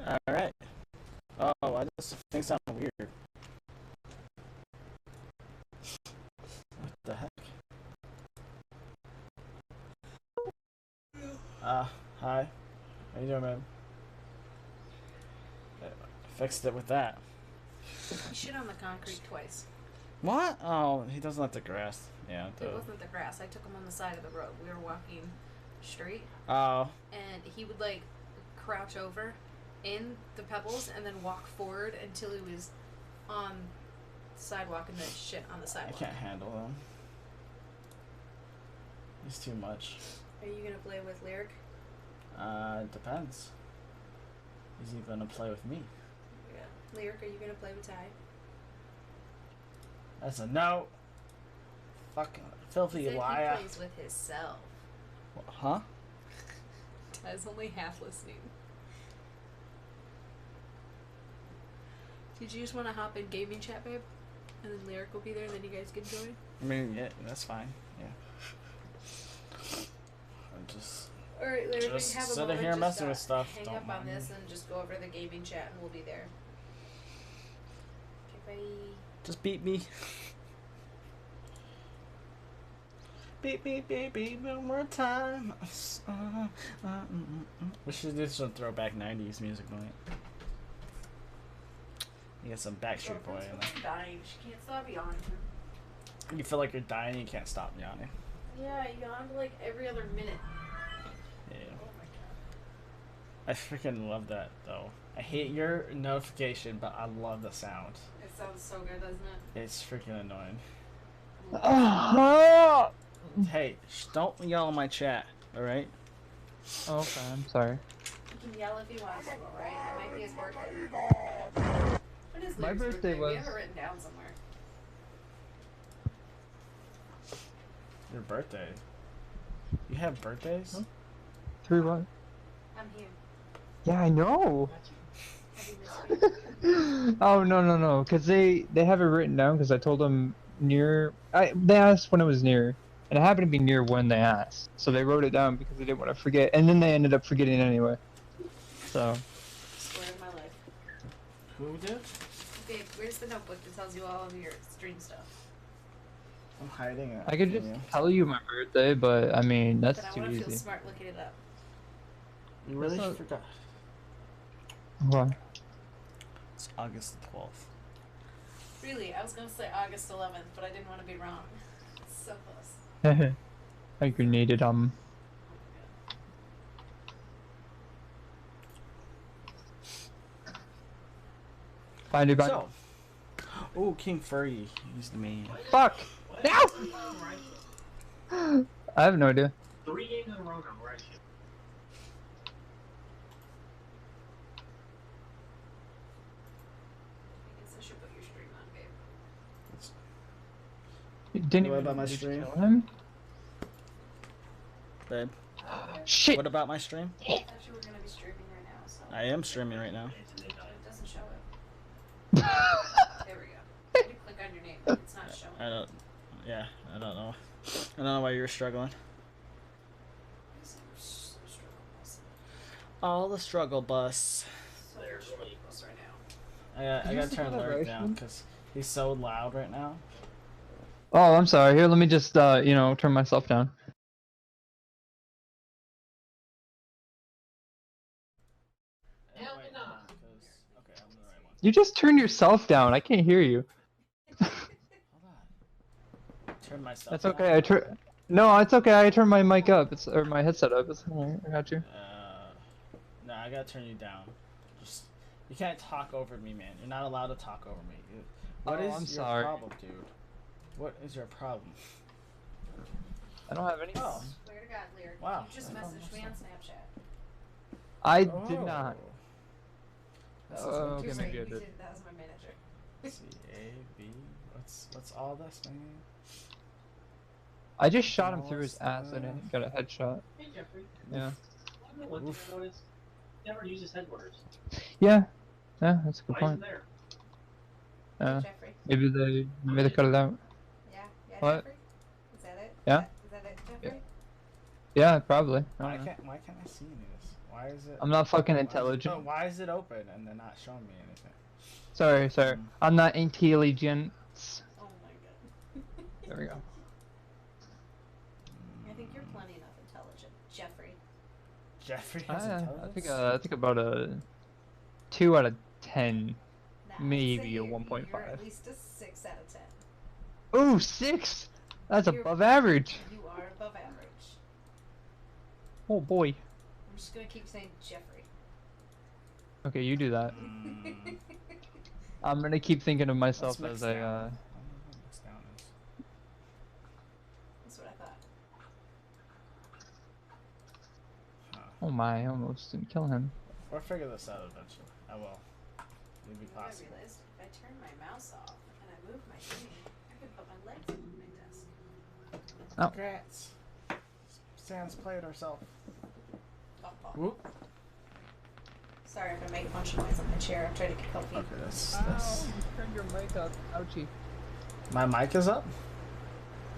Alright. Oh, I just think sound weird. What the heck? Hi. How you doing, man? I fixed it with that. You shit on the concrete twice. What? Oh, he doesn't like the grass. Yeah. It wasn't the grass. I took him on the side of the road. We were walking straight. Oh. And he would like crouch over in the pebbles and then walk forward until he was on the sidewalk and then shit on the sidewalk. I can't handle him. He's too much. Are you gonna play with Lyric? It depends. Is he gonna play with me? Yeah. Lyric, are you gonna play with Ty? That's a no. Fucking filthy liar. He plays with himself. Huh? Ty's only half listening. Did you just want to hop in gaming chat, babe? And then Lyric will be there, and then you guys can join? I mean, yeah, that's fine. Yeah. I'm just. Alright, Lyric, just have a sitting moment, here just, messing with stuff. Hang Don't up mind on this me. and just go over to the gaming chat, and we'll be there. Okay, bye. Just beat me. Beat one more time. We should do some throwback 90s music, don't we? You get some Backstreet Boy in there. Dying. She can't stop yawning. You feel like you're dying, you can't stop yawning. Yeah, I yawned like every other minute. Yeah. Oh my god. I freaking love that, though. I hate your notification, but I love the sound. It sounds so good, doesn't it? It's freaking annoying. Oh, Hey, don't yell in my chat, alright? okay, I'm sorry. He can yell if he wants to, alright? It might be his birthday. When is My Lyric's birthday We was- have it written down somewhere. Your birthday. You have birthdays? Huh? 3 what? I'm here. Yeah, I know. Have you missed me? Oh no, because they have it written down because I told them near. They asked when it was near, and it happened to be near when they asked, so they wrote it down because they didn't want to forget, and then they ended up forgetting anyway. So. Story of my life. Who did? Babe, where's the notebook that tells you all of your stream stuff? I'm hiding it. I could from just you. tell you my birthday, but I mean that's But I too want to feel easy. smart looking it up. You really That's not- forgot. What? It's August the 12th. Really, I was going to say August 11th, but I didn't want to be wrong. It's so close. I grenaded Find it back. So. Oh, King Furry. He's the main. Fuck! No! I have no idea. 3 games in a row now, right? I guess I should put your stream on, babe. You didn't What even about my did you stream? kill him? Babe, Shit! what about my stream? I thought you were going to be streaming right now, so. I am streaming right now. It doesn't show it. There we go. I had to click on your name, but it's not showing. I don't. Yeah, I don't know. I don't know why you're struggling. All the struggle bus. So much equals right now. I Did you gotta see turn the Lyric down vibration? because he's so loud right now. Oh, I'm sorry. Here, let me just, turn myself down. Hell Wait, no. hold on, 'cause- okay, I'm the right one. You just turned yourself down. I can't hear you. Hold on. Turn myself. That's down. okay. No, it's okay. I turned my mic up. Or my headset up. It's alright. I got you. No, I gotta turn you down. Just you can't talk over me, man. You're not allowed to talk over me. What Oh, is I'm your sorry. problem, dude? What is your problem? I don't have any. Oh. Swear to God, Lyric. Wow. You just I found messaged me on myself. Snapchat. I did not. This is Oh, what okay, you You're right, maybe I you did. did. That was my manager. C-A-B. What's all this, man? I just shot him Oh, through his ass and I got a headshot. Hey, Jeffrey. Yeah. One thing Oof. I noticed, never uses headquarters. Yeah. Yeah, that's a good Why point. isn't there? Jeffrey. Maybe they cut it out. Yeah? Yeah, What? Jeffrey? Is that it? Yeah? Is that it, Jeffrey? Yeah, probably. I Why don't know. can't I see any of this? Why is it? I'm not fucking why- intelligent. No, why is it open and they're not showing me anything? Sorry. Mm. I'm not intelligent. Oh my god. There we go. I think you're plenty enough intelligent, Jeffrey. Jeffrey has I intelligence? think about a 2 out of 10. Nah, Maybe I'd say a you're 1.5. at least a 6 out of 10. Ooh, 6. That's You're- above average. You are above average. Oh boy. I'm just gonna keep saying Jeffrey. Okay, you do that. Mm, I'm gonna keep thinking of let's myself mix as down. a. I don't know what mix down is. That's what I thought. Huh. Oh my! I almost didn't kill him. We'll figure this out eventually. I will. It'll be I possible. realized if I turn my mouse off and I move my screen, I can put my legs on my desk. Oh. Congrats. Sans played herself. Bop, bop. Whoop. Sorry if I make a bunch of noise on my chair. I'm trying to get comfy. Okay, that's. Turn your mic up. Ouchie. My mic is up?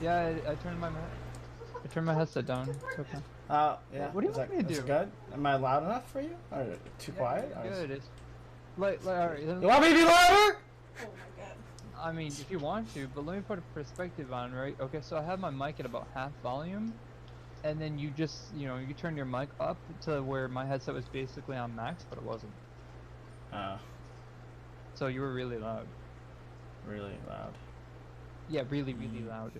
Yeah, I turned my I turned my headset down. It's okay. Yeah. What do you is want that, me to is do? it good? Am I loud enough for you? Or too quiet? Yeah, Or is- good. It's like alright. You want me to be louder? Oh my god. I mean, if you want to, but let me put a perspective on, right? Okay, so I have my mic at about half volume, and then you just, you turn your mic up to where my headset was basically on max, but it wasn't. So you were really loud. Really loud. Yeah, really, really loud.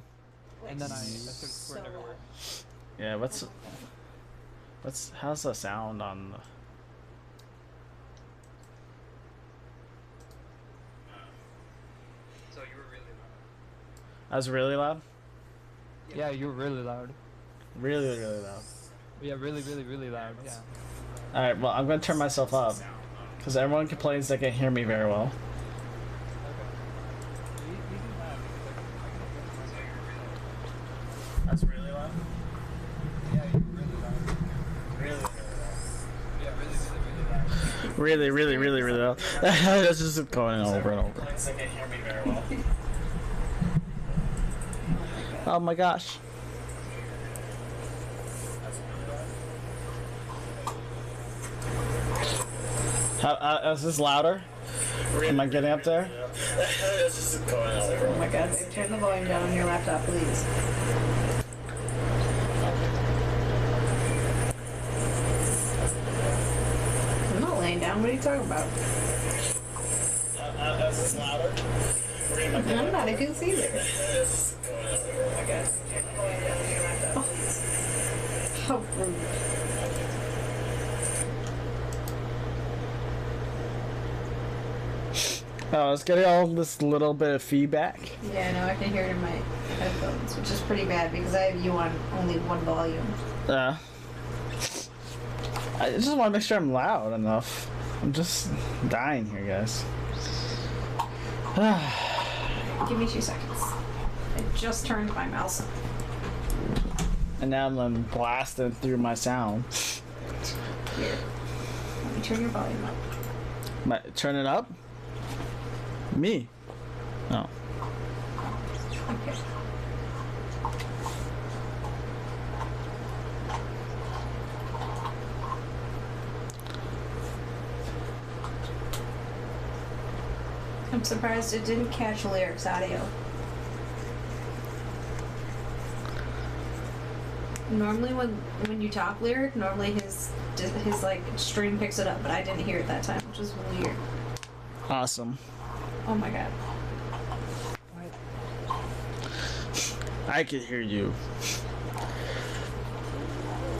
Like, And then I so started squirting everywhere. loud. Yeah, how's the sound on the... So you were really loud. I was really loud? Yeah, you were really loud. Really, really loud. Yeah, really, really, really loud. Yeah. Alright, well, I'm gonna turn myself up. Because everyone complains they can't hear me very well. That's really loud? Really, really, really, really loud. That's just going over and over. They can't hear me very well. Oh my gosh. Is this louder? Am I getting up there? Oh my god, babe, turn the volume down on your laptop, please. I'm not laying down, what are you talking about? Is this louder? I'm not, I can see there. Oh, how rude. Oh, I was getting all this little bit of feedback. Yeah, no, I can hear it in my headphones, which is pretty bad because I have you on only one volume. I just want to make sure I'm loud enough. I'm just dying here, guys. Give me 2 seconds. I just turned my mouse on. And now I'm blasting through my sound. Here. Let me turn your volume up. Turn it up? Me? Oh. Okay. I'm surprised it didn't catch Lyric's audio. Normally when you talk Lyric, normally his like stream picks it up, but I didn't hear it that time, which was weird. Awesome. Oh my god. I can hear you.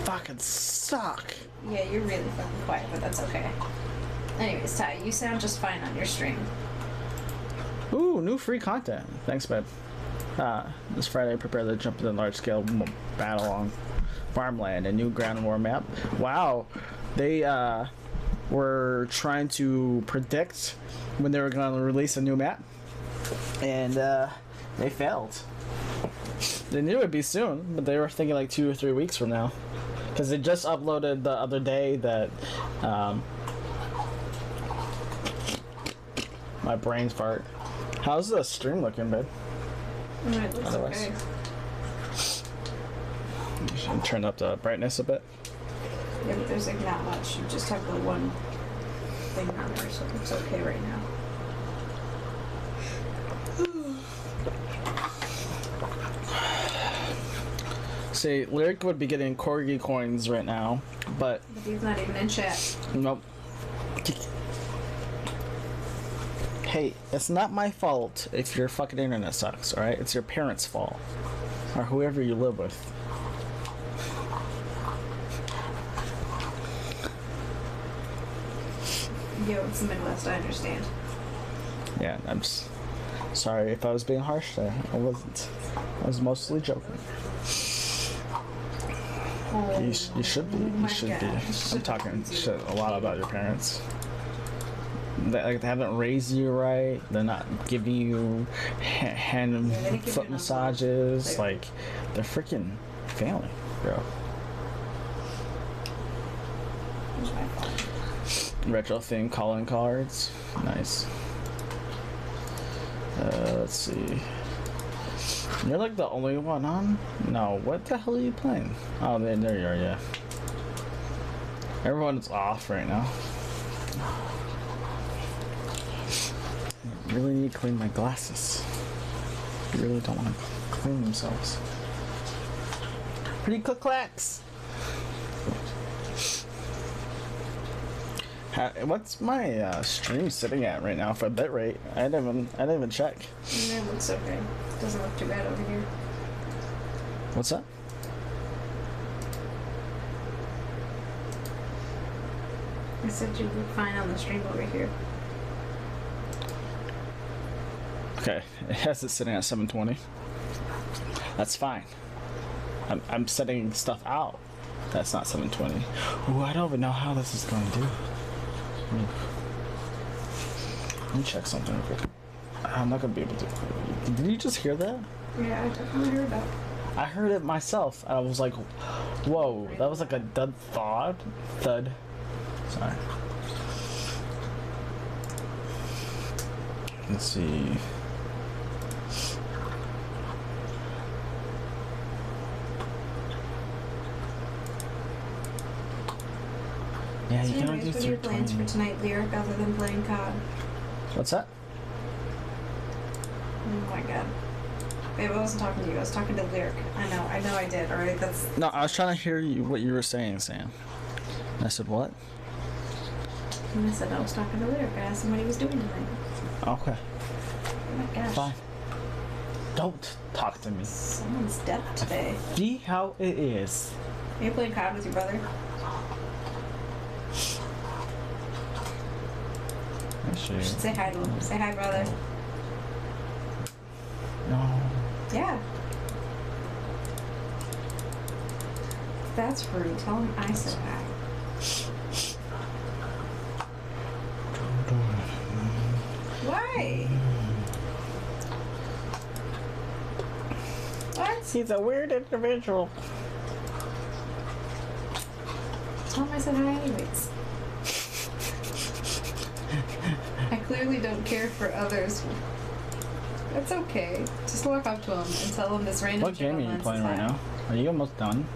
Fucking suck. Yeah, you're really fucking quiet, but that's okay. Anyways, Ty, you sound just fine on your stream. Ooh, new free content. Thanks, babe. This Friday, prepare to jump into large-scale battle on farmland, a new ground war map. Wow, they were trying to predict when they were going to release a new map, and they failed. They knew it'd be soon, but they were thinking like 2 or 3 weeks from now, because they just uploaded the other day that my brain's fart. How's the stream looking, babe? It looks Otherwise. okay. Turn up the brightness a bit. Yeah, but there's like not much. You just have the one thing on there, so it's okay right now. See, Lyric would be getting corgi coins right now, but But he's not even in chat. nope. Hey, it's not my fault if your fucking internet sucks, alright? It's your parents' fault. Or whoever you live with. Yo, it's the Midwest, I understand. Yeah, I'm just sorry if I was being harsh there. I wasn't. I was mostly joking. Oh, You should be. You my should be. gosh. I'm talking shit a lot about your parents. They haven't raised you right. They're not giving you hand Yeah, and they didn't give foot you enough massages. love. Like, they're freaking failing, bro. Here's my phone. Retro theme calling cards. Nice. Let's see. You're like the only one on? No, what the hell are you playing? Oh, there you are, yeah. Everyone's off right now. I really need to clean my glasses. I really don't want to clean themselves. Pretty clacks. What's my stream sitting at right now for bitrate? I didn't even check. Yeah, it looks okay. Doesn't look too bad over here. What's that? I said you look fine on the stream over here. Okay, it has it sitting at 720. That's fine. I'm setting stuff out. That's not 720. Ooh, I don't even know how this is going to do. Let me check something real quick. I'm not gonna be able to. Did you just hear that? Yeah, I definitely heard that. I heard it myself. I was like, whoa, that was like a thud. Sorry. Let's see. Yeah, you So can only do anyways, what are your plans for 320. tonight, Lyric, other than playing COD? What's that? Oh my god. Babe, I wasn't talking to you. I was talking to Lyric. I know I did, alright? That's... No, I was trying to hear what you were saying, Sam. And I said, what? And I said I was talking to Lyric. I asked him what he was doing tonight. Okay, Oh my gosh. fine. Don't talk to me. Someone's dead today. See how it is. Are you playing COD with your brother? Actually, You should say hi to him. Say hi, brother. no. Yeah. That's rude. Tell him I said hi. Why? What? He's a weird individual. Tell him I said hi anyways. I clearly don't care for others. That's okay. Just walk up to him and tell him this random What chick game are on you Lens playing is right hot. now? Are you almost done?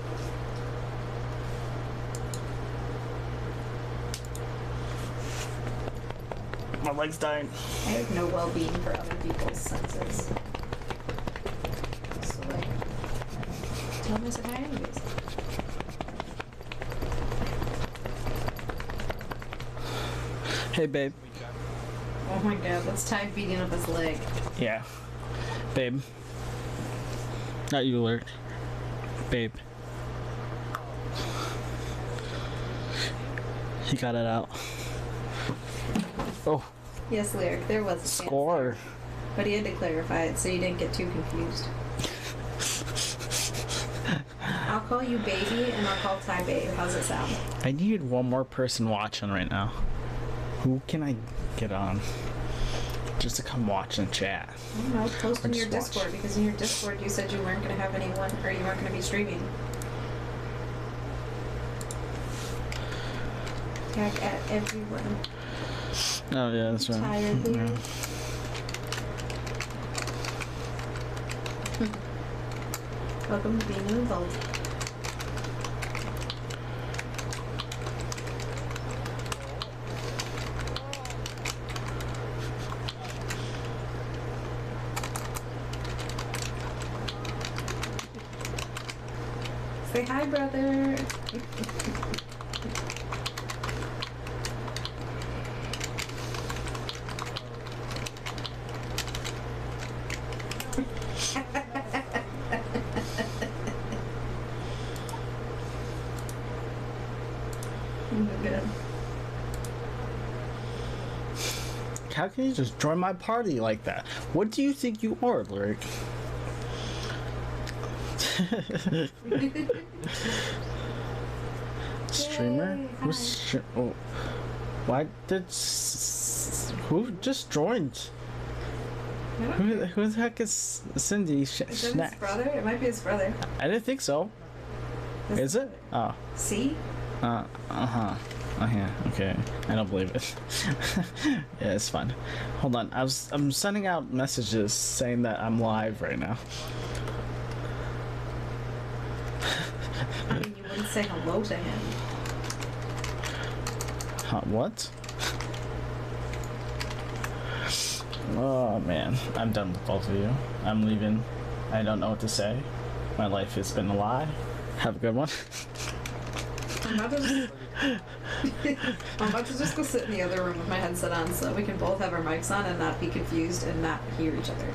My leg's dying. I have no well-being for other people's senses. So like, tell him I said hi anyways. Hey, babe. Oh my god, that's Ty beating up his leg. Yeah. Babe. Not you, Lyric. Babe. He got it out. Oh, Yes, Lyric, there was a chance. score. But he had to clarify it so you didn't get too confused. I'll call you baby and I'll call Ty babe. How's it sound? I need one more person watching right now. Who can I get on? Just to come watch and chat. I don't know, post in Or your just watch. Discord because in your Discord you said you weren't going to have anyone or you weren't going to be streaming. Tag at everyone. Oh yeah, that's right. Tired, Yeah. Lyric. Welcome to being an adult. Say hi, brother. Good. How can you just join my party like that? What do you think you are, Lyric? Streamer? Yay, Who's oh. Why did who just joined? Who the heck is Cindy Is that his Snacks? brother? It might be his brother. I didn't think so. Is it? Oh. See? Uh-huh. Oh yeah, okay. I don't believe it. Yeah, it's fine. Hold on. I'm sending out messages saying that I'm live right now. I mean, you wouldn't say hello to him. Huh, what? Oh man, I'm done with both of you. I'm leaving. I don't know what to say. My life has been a lie. Have a good one. I'm about to just go sit in the other room with my headset on so that we can both have our mics on and not be confused and not hear each other.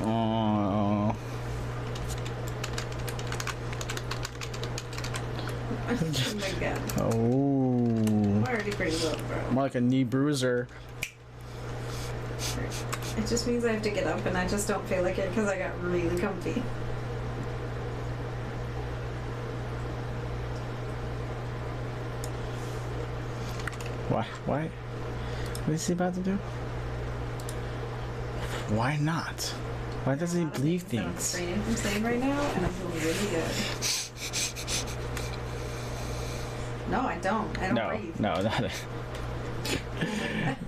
Oh. Oh my god. Oh. I'm already pretty low, bro. More like a knee bruiser. It just means I have to get up and I just don't feel like it because I got really comfy. Why? Why? What is he about to do? Why not? Why doesn't he believe things? I'm from saying right now and I'm feeling really good. No, I don't. I don't No, breathe. no, not it.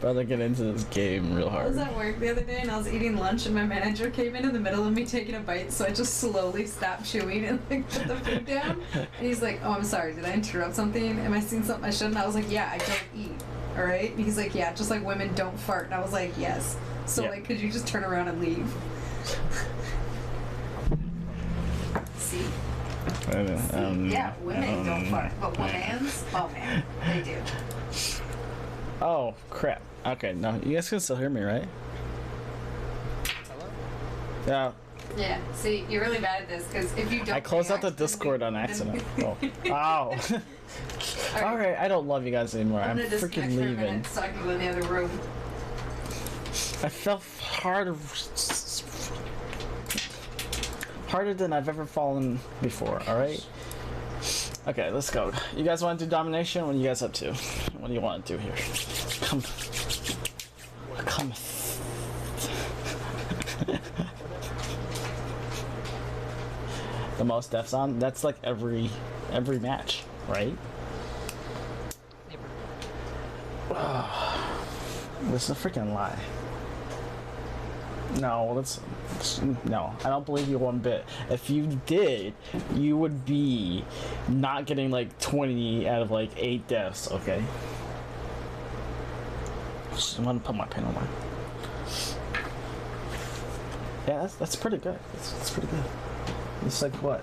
Brother, get into this game real I was hard. at work the other day and I was eating lunch and my manager came in the middle of me taking a bite, so I just slowly stopped chewing and like put the food down. And he's like, "Oh, I'm sorry, did I interrupt something? Am I seeing something I shouldn't?" I was like, "Yeah, I don't eat. All right." And he's like, "Yeah, just like women don't fart." And I was like, "Yes." So Yeah. like, could you just turn around and leave? See? Yeah, women don't fart, but women's, oh man, they do. Oh, crap. Okay, no, you guys can still hear me, right? Yeah, Yeah. See, you're really bad at this because if you don't, I closed out the react, then Discord on then- accident. Oh. Ow. Alright, I don't love you guys anymore. I'm gonna disconnect freaking for a leaving. minute so I can go in the other room. I fell harder than I've ever fallen before, alright? Okay, let's go. You guys want to do domination? What are you guys up to? What do you want to do here? Come. Come. The most deaths on? That's like every match, right? This is a freaking lie. No, no, I don't believe you one bit. If you did, you would be not getting like 20 out of like 8 deaths, okay? Just want to put my pen away. Yeah, that's pretty good. That's pretty good. It's like what?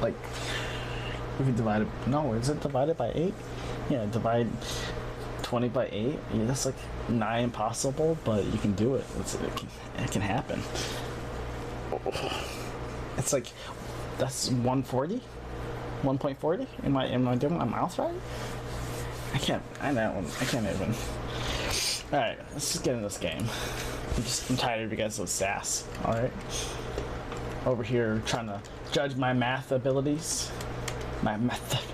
Like we can divide it. No, is it divided by 8? Yeah, divide 20 by 8. Yeah, that's like nigh impossible, but you can do it. It can happen. It's like that's 140, 1.40. Am I doing my mouth right? I can't even. All right, let's just get in this game. I'm tired of you guys with sass. All right, over here trying to judge my math abilities. My math.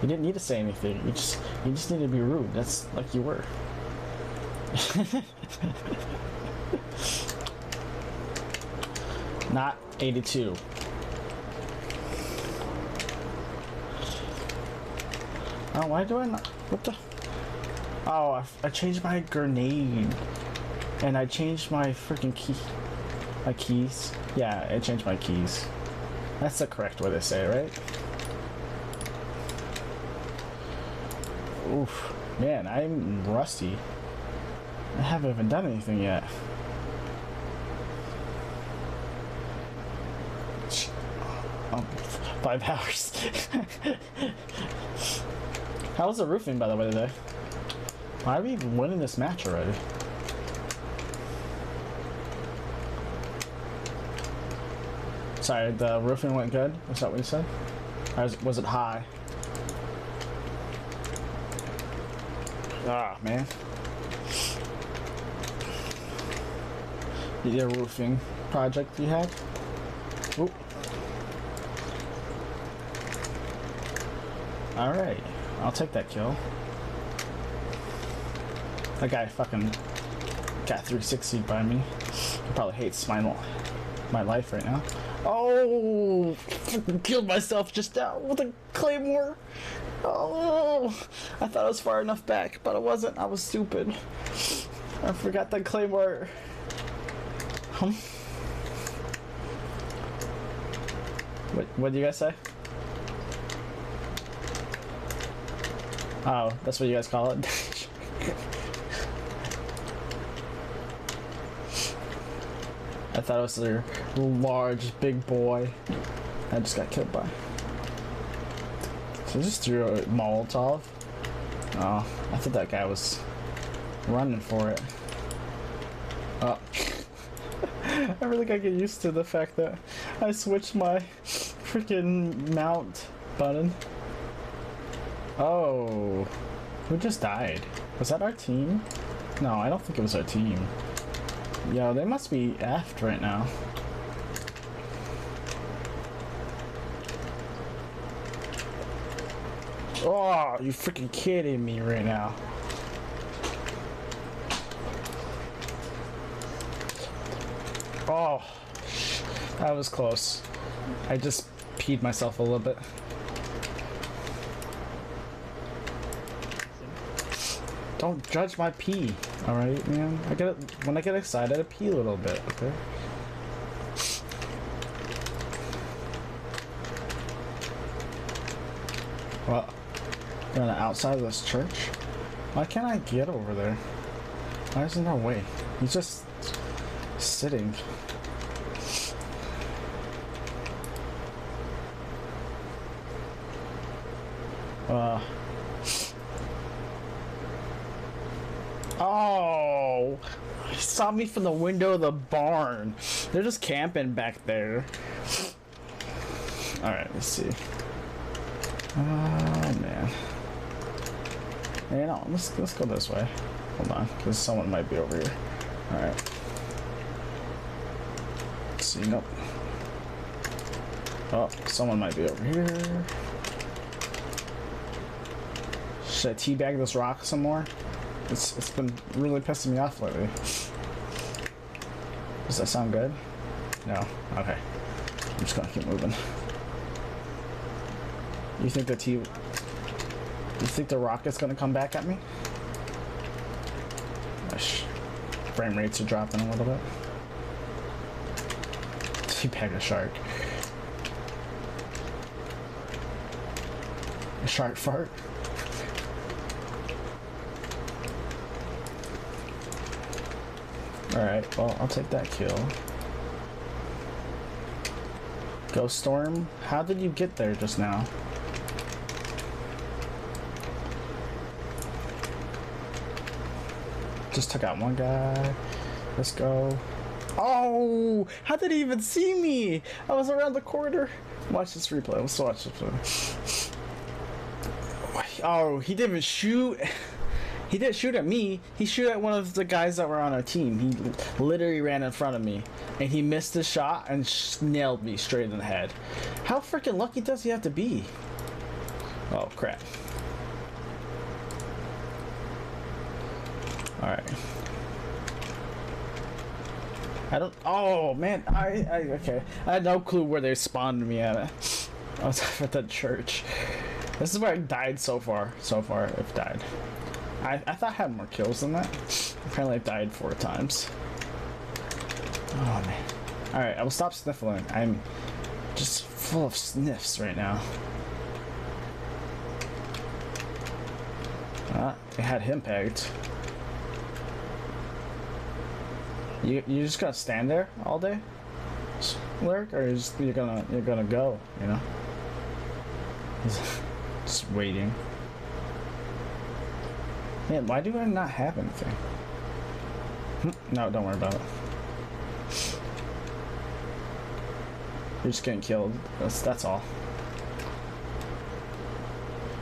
You didn't need to say anything. You just need to be rude. That's like you were. Not 82. Oh, why do I not? What the? Oh, I changed my grenade. And I changed my freaking key. My keys. Yeah, I changed my keys. That's the correct way to say it, right? Oof. Man, I'm rusty. I haven't even done anything yet. 5 hours. How was the roofing, by the way, today? Why are we even winning this match already? Sorry, the roofing went good? Was that what you said? Or was it high? Ah, man. The roofing project you had? Oop. Alright, I'll take that kill. That guy fucking got 360'd by me. He probably hates my life right now. Oh, fucking killed myself just now with a claymore. Oh, I thought I was far enough back, but I wasn't. I was stupid. I forgot that claymore. What do you guys say? Oh, that's what you guys call it? I thought it was their large, big boy. I just got killed by. So I just threw a Molotov. Oh, I thought that guy was running for it. Oh. I really gotta get used to the fact that I switched my freaking mount button. Oh, who just died? Was that our team? No, I don't think it was our team. Yo, they must be effed right now. Oh, you freaking kidding me right now. Oh, that was close. I just peed myself a little bit. Don't judge my pee, alright, man? When I get excited, I pee a little bit, okay? Well, you're on the outside of this church? Why can't I get over there? Why isn't there a way? He's just sitting. Oh, he saw me from the window of the barn. They're just camping back there. All right, let's see. Oh man. Hey, no, let's go this way. Hold on, because someone might be over here. All right. Let's see, nope. Oh, someone might be over here. Should I teabag this rock some more? It's been really pissing me off lately. Does that sound good? No? Okay. I'm just gonna keep moving. You think the rocket's gonna come back at me? Gosh. Frame rates are dropping a little bit. Teabag a shark. A shark fart? Alright, well, I'll take that kill. Ghost Storm, how did you get there just now? Just took out one guy. Let's go. Oh! How did he even see me? I was around the corner. Watch this replay. Let's watch this one. Oh, he didn't even shoot. He didn't shoot at me. He shoot at one of the guys that were on our team. He literally ran in front of me, and he missed his shot and nailed me straight in the head. How freaking lucky does he have to be? Oh crap! All right. I don't. Oh man, okay. I had no clue where they spawned me at. I was at the church. This is where I died so far. I've died. I thought I had more kills than that. Apparently I died 4 times. Oh man. Alright, I will stop sniffling. I'm just full of sniffs right now. They had him pegged. You just gotta stand there all day? Lyric, or you're gonna go, you know? He's just waiting. Man, why do I not have anything? No, don't worry about it. You're just getting killed. That's all.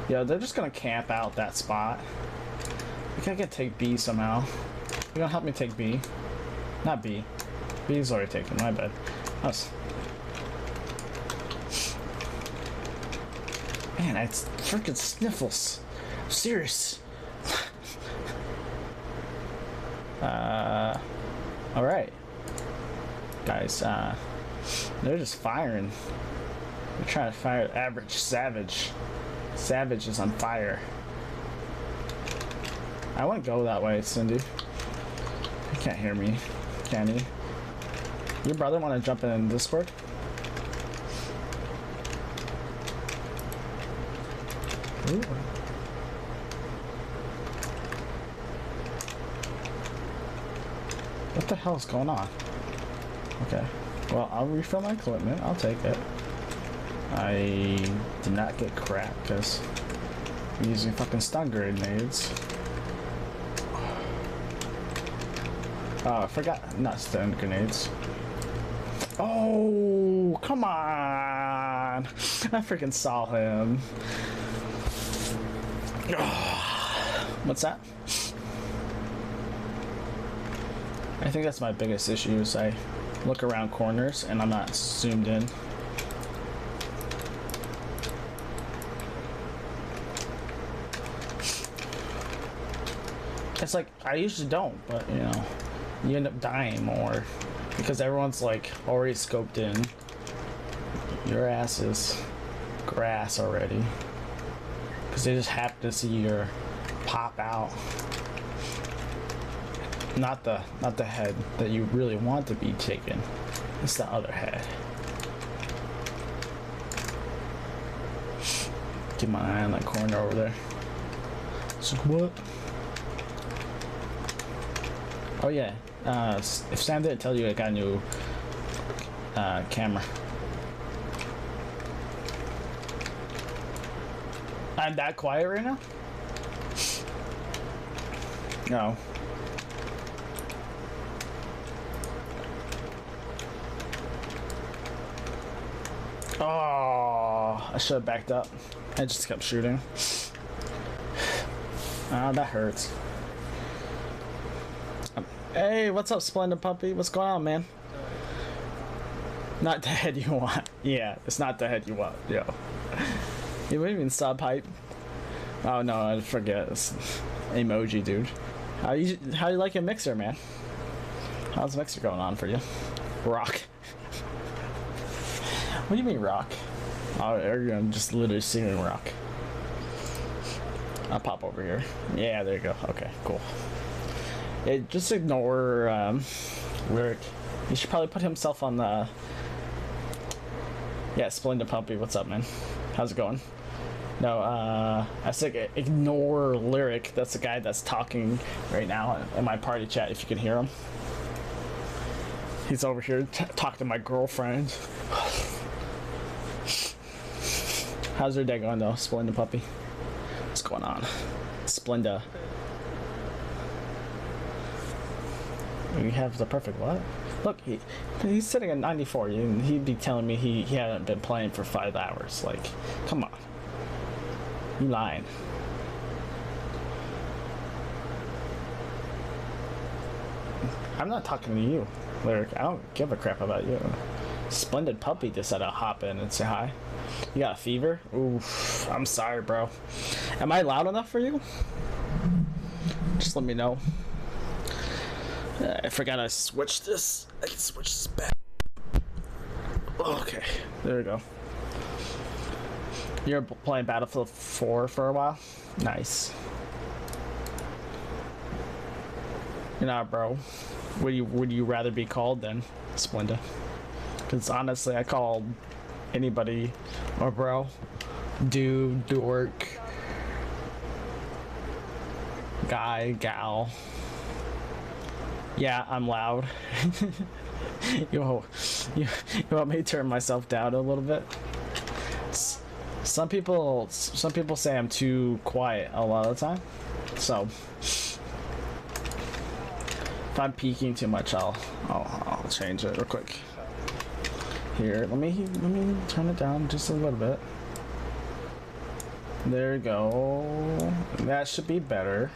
Yeah, they're just gonna camp out that spot. I think I can take B somehow. You gonna help me take B? Not B. B's already taken, my bad. Us. Man, it's freaking Sniffles. I'm serious. Alright. Guys, they're just firing. They're trying to fire average Savage. Savage is on fire. I want to go that way, Cindy. You can't hear me, can you? Your brother want to jump in Discord? Ooh. What the hell is going on? Okay. Well, I'll refill my equipment. I'll take it. I did not get crap because I'm using fucking stun grenades. Oh, I forgot. Not stun grenades. Oh, come on. I freaking saw him. What's that? I think that's my biggest issue is I look around corners and I'm not zoomed in. It's like, I usually don't, but you know, you end up dying more because everyone's like already scoped in. Your ass is grass already because they just happen to see your pop out. Not the head that you really want to be taken. It's the other head. Keep my eye on that corner over there. So what? Oh yeah. If Sam didn't tell you, I got a new camera. I'm that quiet right now? No. Oh, I should have backed up. I just kept shooting. Ah, that hurts. Hey, what's up, Splendid Puppy? What's going on, man? Not the head you want. Yeah, it's not the head you want. Yo. You wouldn't even sub hype. Oh no, I forget. It's emoji, dude. How you like your mixer, man? How's the mixer going on for you? Rock. What do you mean rock? Oh, I'm just literally singing rock. I'll pop over here. Yeah, there you go. Okay, cool. Just ignore Lyric. He should probably put himself on the... Yeah, Splendid Puppy. What's up, man? How's it going? No, I said ignore Lyric. That's the guy that's talking right now in my party chat, if you can hear him. He's over here talking to my girlfriend. How's your day going though, Splendid Puppy? What's going on? Splenda. We have the perfect what? Look, he's sitting at 94 and he'd be telling me he hadn't been playing for 5 hours. Like, come on. You lying. I'm not talking to you, Lyric. I don't give a crap about you. Splendid Puppy just said I'll hop in and say hi. You got a fever? Oof, I'm sorry, bro. Am I loud enough for you? Just let me know. I forgot I switched this. I can switch this back. Okay, there we go. You're playing Battlefield 4 for a while? Nice. You're not, bro. Would you rather be called then, Splenda? Because honestly, I call anybody or bro, dude, dork, guy, gal. Yeah, I'm loud. Yo, You want me to turn myself down a little bit? Some people say I'm too quiet a lot of the time. So if I'm peeking too much, I'll change it real quick. Here, let me turn it down just a little bit. There we go. That should be better.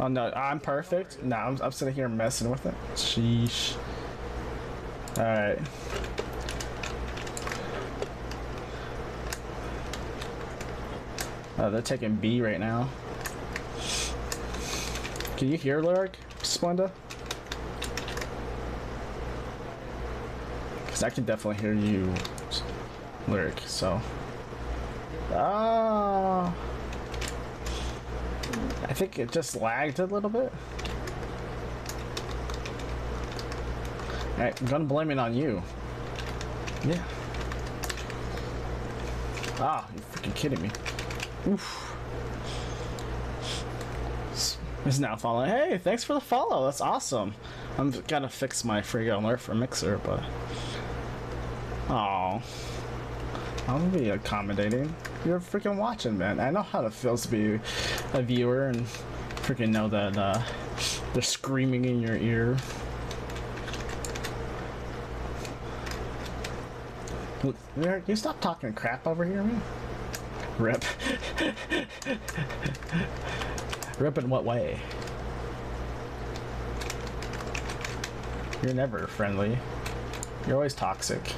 Oh no, I'm perfect. No, I'm sitting here messing with it. Sheesh. Alright. They're taking B right now. Can you hear Lyric, Splenda? Because I can definitely hear you, Lyric, so. Ah. I think it just lagged a little bit. Alright, I'm gonna blame it on you. Yeah. Ah, you're freaking kidding me. Oof. Is now following. Hey, thanks for the follow. That's awesome. I'm gotta fix my freaking alert for Mixer, but. Oh. I'm gonna be accommodating. You're freaking watching, man. I know how it feels to be a viewer and freaking know that they're screaming in your ear. Can you stop talking crap over here, man? Rip. Rip in what way? You're never friendly. You're always toxic.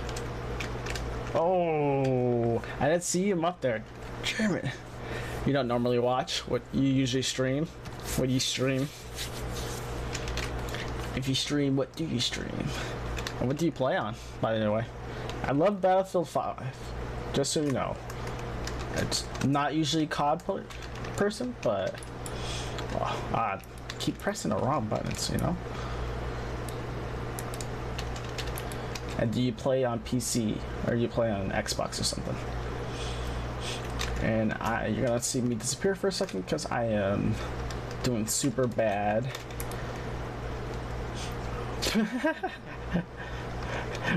Oh, I didn't see him up there. Damn it. You don't normally watch what you usually stream? What do you stream? If you stream, what do you stream? And what do you play on, by the way? I love Battlefield 5, just so you know. It's not usually a COD person, but I keep pressing the wrong buttons, you know? And do you play on PC or you play on Xbox or something? And you're gonna see me disappear for a second because I am doing super bad.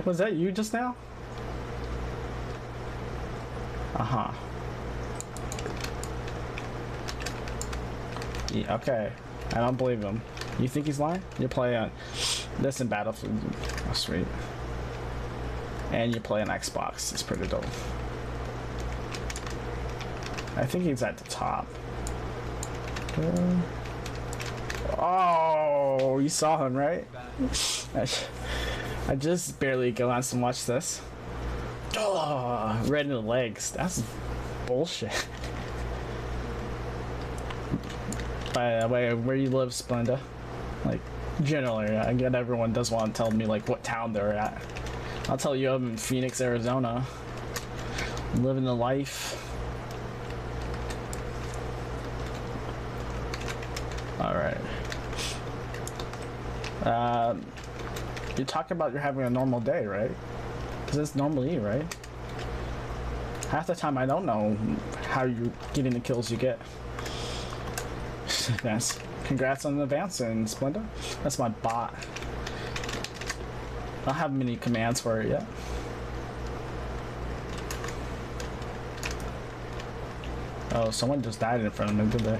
Was that you just now? Uh-huh. Yeah, okay. I don't believe him. You think he's lying? You're playing on this in Battlefield. Oh, sweet. And you play on Xbox. It's pretty dope. I think he's at the top. Oh, you saw him, right? I just barely glanced and watched this. Oh, right in the legs. That's bullshit. By the way, where you live, Splenda? Like, generally, I get everyone does want to tell me, like, what town they're at. I'll tell you I'm in Phoenix, Arizona. Living the life. Alright. You talk about you're having a normal day, right? Because it's normally you, right? Half the time I don't know how you're getting the kills you get. Yes. Congrats on the advance in Splenda. That's my bot. I don't have many commands for it yet. Oh, someone just died in front of me, did they?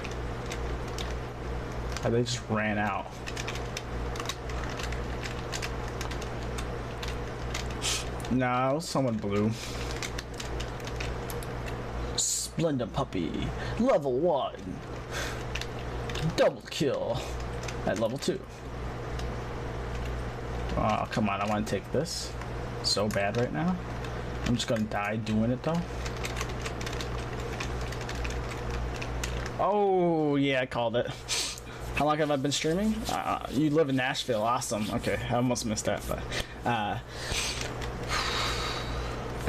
Oh, they just ran out. No, someone blew. Splenda puppy, level 1. Double kill at level 2. Oh, come on, I want to take this so bad right now. I'm just gonna die doing it though. Oh, yeah, I called it. How long have I been streaming? You live in Nashville, awesome. Okay, I almost missed that, but I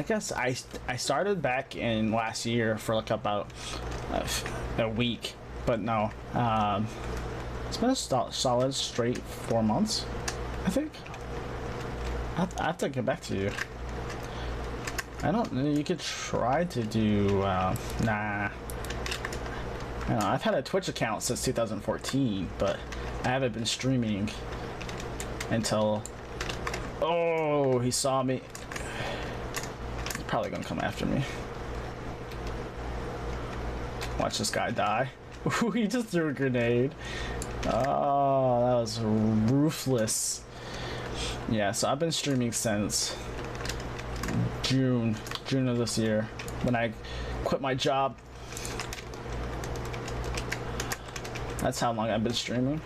guess I started back in last year for like about a week, but no, it's been a solid straight 4 months, I think. I have to get back to you. I don't know, you could try to do, nah. I don't know, I've had a Twitch account since 2014, but I haven't been streaming until. Oh, he saw me. He's probably gonna come after me. Watch this guy die. Ooh, he just threw a grenade. Oh, that was ruthless. Yeah, so I've been streaming since June of this year when I quit my job. That's how long I've been streaming.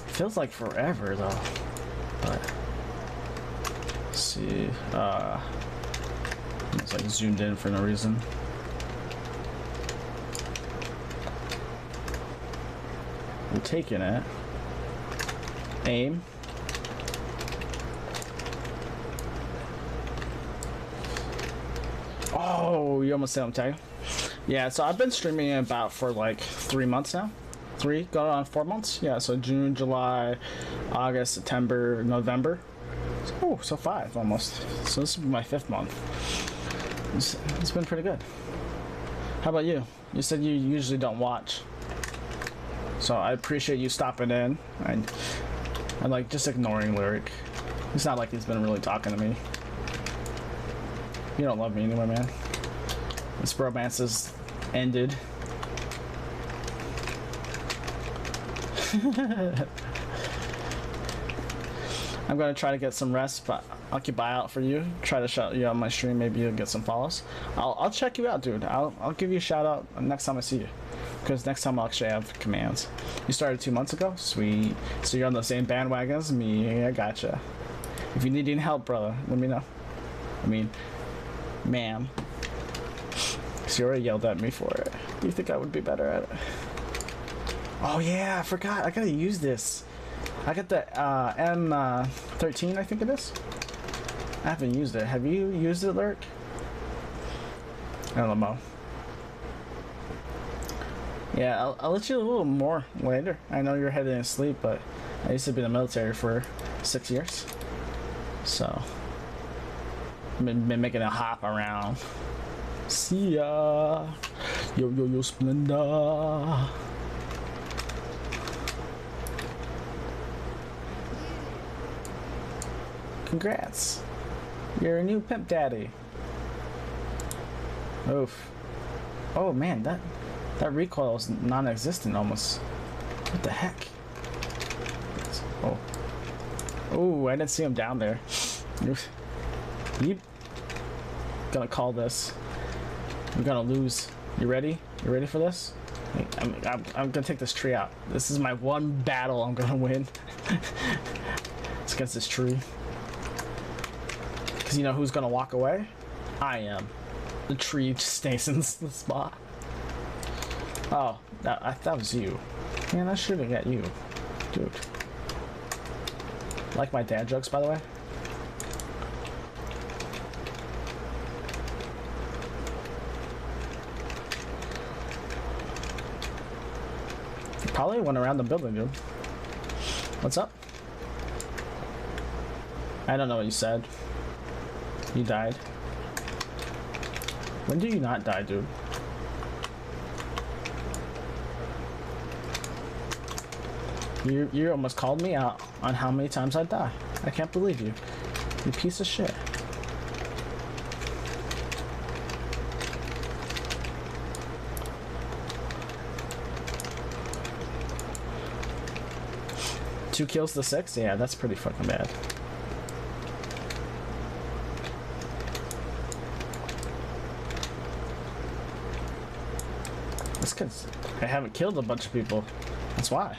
Feels like forever though. But let's see. It's like zoomed in for no reason. We're taking it. Aim. Oh, you almost said I'm tagging. Yeah, so I've been streaming about for like 3 months now. 3, going on 4 months. Yeah, so June, July, August, September, November. Oh, so 5 almost. So this is my 5th month. It's been pretty good. How about you? You said you usually don't watch. So I appreciate you stopping in and like just ignoring Lyric. It's not like he's been really talking to me. You don't love me anyway, man. This bromance has ended. I'm gonna try to get some rest, but I'll keep an eye out for you. Try to shout you out on my stream. Maybe you'll get some follows. I'll check you out, dude. I'll give you a shout out next time I see you. Because next time I'll actually have commands. You started 2 months ago? Sweet. So you're on the same bandwagon as me. I gotcha. If you need any help, brother, let me know. I mean, ma'am. So you already yelled at me for it. Do you think I would be better at it? Oh yeah, I forgot. I gotta use this. I got the M13, I think it is. I haven't used it. Have you used it, Lurk? I don't know. Yeah, I'll let you a little more later. I know you're heading to sleep, but I used to be in the military for 6 years. So, I've been making a hop around. See ya! Yo, Splenda! Congrats! You're a new pimp daddy. Oof. Oh man, that recoil is non-existent almost. What the heck? Oh. Oh, I didn't see him down there. You gonna call this. You're gonna lose. You ready? You ready for this? I'm gonna take this tree out. This is my one battle I'm gonna win. It's against this tree. Because you know who's gonna walk away? I am. The tree just stays in the spot. Oh, that was you. Man, I should have got you. Dude. Like my dad jokes, by the way? Probably went around the building, dude. What's up? I don't know what you said. You died. When do you not die, dude? You almost called me out on how many times I die. I can't believe you. You piece of shit. Two kills to 6? Yeah, that's pretty fucking bad. That's because I haven't killed a bunch of people. That's why.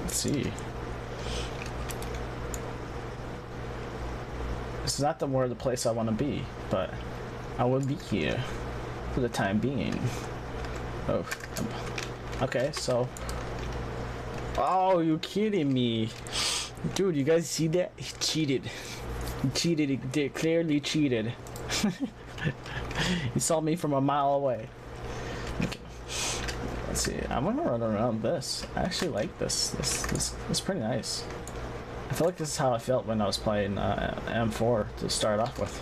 Let's see. This is not the more the place I want to be, but I will be here for the time being. Oh, okay, so. Oh, you kidding me, dude? You guys see that? He cheated. He cheated. He did clearly cheated. He saw me from a mile away. Okay. Let's see. I'm gonna run around this. I actually like this. This is pretty nice. I feel like this is how I felt when I was playing M4 to start off with.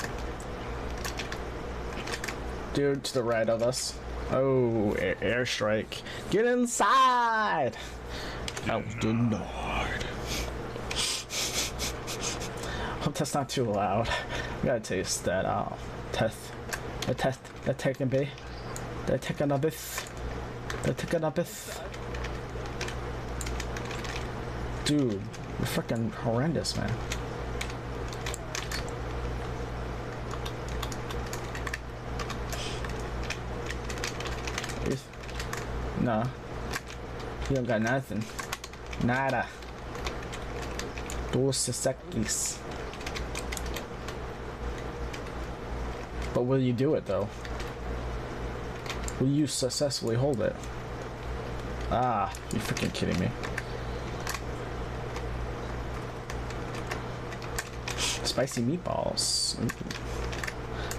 Dude to the right of us. Oh, airstrike. Get inside! Oh, do not. Hope that's not too loud. We gotta taste that. Oh, the taking be. The taking a bit. The taking a bit. Dude, you're freaking horrendous, man. No. You don't got nothing. Nada. Dos sekis. But will you do it though? Will you successfully hold it? Ah, you're freaking kidding me. Spicy meatballs. Ooh.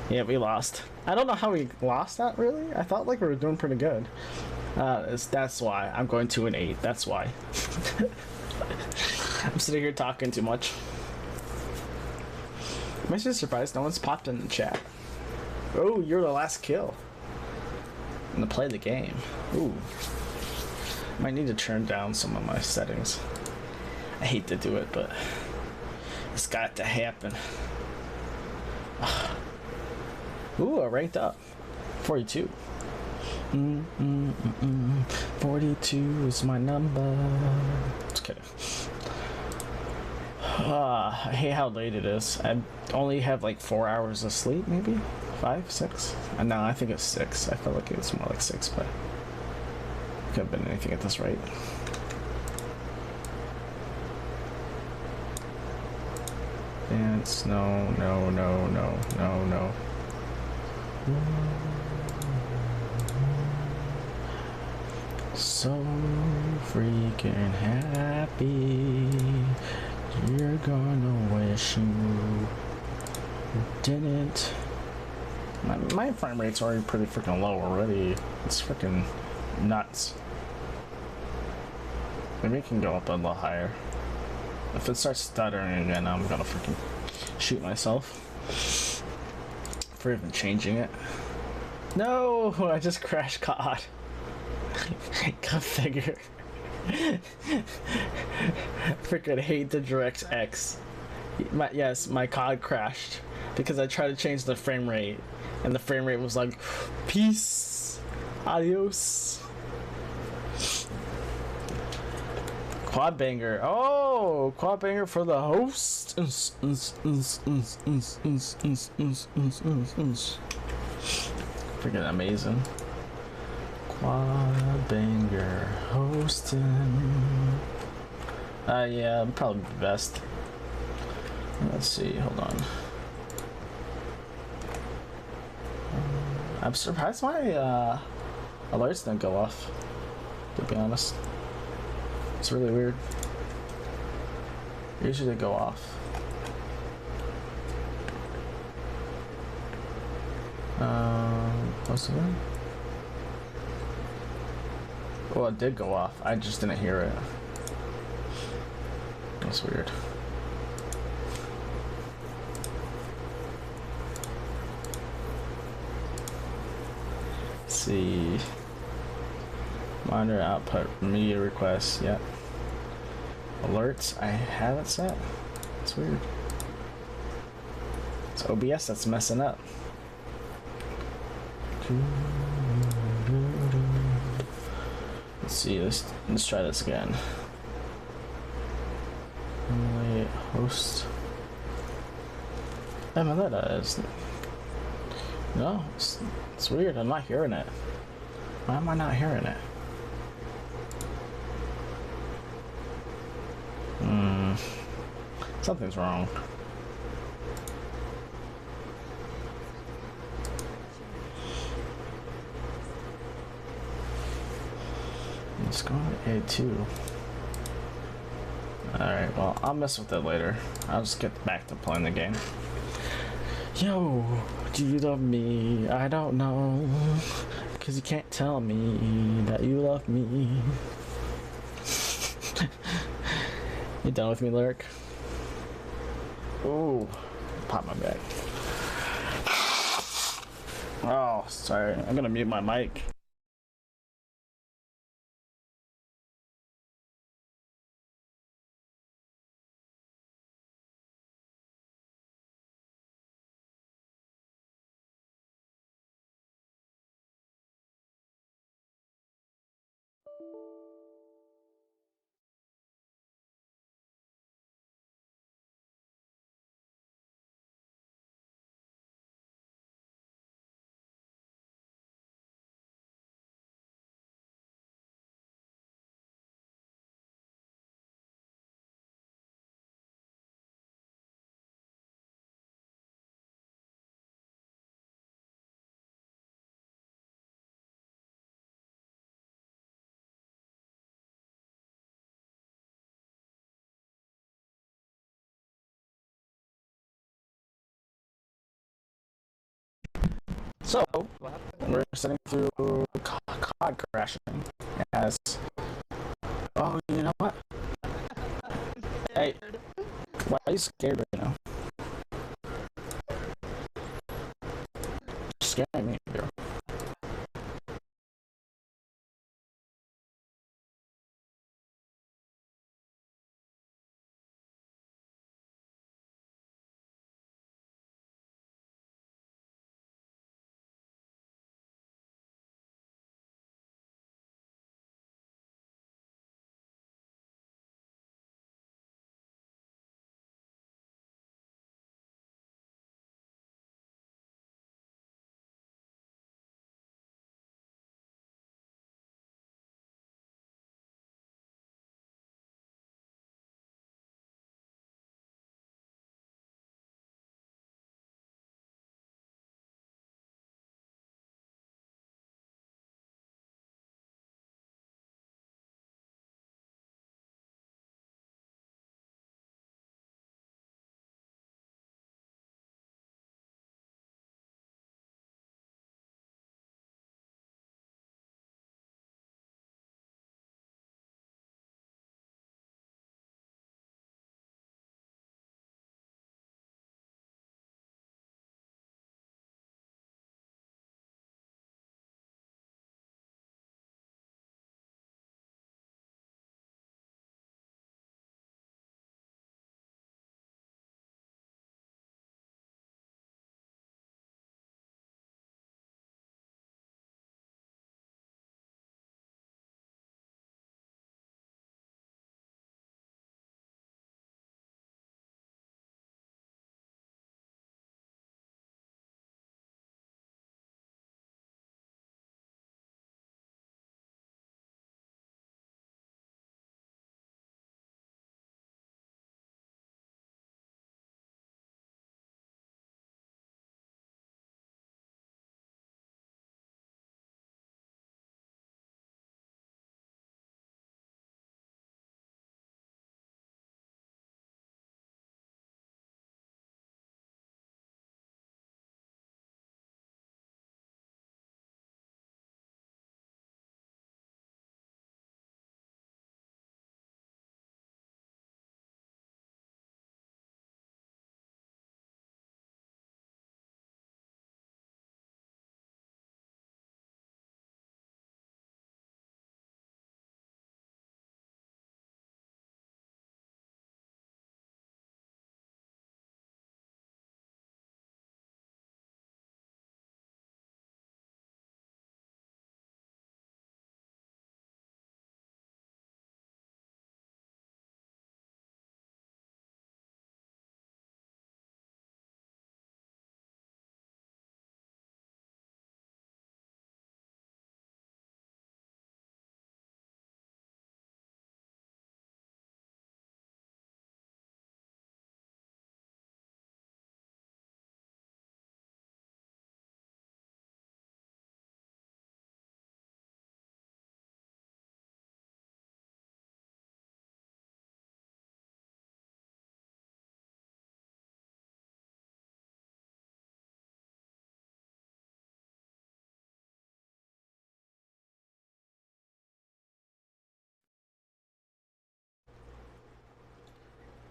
Yeah, we lost. I don't know how we lost that really. I thought like we were doing pretty good. That's why I'm going 2-8. That's why. I'm sitting here talking too much. I'm actually surprised no one's popped in the chat. Oh, you're the last kill. I'm gonna play the game. Ooh. Might need to turn down some of my settings. I hate to do it, but it's got to happen. Ooh, I ranked up. 42. 42 is my number. Just kidding. I hate how late it is. I only have like 4 hours of sleep, maybe? 5, 6? No, I think it's 6. I feel like it's more like 6, but it could have been anything at this rate. Dance, no, no, no, no, no, no. So freaking happy. You're gonna wish you didn't. My frame rate's already pretty freaking low already. It's freaking nuts. Maybe it can go up a little higher. If it starts stuttering again, I'm gonna freaking shoot myself for even changing it. No, I just crashed COD. Configure. Freaking hate the DirectX. Yes, my COD crashed because I tried to change the frame rate, and the frame rate was like, peace, adios. Quad banger. Oh, quad banger for the host. Freaking amazing. Quad banger hosting. Yeah, probably the best. Let's see, hold on. I'm surprised my alerts didn't go off, to be honest. It's really weird. Usually they go off. What's the name? Well, it did go off. I just didn't hear it. That's weird. Let's see. Monitor output media requests. Yep. Alerts. I have it set. It's weird. It's OBS that's messing up. Let's see. Let's try this again. Emulate host. Emulate is. No, it's weird. I'm not hearing it. Why am I not hearing it? Something's wrong. Let's go to A2. Alright, well, I'll mess with it later. I'll just get back to playing the game. Yo, do you love me? I don't know. Cause you can't tell me that you love me. You done with me, Lyric? Ooh, pop my back. Oh, sorry. I'm gonna mute my mic. So, we're sitting through COD crashing as. Oh, you know what? Hey, why are you scared right now? You're scaring me, bro.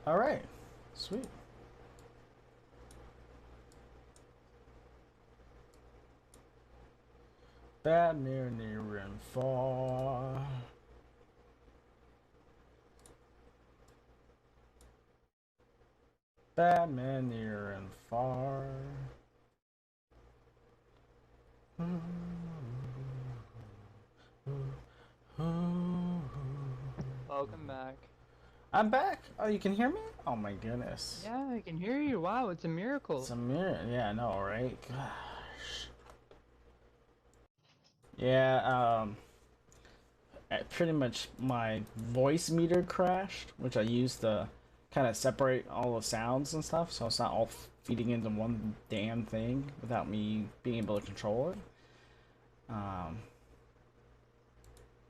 Alright. Sweet. Bad near and far. Batman near and far. Welcome back. I'm back. Oh, you can hear me? Oh my goodness. Yeah, I can hear you. Wow, it's a miracle. It's a mirror. Yeah, I know, right? Gosh. Yeah, pretty much my voice meter crashed, which I used to kind of separate all the sounds and stuff, so it's not all feeding into one damn thing without me being able to control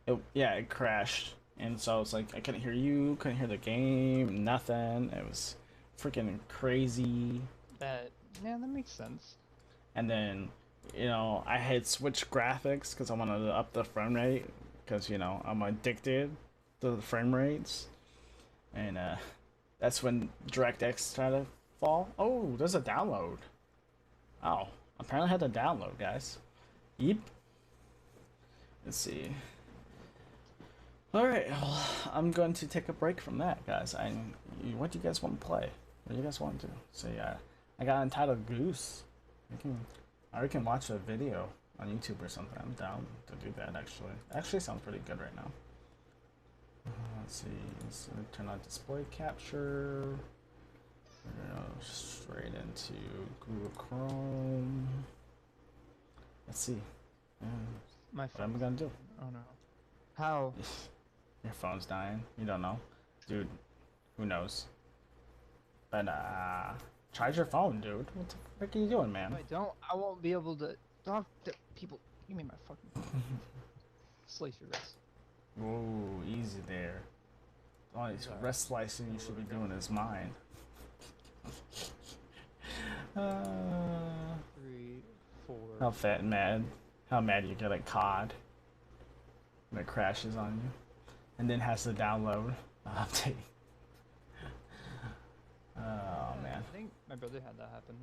it. Yeah, it crashed, and so it's like I couldn't hear you, couldn't hear the game, nothing. It was freaking crazy. Yeah, that makes sense. And then, I had switched graphics because I wanted to up the frame rate because, I'm addicted to the frame rates. And that's when DirectX tried to fall. Oh, there's a download. Oh, apparently I had to download, guys. Yep. Let's see. Alright, well, I'm going to take a break from that, guys. What do you guys want to play? What do you guys want to do? So, yeah, I got Entitled Goose. I can watch a video on YouTube or something. I'm down to do that, actually. Actually sounds pretty good right now. Let's see. Let's turn on display capture. We're gonna go straight into Google Chrome. Let's see. My What am I gonna do? Oh no. How? Your phone's dying. You don't know, dude. Who knows? But charge your phone, dude. What the frick are you doing, man? If I don't, I won't be able to talk to people. Give me my fucking slice your wrist. Whoa, easy there. The only rest slicing you should be doing is mine. 3, 4. How fat and mad? How mad you get at COD when it crashes on you, and then has to download the update. Oh man. I think my brother had that happen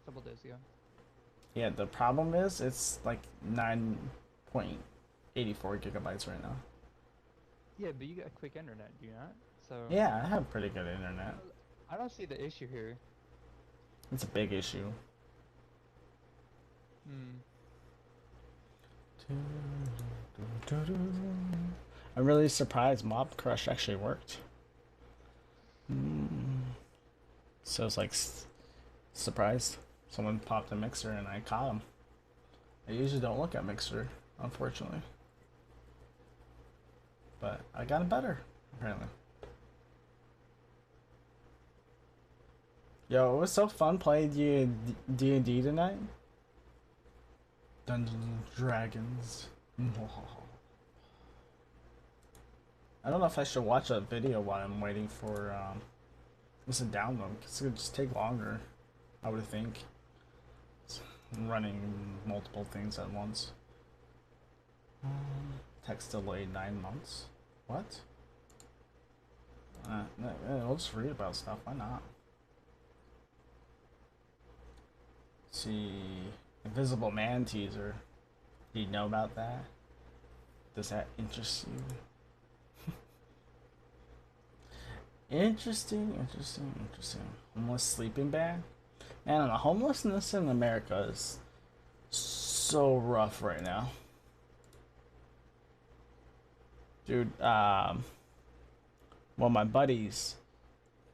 a couple days ago. Yeah, the problem is it's like 9.84 gigabytes right now. Yeah, but you got quick internet, do you not? So Yeah, I have pretty good internet. I don't see the issue here. It's a big issue. I'm really surprised Mob Crush actually worked. So it's like surprised someone popped a Mixer and I caught him. I usually don't look at Mixer, unfortunately. But I got him better, apparently. Yo, it was so fun playing D&D tonight. Dungeons and Dragons. I don't know if I should watch a video while I'm waiting for this to download, because it would just take longer, I would think. It's running multiple things at once. Text delayed 9 months. What? I'll just read about stuff. Why not? Let's see, Invisible Man teaser. Do you know about that? Does that interest you? Interesting. Homeless sleeping bag. Man, the homelessness in America is so rough right now. Dude, well, my buddies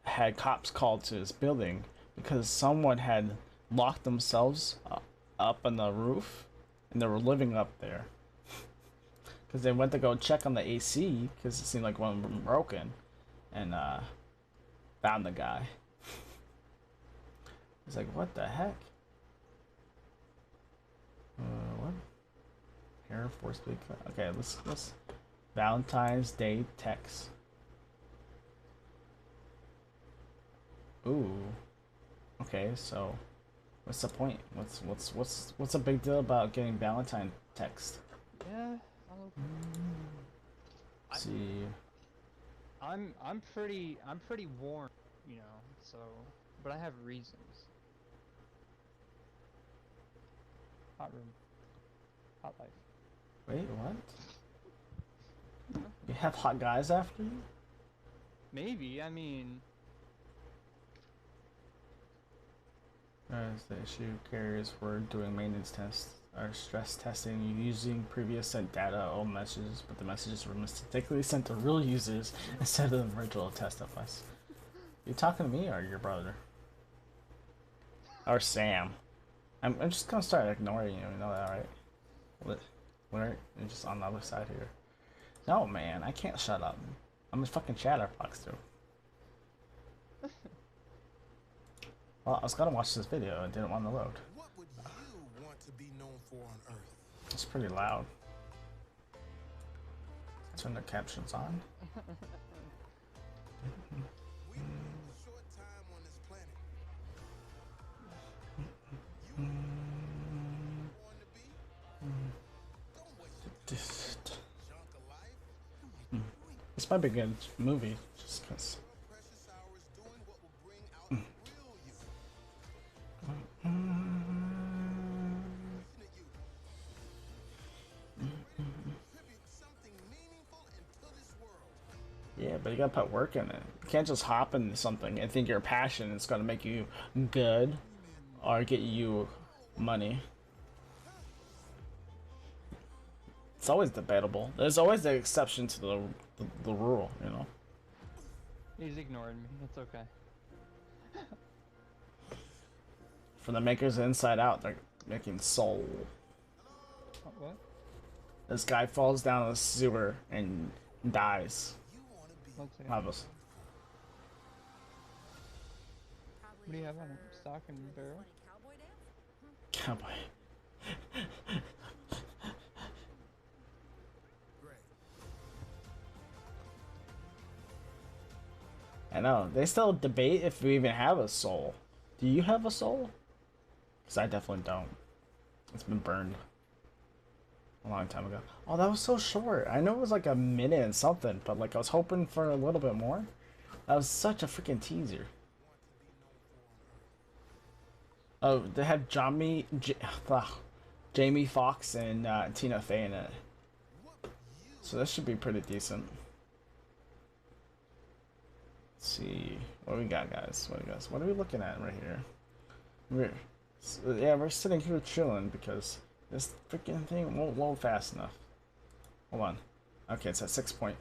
had cops called to his building because someone had locked themselves up on the roof and they were living up there. Because they went to go check on the AC because it seemed like one was broken, and found the guy. It's like, what the heck? What? Air Force Big. Okay, let's Valentine's Day text. Ooh. Okay, so what's the point? What's a big deal about getting Valentine text? Yeah, See. I'm pretty warm, you know. So, but I have reasons. Hot Hot life. Wait, what? You have hot guys after you? Maybe. I mean, As the issue carriers were doing maintenance tests or stress testing using previous sent data or messages, but the messages were mistakenly sent to real users instead of the virtual test device. You talking to me or your brother? Or Sam? I'm just gonna start ignoring you. You know that, right? Where? You're just on the other side here. No, man, I can't shut up. I'm a fucking chatterbox, dude. Well, I was gonna watch this video and didn't want to load. What would you want to be known for on Earth? It's pretty loud. Turn the captions on. We have a short time on this planet. You want to be? Don't waste your This junk of life. might be a good movie, just cause. Your precious hours doing what will bring out the real you. Passionate you. Contribute something meaningful into this world. Yeah, but you gotta put work in it. You can't just hop into something and think your passion is gonna make you good or get you money. It's always debatable. There's always the exception to the rule, you know. he's ignoring me. It's okay. For the makers of Inside Out, they're making Soul. What? This guy falls down a sewer and dies. You want to be. Looks like. Obviously. What do you have on it? Stock and barrel? Cowboy. Great. I know. They still debate if we even have a soul. Do you have a soul? Because I definitely don't. It's been burned a long time ago. Oh, that was so short. I know it was like a minute and something, but like I was hoping for a little bit more. That was such a freaking teaser. Oh, they have Jamie Foxx and Tina Fey in it. So this should be pretty decent. Let's see. What do we got, guys? What are we looking at right here? We're sitting here chilling because this freaking thing won't load fast enough. Hold on. Okay, it's at 6.64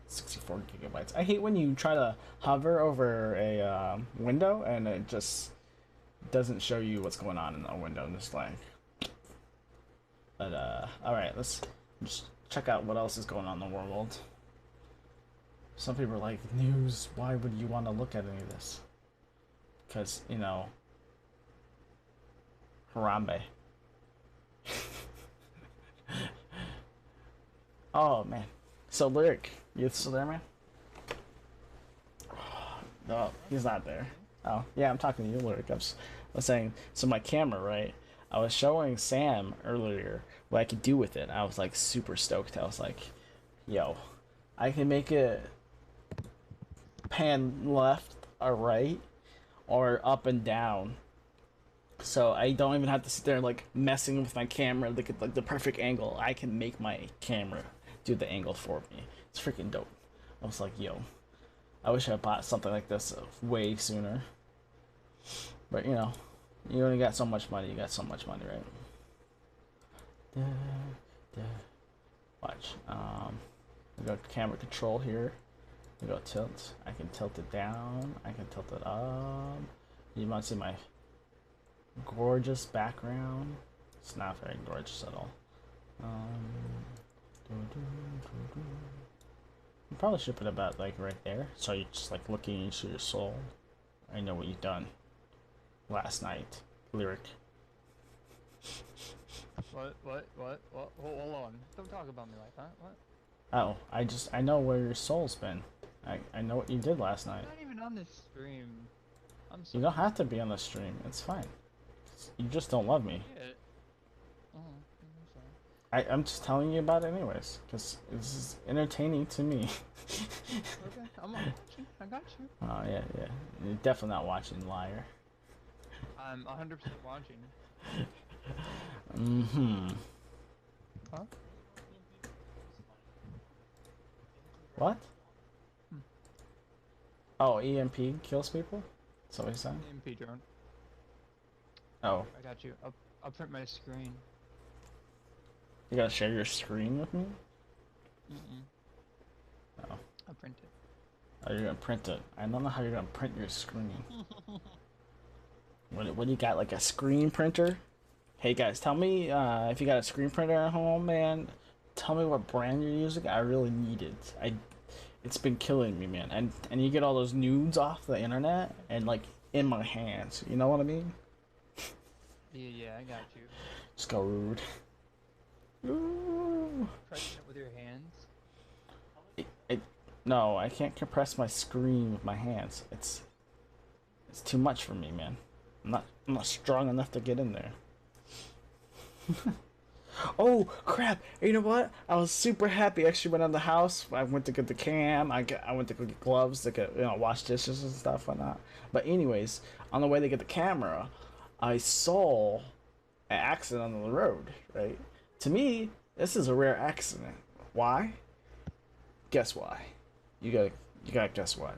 gigabytes. I hate when you try to hover over a window and it just doesn't show you what's going on in the window and just like. But alright, let's just check out what else is going on in the world. Some people are like, news, why would you want to look at any of this? Because, you know, Harambe. Oh, man. So, Lyric, you still there, man? No, he's not there. Oh, yeah, I'm talking to you, Lyric. I was saying, so my camera, right? I was showing Sam earlier what I could do with it. I was, like, super stoked. I was like, yo, I can make it pan left or right or up and down, so I don't even have to sit there like messing with my camera to get like the perfect angle. I can make my camera do the angle for me. It's freaking dope. I was like, yo, I wish I bought something like this way sooner, but you know, you only got so much money. You got so much money, right? Watch. We go camera control here. We go tilt. I can tilt it down. I can tilt it up. You might see my gorgeous background. It's not very gorgeous at all. You probably should put it about like right there, so you're just like looking into your soul. I know what you've done last night, Lyric. What? Hold on. Don't talk about me like that. What? Oh, I know where your soul's been. I know what you did last night. I'm not even on this stream. I'm You sorry. don't have to be on the stream. It's fine. You just don't love me. Oh, I'm sorry. I'm just telling you about it anyways, because this is entertaining to me. Okay, I'm watching. I got you. Oh, yeah. You're definitely not watching, liar. I'm 100% watching. Mm-hmm. Huh? What? Hmm. Oh, EMP kills people? That's what he's saying? MP drone. Oh, I got you. I'll print my screen. you gotta share your screen with me? Mm-mm. Oh. I'll print it. Oh, you're gonna print it. I don't know how you're gonna print your screen. What do you got, like a screen printer? Hey guys, tell me if you got a screen printer at home, man. Tell me what brand you're using. I really need it. It's been killing me, man. And you get all those nudes off the internet and like in my hands. You know what I mean? Yeah, I got you. Just go rude. Ooh. Pressing it with your hands. No, I can't compress my screen with my hands. It's too much for me, man. I'm not strong enough to get in there. Oh crap! You know what? I was super happy. I actually went on the house. I went to get the cam. I went to go get gloves to get wash dishes and stuff and that. But anyways, on the way to get the camera, I saw an accident on the road. Right? To me, this is a rare accident. Why? Guess why? You gotta guess why.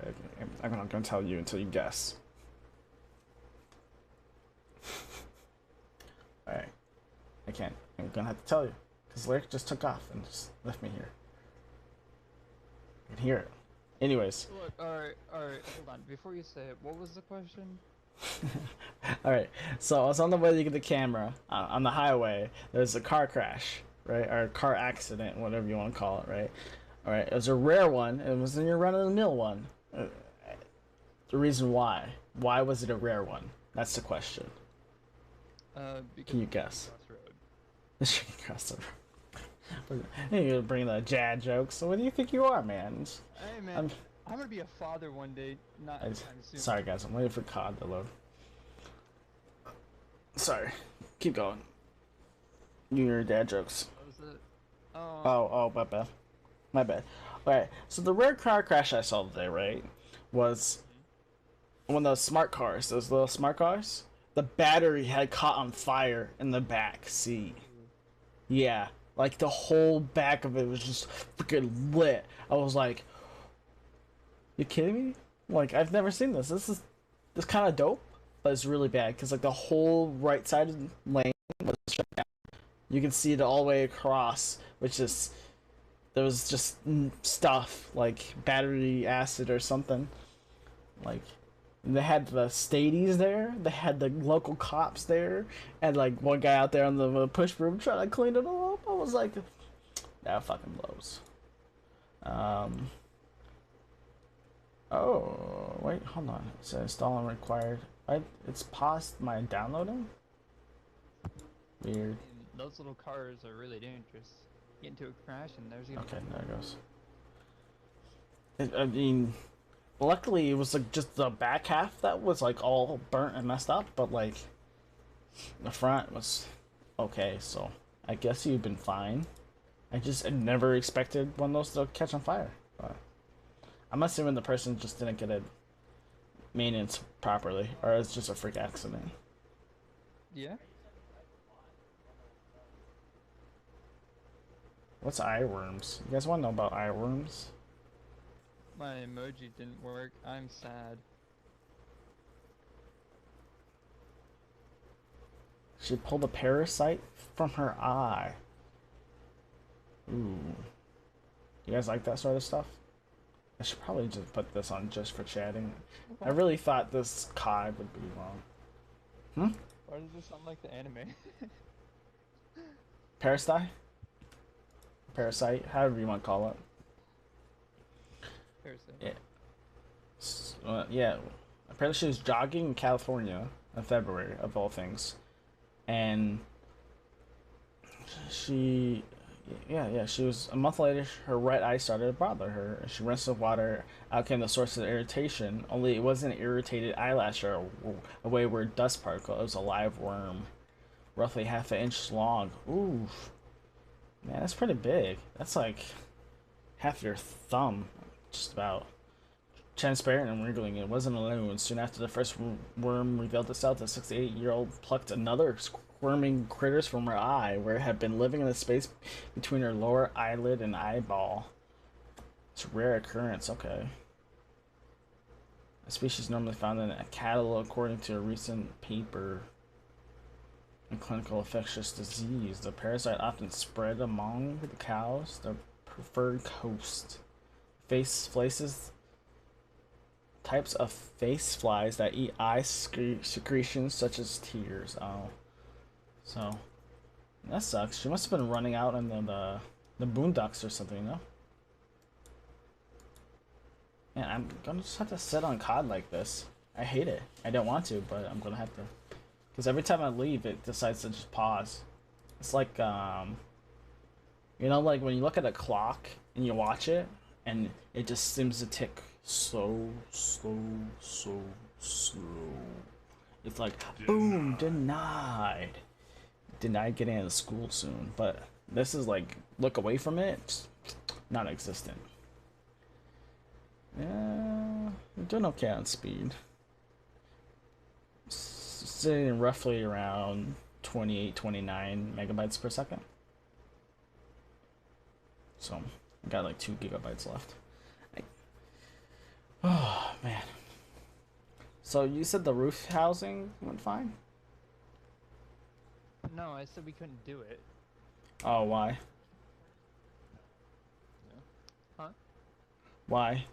I'm not gonna tell you until you guess. All right. I can't. I'm gonna have to tell you, because Lyric just took off and just left me here. I can hear it. Anyways. Look, alright, hold on. Before you say it, what was the question? All right. So I was on the way to get the camera on the highway. There's a car crash, right, or a car accident, whatever you want to call it, right? All right. It was a rare one. It wasn't your run-of-the-mill one. The reason why? Why was it a rare one? That's the question. Because Can you guess? Crossroad. The chicken crossover. You're gonna bring the Jad jokes. So what do you think you are, man? Hey man, I'm gonna be a father one day. Not anytime soon. Sorry guys, I'm waiting for COD to load. Sorry, keep going. You and your dad jokes. What was it? Oh, my bad. My bad. Alright, so the rare car crash I saw today, right, was one of those smart cars, those little smart cars. The battery had caught on fire in the back seat. Yeah, like the whole back of it was just freaking lit. I was like, you kidding me? Like, I've never seen this. This kind of dope, but it's really bad because like the whole right side of the lane was shut down. You can see it all the way across, which is there was just stuff like battery acid or something. Like, they had the stadies there. They had the local cops there, and like one guy out there on the push broom trying to clean it all up. I was like, that fucking blows. Oh wait, hold on. It says installing required. It's paused my downloading. Weird. And those little cars are really dangerous. Get into a crash and there's your. Okay, there it goes. I mean, luckily it was like just the back half that was like all burnt and messed up, but like the front was okay. So I guess you've been fine. I never expected one of those to catch on fire. But I'm assuming the person just didn't get it maintenance properly, or it's just a freak accident. Yeah. What's eye worms? You guys want to know about eye worms? My emoji didn't work. I'm sad. She pulled a parasite from her eye. Ooh. You guys like that sort of stuff? I should probably just put this on just for chatting. I really thought this COD would be long. Why does this sound like the anime? Parasite? Parasite, however you want to call it. Parasite. Yeah. Yeah. Apparently she was jogging in California in February, of all things. And she was a month later, her right eye started to bother her. She rinsed with water, out came the source of the irritation, only it wasn't an irritated eyelash or a wayward dust particle, it was a live worm, roughly half an inch long. Ooh, man, that's pretty big. That's like half your thumb, just about. Transparent and wriggling, it wasn't alone. Soon after the first worm revealed itself, the 68-year-old plucked another squirming critters from her eye, where it had been living in the space between her lower eyelid and eyeball. It's a rare occurrence, okay. A species normally found in a cattle, according to a recent paper in clinical infectious disease. The parasite often spread among the cows, their preferred host. Flaces types of face flies that eat eye secretions such as tears. Oh, so that sucks. She must have been running out in the boondocks or something, you know? Man, I'm gonna just have to sit on COD like this. I hate it. I don't want to, but I'm gonna have to. Because every time I leave, it decides to just pause. It's like, you know, like when you look at a clock and you watch it, and it just seems to tick slow. It's like, boom, denied. Denied getting out of school soon. But this is like, look away from it, it's non-existent. Yeah, I'm doing okay on speed. Sitting roughly around 28, 29 megabytes per second. So, I got like 2 gigabytes left. Oh, man. So, you said the roof housing went fine? No, I said we couldn't do it. Oh, why? Huh? Why?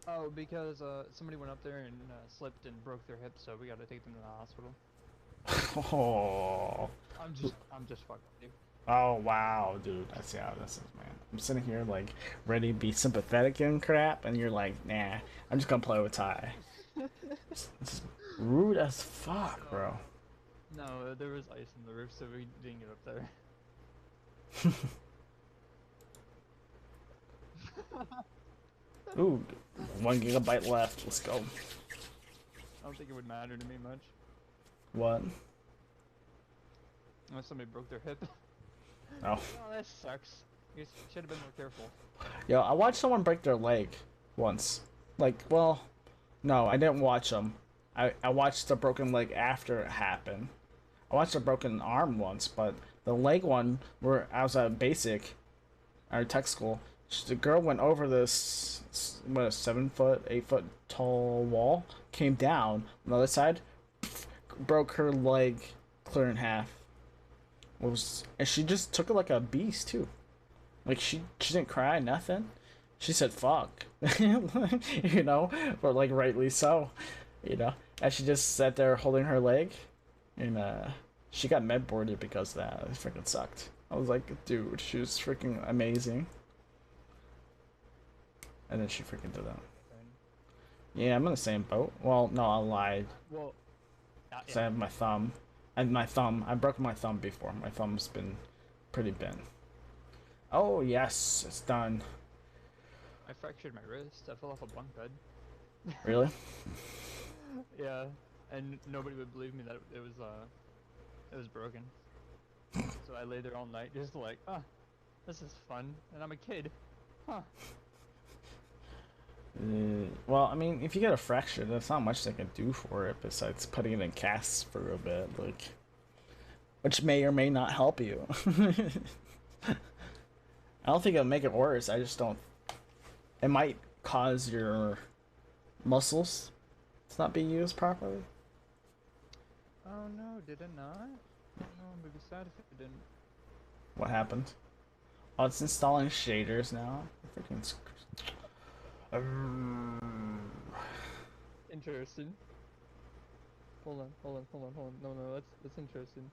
Oh, because somebody went up there and slipped and broke their hip, so we got to take them to the hospital. Oh. I'm just fucking with you. Oh, wow, dude. I see how this is, man. I'm sitting here, like, ready to be sympathetic and crap, and you're like, nah, I'm just gonna play with Ty. It's rude as fuck, bro. No, there was ice in the roof, so we didn't get up there. Ooh, 1 gigabyte left. Let's go. I don't think it would matter to me much. What? Unless somebody broke their hip. Oh. Oh, that sucks. You should have been more careful. Yo, I watched someone break their leg once. Like, well, no, I didn't watch them. I watched the broken leg after it happened. I watched a broken arm once, but the leg one, where I was at basic, or tech school, the girl went over this, what, a 7 foot, 8 foot tall wall, came down on the other side, broke her leg clear in half. And she just took it like a beast too. Like she didn't cry, nothing. She said fuck. You know, but like rightly so. You know. And she just sat there holding her leg, and she got med boarded because of that. It freaking sucked. I was like, dude, she was freaking amazing. And then she freaking did that. Yeah, I'm in the same boat. Well, no, I lied. Well, So I have my thumb. And my thumb, I broke my thumb before. My thumb's been pretty bent. Oh, yes, it's done. I fractured my wrist. I fell off a bunk bed. Really? Yeah, and nobody would believe me that it was broken. So I lay there all night just like, this is fun, and I'm a kid. Huh. Well, I mean, if you get a fracture, there's not much they can do for it besides putting it in casts for a bit, like, which may or may not help you. I don't think it'll make it worse. I just don't. It might cause your muscles to not be used properly. Oh no, did it not? No, I'm gonna be sad if it didn't. What happened? Oh, it's installing shaders now. Freaking. Interesting. Hold on. No, that's interesting.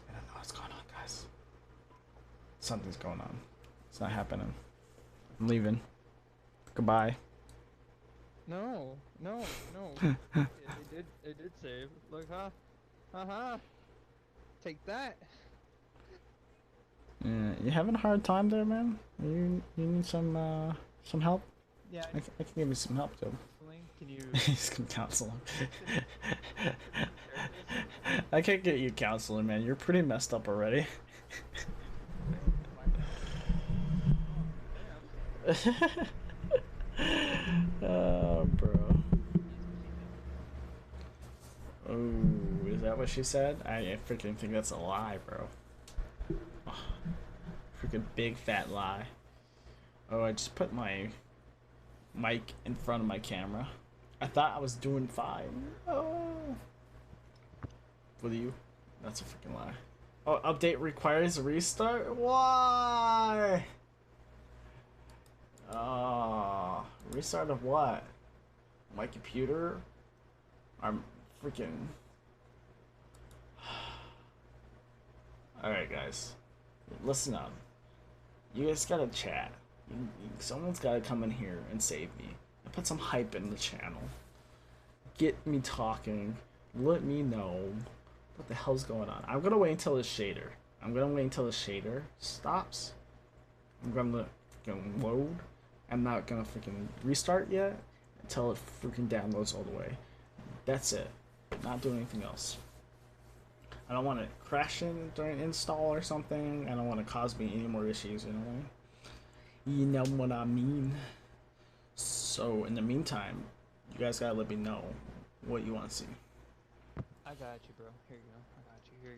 I don't know what's going on, guys. Something's going on. It's not happening. I'm leaving. Goodbye. No. it did save. Look, huh? Take that. Yeah, you having a hard time there, man? You need some help? Yeah. I can give you some help, too. Can you? He's gonna counsel him. I can't get you counseling, man. You're pretty messed up already. Oh, bro. Oh, is that what she said? I freaking think that's a lie, bro. Oh, freaking big fat lie. Oh, I just put my mic in front of my camera. I thought I was doing fine. Oh. With you? That's a freaking lie. Oh, update requires restart? Why? Oh, restart of what? My computer? I'm freaking... Alright, guys. Listen up. You guys gotta chat. Someone's gotta come in here and save me. And put some hype in the channel. Get me talking. Let me know what the hell's going on. I'm gonna wait until the shader stops. I'm gonna load. I'm not gonna freaking restart yet until it freaking downloads all the way. That's it. Not doing anything else. I don't want it crashing during install or something. I don't want to cause me any more issues, you know what I mean? You know what I mean? So, in the meantime, you guys gotta let me know what you want to see. I got you, bro. Here you go. I got you. Here you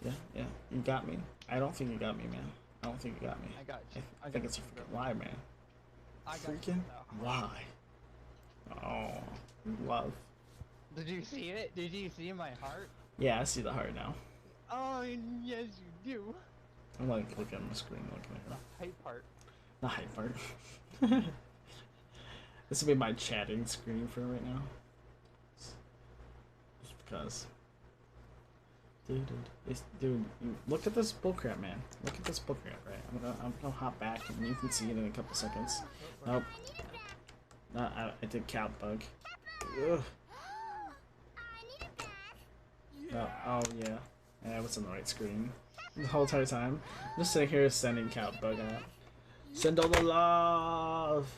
go. Yeah, you got me. I don't think you got me, man. I don't think you got me. I got you. I think it's a freaking lie, man. I got Freaking lie. Oh, love. Did you see it? Did you see my heart? Yeah, I see the heart now. Oh, yes, you do. I'm like looking at my screen, looking at her. Hype part. The hype part. This will be my chatting screen for right now. Just because. Dude, look at this bullcrap, man. Look at this bullcrap, right? I'm gonna hop back and you can see it in a couple seconds. Nope. No, I did count bug. Ugh. Oh yeah. Yeah, I was on the right screen the whole entire time. I'm just sitting here sending count bug out. Send all the love.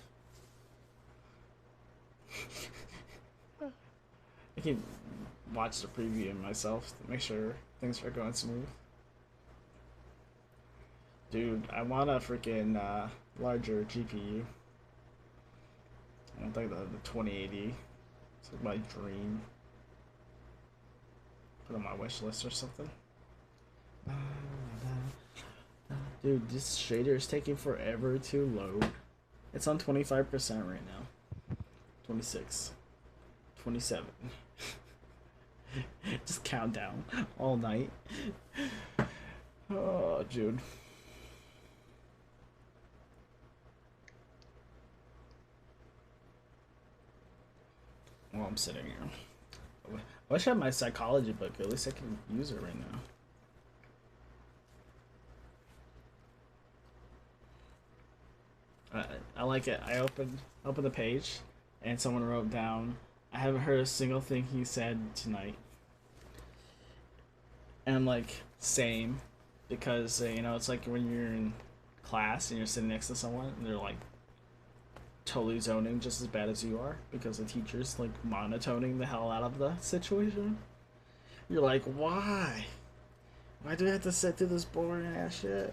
I can watch the preview myself to make sure things are going smooth. Dude, I want a freaking larger GPU. I want like the 2080. It's like my dream. Put on my wish list or something. Dude, this shader is taking forever to load. It's on 25% right now. 26. 27. Just count down all night. Oh, dude. Well, I'm sitting here. I wish I had my psychology book. At least I can use it right now. I like it. I opened the page, and someone wrote down, "I haven't heard a single thing he said tonight." And I'm like, same, because you know, it's like when you're in class and you're sitting next to someone, and they're like totally zoning just as bad as you are because the teacher's like monotoning the hell out of the situation. You're like, why? Why do I have to sit through this boring ass shit?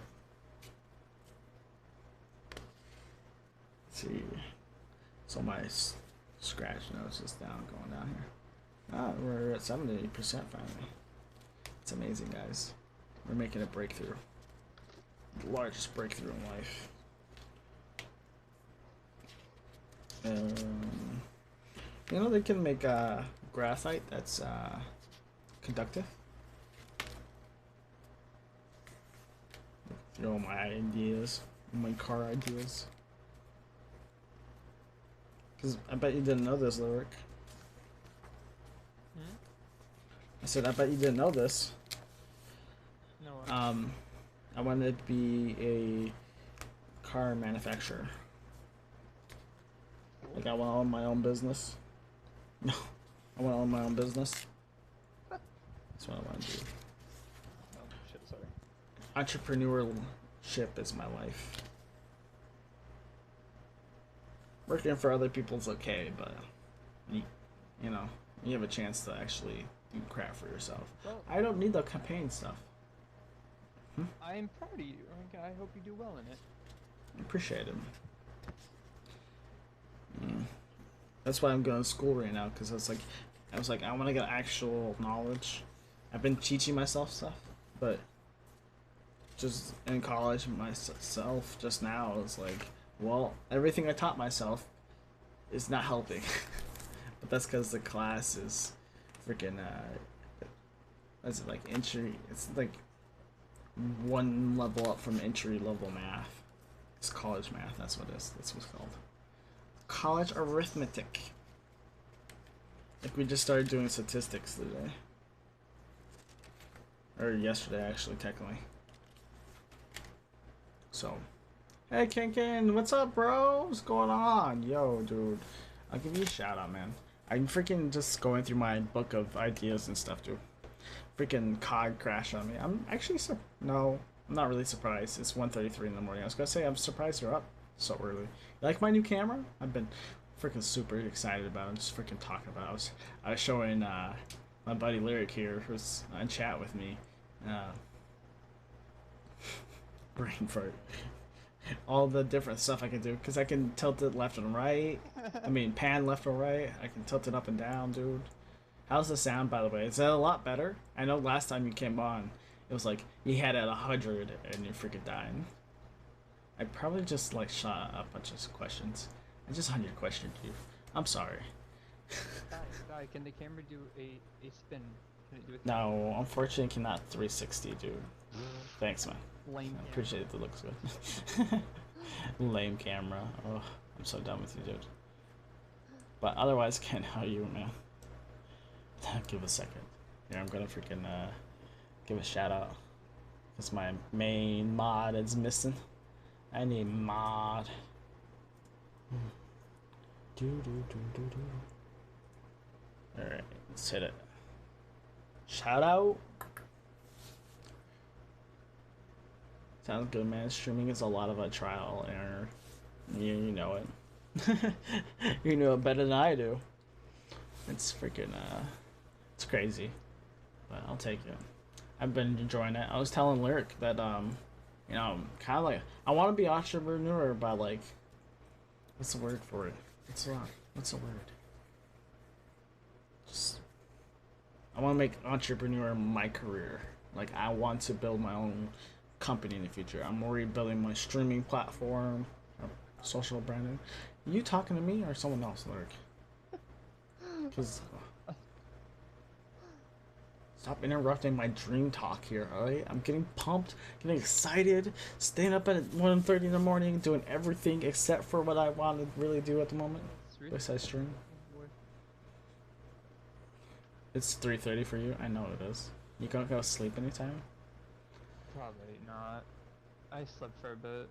Let's see. So my scratch notes is going down here. Ah, we're at 70% finally. It's amazing, guys. We're making a breakthrough. The largest breakthrough in life. You know, they can make graphite that's conductive. You know, my ideas, my car ideas. Because I bet you didn't know this, Lyric. I said, I bet you didn't know this. No. I wanted to be a car manufacturer. Like, I want to own my own business. No, I want to own my own business. That's what I want to do. Oh, shit, sorry. Entrepreneurship is my life. Working for other people's okay, but you know, you have a chance to actually do crap for yourself. Well, I don't need the campaign stuff. I am proud of you. I hope you do well in it. Appreciate it. That's why I'm going to school right now, because I was like, I was like, I want to get actual knowledge. I've been teaching myself stuff, but just in college myself just now is like, well, everything I taught myself is not helping. But that's because the class is freaking is it like entry? It's like one level up from entry level math. It's college math. That's what it is. That's what's called college arithmetic. Like we just started doing statistics today, or yesterday actually, technically. So, hey Kinkin, what's up, bro? What's going on? Yo, dude, I'll give you a shout out, man. I'm freaking just going through my book of ideas and stuff, dude. Freaking COD crashed on me. I'm actually no, I'm not really surprised. It's 1:33 in the morning. I was gonna say I'm surprised you're up so early. You like my new camera? I've been freaking super excited about it. I'm just freaking talking about it. I was showing my buddy Lyric here, who's on chat with me. Brain fart. All the different stuff I can do, because I can tilt it left and right. I mean, pan left or right. I can tilt it up and down, dude. How's the sound, by the way? Is that a lot better? I know last time you came on, it was like you had it at 100 and you're freaking dying. I probably just like shot a bunch of questions. I just 100 questioned you. I'm sorry. Guy, can the camera do a spin? Can it do a No, unfortunately, it cannot 360, dude. Thanks, man. lame I appreciate it. It looks good. Lame camera. Oh, I'm so done with you, dude. But otherwise, Ken, how are you, man? Give a second. Here, I'm gonna freaking give a shout out. Because my main mod is missing. I need mod. Alright, let's hit it. Shout out. Sounds good, man. Streaming is a lot of a trial and error. You know it. You know it better than I do. It's freaking it's crazy, but I'll take it. I've been enjoying it. I was telling Lyric that you know, kind of like I want to be entrepreneur by like, what's the word for it? What's the word? Just I want to make entrepreneur my career. Like I want to build my own company in the future. I'm already building my streaming platform, social branding. You talking to me or someone else, Lyric? Because stop interrupting my dream talk here, alright? I'm getting pumped, getting excited, staying up at 1:30 in the morning, doing everything except for what I want to really do at the moment. Besides stream. It's 3:30 for you? I know it is. You gonna go sleep anytime? Probably not. I slept for a bit.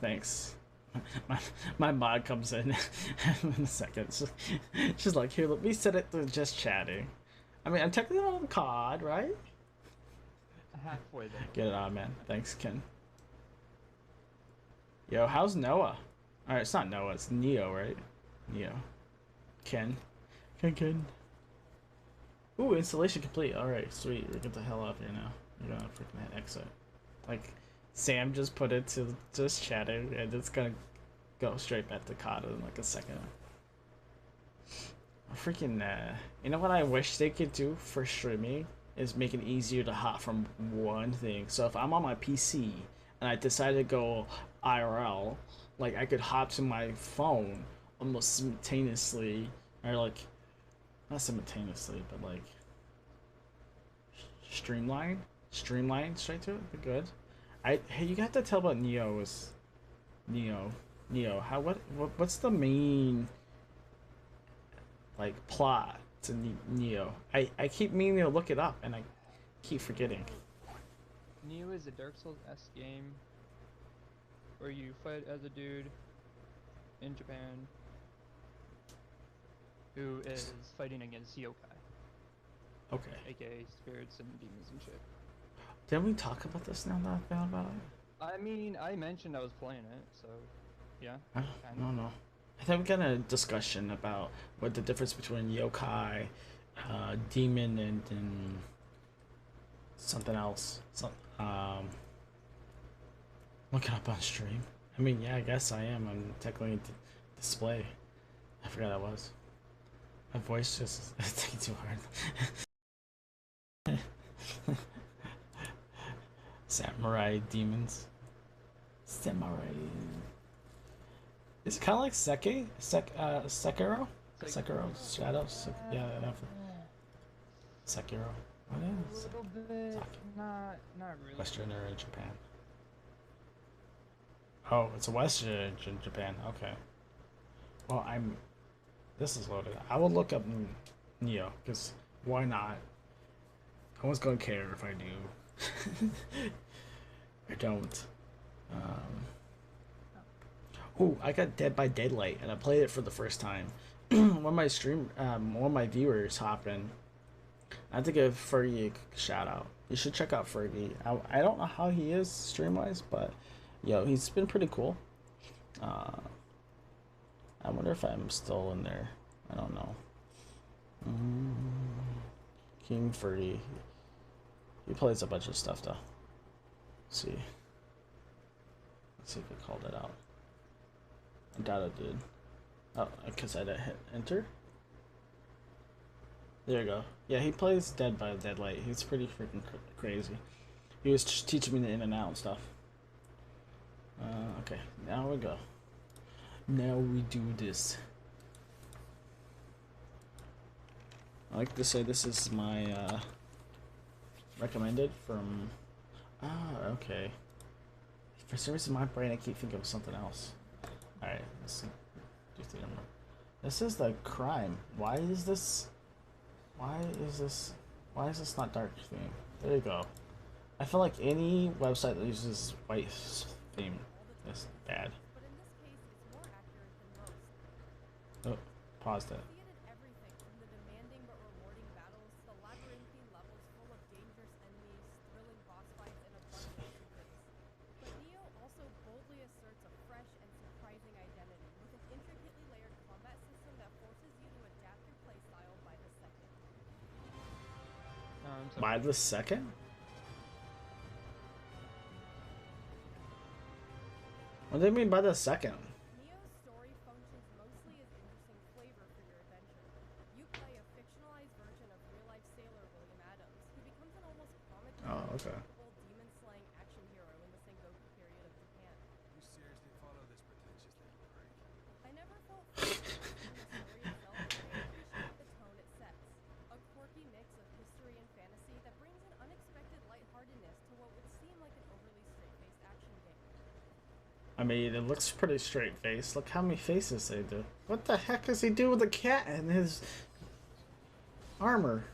Thanks. My mod comes in in a second. She's like, here, let me set it to just chatting. I mean, I'm technically on COD, right? Halfway there. Get it on, man. Thanks, Ken. Yo, how's Noah? Alright, it's not Noah, it's Neo, right? Neo. Ken. Ken. Ooh, installation complete. Alright, sweet. We're get the hell out of here now. We're gonna freaking hit exit. Like, Sam just put it to just chatting, and it's gonna go straight back to COD in like a second. Freaking, you know what I wish they could do for streaming is make it easier to hop from one thing. So if I'm on my PC and I decide to go IRL, like I could hop to my phone almost simultaneously, or like, not simultaneously, but like streamline straight to it. Be good. Hey, you got to tell about Neo. What's the main like plot to Neo? I keep meaning to look it up and I keep forgetting. Neo is a Dark Souls-esque game where you fight as a dude in Japan who is fighting against yokai, Okay. aka spirits and demons and shit. Didn't we talk about this now that I found about it? I mean, I mentioned I was playing it, so yeah. No. I think we got a discussion about what the difference between yokai, demon, and something else. Look it up on stream. I mean, yeah, I guess I am. I'm technically display. I forgot that was. My voice just it's taking too hard. Samurai demons. Samurai. Is it kind of like Sekiro? Sekiro Shadows? Yeah, I know. Sekiro. What A is it? little bit, not really. Western or Japan? Oh, it's a Western in Japan. Okay. Well, This is loaded. I will look up Neo, because why not? No one's gonna care if I do. I don't. Oh, I got Dead by Daylight, and I played it for the first time. One of my viewers hopped in. I have to give Fergie a shout out. You should check out Fergie. I don't know how he is stream wise, but he's been pretty cool. I wonder if I'm still in there. I don't know. King Fergie. He plays a bunch of stuff though. Let's see. Let's see if I called it out. I doubt it did. Oh, because I didn't hit enter. There you go. Yeah, he plays Dead by Daylight. He's pretty freaking crazy. He was just teaching me the in and out and stuff. Okay, now we go. Now we do this. I like to say this is my recommended from. Okay. For some reason, my brain I keep thinking of something else. All right, let's do the number. This is the crime. Why is this not dark theme? There you go. I feel like any website that uses white theme is bad. Oh, paused it. By the second? What do you mean by the second? Neo's story functions mostly as interesting flavor for your adventure. You play a fictionalized version of real-life sailor William Adams, who becomes an almost Okay. demon-slaying action hero in the Sengoku period of Japan. You seriously follow this pretentious little prick? I never felt frustrated in the story itself, but I appreciate the tone it sets. A quirky mix of history and fantasy that brings an unexpected lightheartedness to what would seem like an overly straight-faced action game. I mean, it looks pretty straight faced. Look how many faces they do. What the heck does he do with the cat and his armor?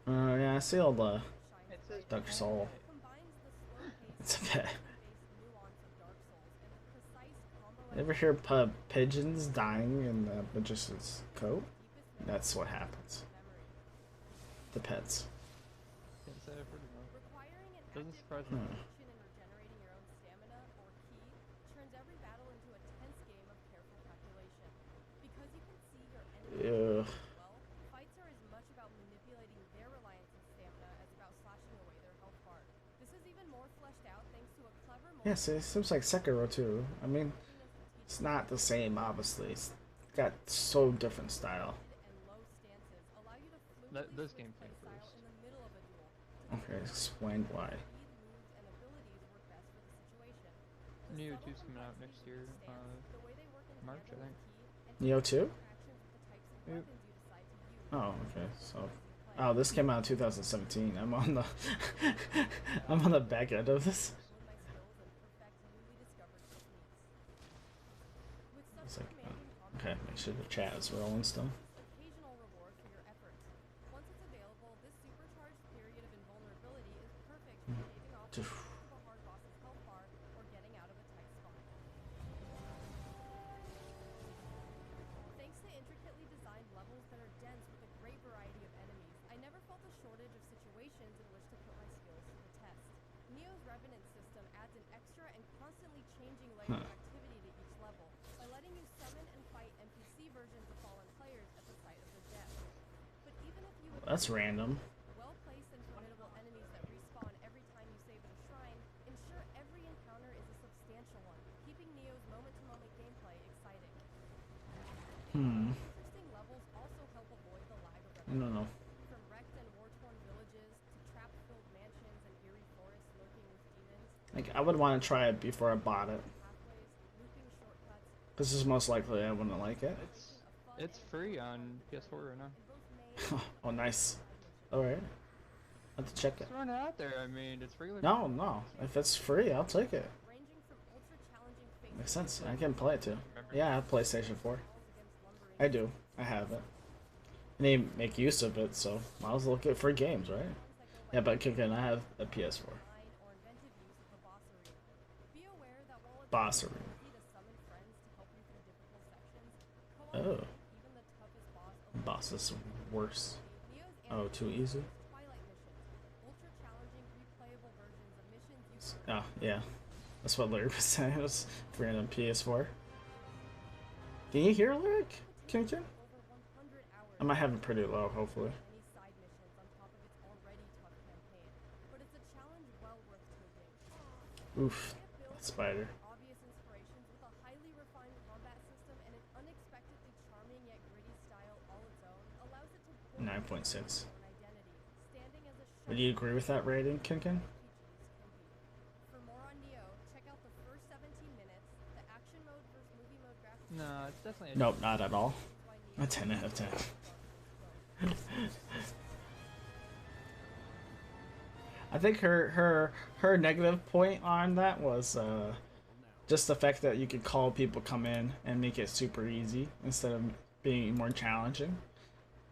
Yeah, I see all the Dark Soul. It's okay. You ever hear pigeons dying in the magician's coat? That's what happens. The pets. Can't say I've heard of that. Requiring an Doesn't active surprise me. concentration in regenerating your own stamina or ki turns every battle into a tense game of careful calculation. Because you can see your enemy Ew. well, fights are as much about manipulating their reliance on stamina as about slashing away their health bar. This is even more fleshed out thanks to a clever Yes, it seems like Sekiro too. I mean, it's not the same, obviously. It's got so different style. and low stances allow you to fluidly This switch game came playstyle first. in the middle of a duel. Okay, explain why. Speed, moves, and abilities work best for the situation. The Neo subtle 2's coming out next year, complexities of stance, the way they work in March, I tandem think. with ki, and Neo 2? interactions with the types of Yep. weapons you decide to use. Oh, okay. So, oh, this came out in 2017. I'm on the, I'm on the back end of this. Hone my skills and perfect newly discovered techniques. With It's such like, demanding okay, combat, make sure the chat is rolling still. occasional reward for your efforts. Once it's available, this supercharged period of invulnerability is perfect for shaving off the hard boss's health bar or getting out of a tight spot. Thanks to intricately designed levels that are dense with a great variety of enemies, I never felt a shortage of situations in which to put my skills to the test. Neo's Revenant system adds an extra and constantly changing layer of activity to each level by letting you summon and fight NPC versions of fallen players at the site of their death. But even if you That's random. well-placed and formidable enemies that respawn every time you save at a shrine, ensure every encounter is a substantial one, keeping Neo's moment-to-moment gameplay exciting. Hmm. For I don't know. From wrecked and war-torn villages to trap-filled mansions and eerie forests lurking with demons, Like, I would want to try it before I bought it. pathways, looping shortcuts, This is most likely I wouldn't like it. It's free on PS4 right now. in both May Oh, nice. Alright. I'll have to check it. Just throwing it out there. I mean, it's regular. No, no. If it's free, I'll take it. ranging from ultra-challenging faces Makes sense. I can play it too. Yeah, I have PlayStation 4. against lumbering I do. I have it. And they make use of it, so might as well get free games, right? Yeah, but can I have a PS4? design or inventive use of the boss arena. Be aware that while it's Boss arena. easy to summon friends to help you through difficult sections, Oh. even the toughest boss Boss is worse. Neo's Oh, too easy? Twilight missions, ultra-challenging replayable versions of missions you Oh, yeah. That's what Lyric was saying. It was free on PS4. Can you hear Lyric? Can you? over 100 hours I might have it pretty low, hopefully. many side missions on top of its already tough campaign, but it's a challenge well worth taking. Oof. That spider. Obvious inspirations with a highly refined combat system and an unexpectedly charming yet gritty style all its own allows it to build 9.6. its own identity, standing as a Would you agree with that rating, Kinkin? For more on Neo, check out the first 17 minutes, the action mode versus movie mode graphics. No, it's definitely. Nope, not at all. Why A 10 out of 10. I think her negative point on that was just the fact that you could call people come in and make it super easy instead of being more challenging,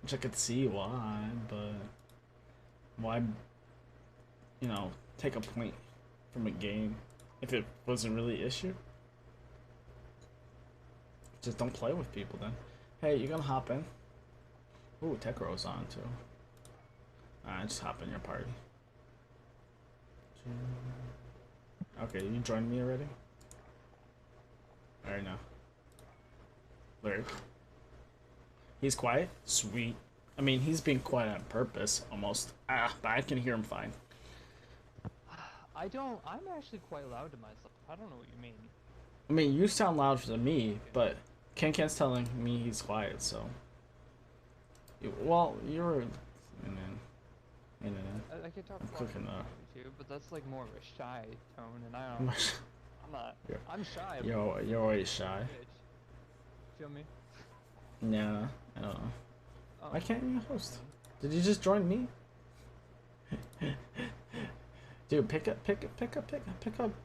which I could see why, but why, you know, take a point from a game if it wasn't really an issue? Just don't play with people then. Hey, you gonna hop in? Ooh, Tekro's on too. Just hop in your party. Okay, you joined me already? Alright, now. Lyric. He's quiet? Sweet. I mean, he's being quiet on purpose, almost. But I can hear him fine. I don't. I'm actually quite loud to myself. I don't know what you mean. I mean, you sound loud to me, but Ken's telling me he's quiet, so. Well, you're. I can talk I'm quiet cooking too, but that's like more of a shy tone, and I don't. I'm not. You're- I'm shy. You're always shy. Bitch. Feel me? Nah, I don't know. Oh. Why can't you host? Did you just join me? Dude, pick a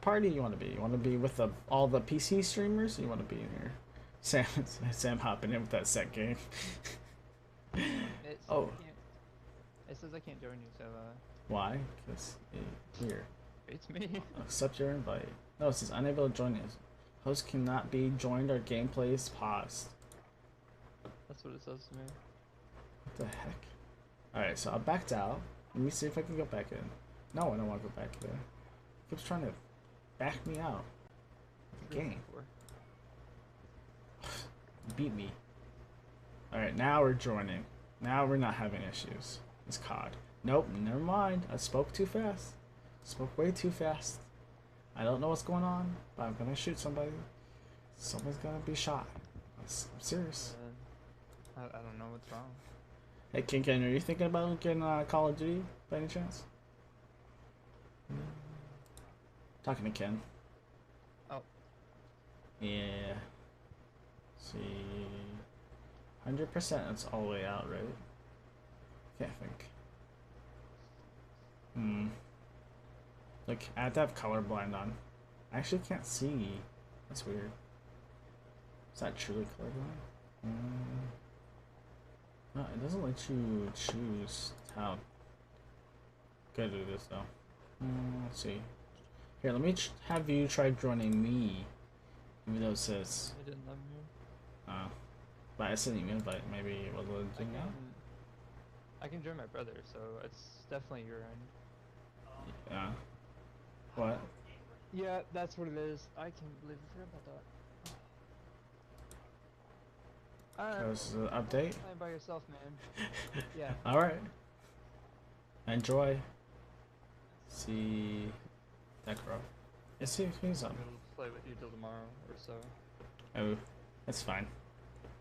party you want to be. You want to be with all the PC streamers? You want to be in here? Sam hopping in with that set game. It says Oh. I can't, it says I can't join you, so Why? Because here, it's me. accept your invite. No, it says unable to join us. Host cannot be joined or gameplay is paused. That's what it says to me. What the heck? Alright, so I backed out. Let me see if I can go back in. No, I don't want to go back in. It keeps trying to back me out. The game. Beat me. Alright, now we're joining. Now we're not having issues. It's COD. Nope, never mind. I spoke too fast. Spoke way too fast. I don't know what's going on, but I'm gonna shoot somebody. Someone's gonna be shot. I'm serious. I don't know what's wrong. Hey, Ken, are you thinking about getting Call of Duty by any chance? Talking to Ken. Oh. Yeah. See. 100%, it's all the way out, right? Can't think. Look, I have to have colorblind on. I actually can't see. That's weird. Is that truly colorblind? No, it doesn't let you choose how good it is, though. Let's see. Here, let me have you try joining me. Even though it says. I didn't love you. But I sent you an invite. Maybe it was I doing that. I can join my brother, so it's definitely your end. Yeah. What? Yeah, that's what it is. I can't believe I forgot about that. That Alright, was an update. playing by yourself, man. Yeah. Alright. Enjoy. See. Necro. Let's see if he's on. We'll play with you till tomorrow or so. Oh, that's fine.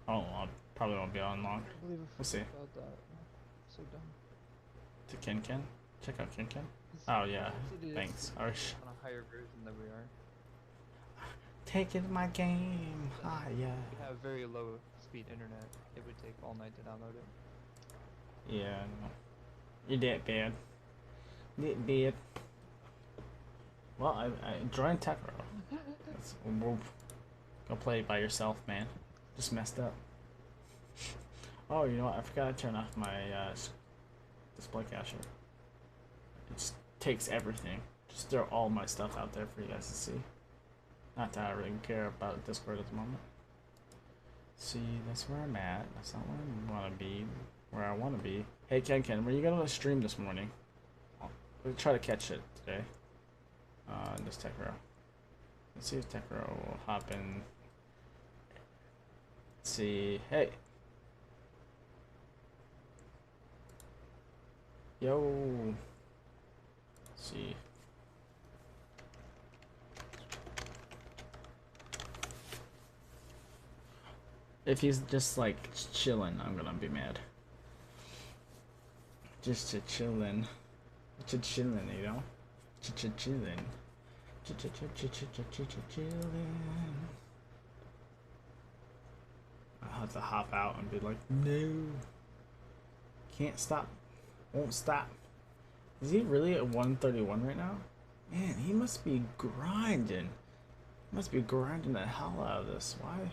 Oh, I probably won't be on long. I believe I We'll see. forgot about that. So dumb. To Ken Ken? Check out Ken Ken. It's- Oh yeah, it is thanks. Arsh. on a higher version than we are. Taking my game higher. We have very low speed internet. It would take all night to download it. Yeah, no. You're that bad. That bad. Well, I joined Tekro. We'll go play by yourself, man. Just messed up. Oh, you know what? I forgot to turn off my display cacher. It just takes everything. Just throw all my stuff out there for you guys to see. Not that I really care about Discord at the moment. See, that's where I'm at. That's not where I want to be. Where I want to be. Hey, Ken, were you going to stream this morning? We'll try to catch it today. This Tekro. Let's see if Tekro will hop in. Let's see. Hey. Yo. Let's see. If he's just like chilling, I'm gonna be mad. Just to chillin'. Chillin', you know? Chillin'. Chillin'. I'll have to hop out and be like, no. Can't stop. Won't stop. Is he really at 131 right now? Man, he must be grinding. He must be grinding the hell out of this. Why?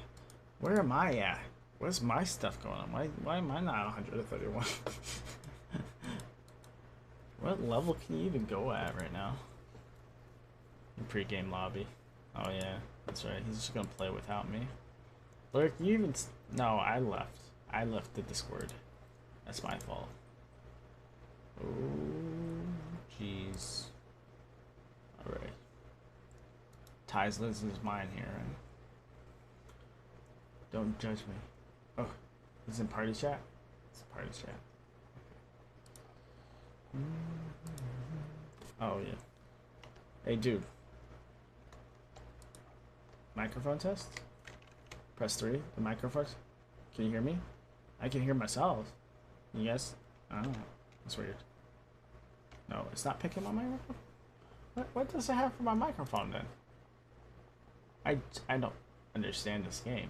Where am I at? Where's my stuff going on? Why am I not 131? What level can you even go at right now? In pre-game lobby. Oh yeah, that's right. He's just gonna play without me. Lurk, you even... No, I left. I left the Discord. That's my fault. Oh, jeez. Alright. Ty's is mine here, right? Don't judge me. Oh, he's in party chat? It's party chat. Oh, yeah. Hey, dude. Microphone test? Press 3. The microphone. Can you hear me? I can hear myself. You guys? I don't know. That's weird. No, it's not picking my microphone? What does it have for my microphone then? I don't understand this game.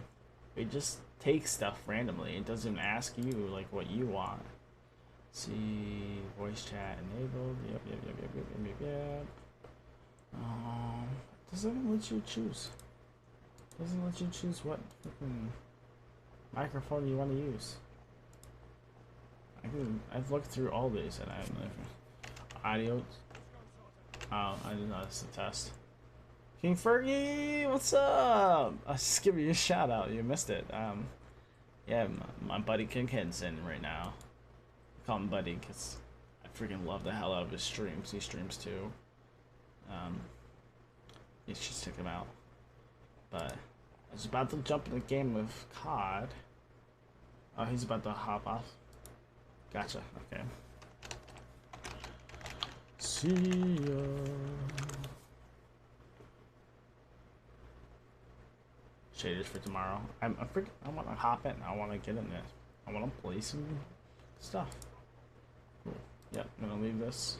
It just takes stuff randomly. It doesn't ask you like what you want. See, voice chat enabled. Yep. Doesn't let you choose. Doesn't let you choose what freaking microphone you want to use. I've looked through all these and I have nothing. Audio. Oh, I didn't know this is a test. King Fergie, what's up? I was just giving you a shout out. You missed it. Yeah, my buddy King Ken's in right now. I call him buddy because I freaking love the hell out of his streams. He streams too. You should check him out. But I was about to jump in the game with COD. Oh, he's about to hop off. Gotcha. Okay. See ya. Shaders for tomorrow. I want to hop in. I want to get in there. I want to play some stuff. Cool. Yep, I'm gonna leave this.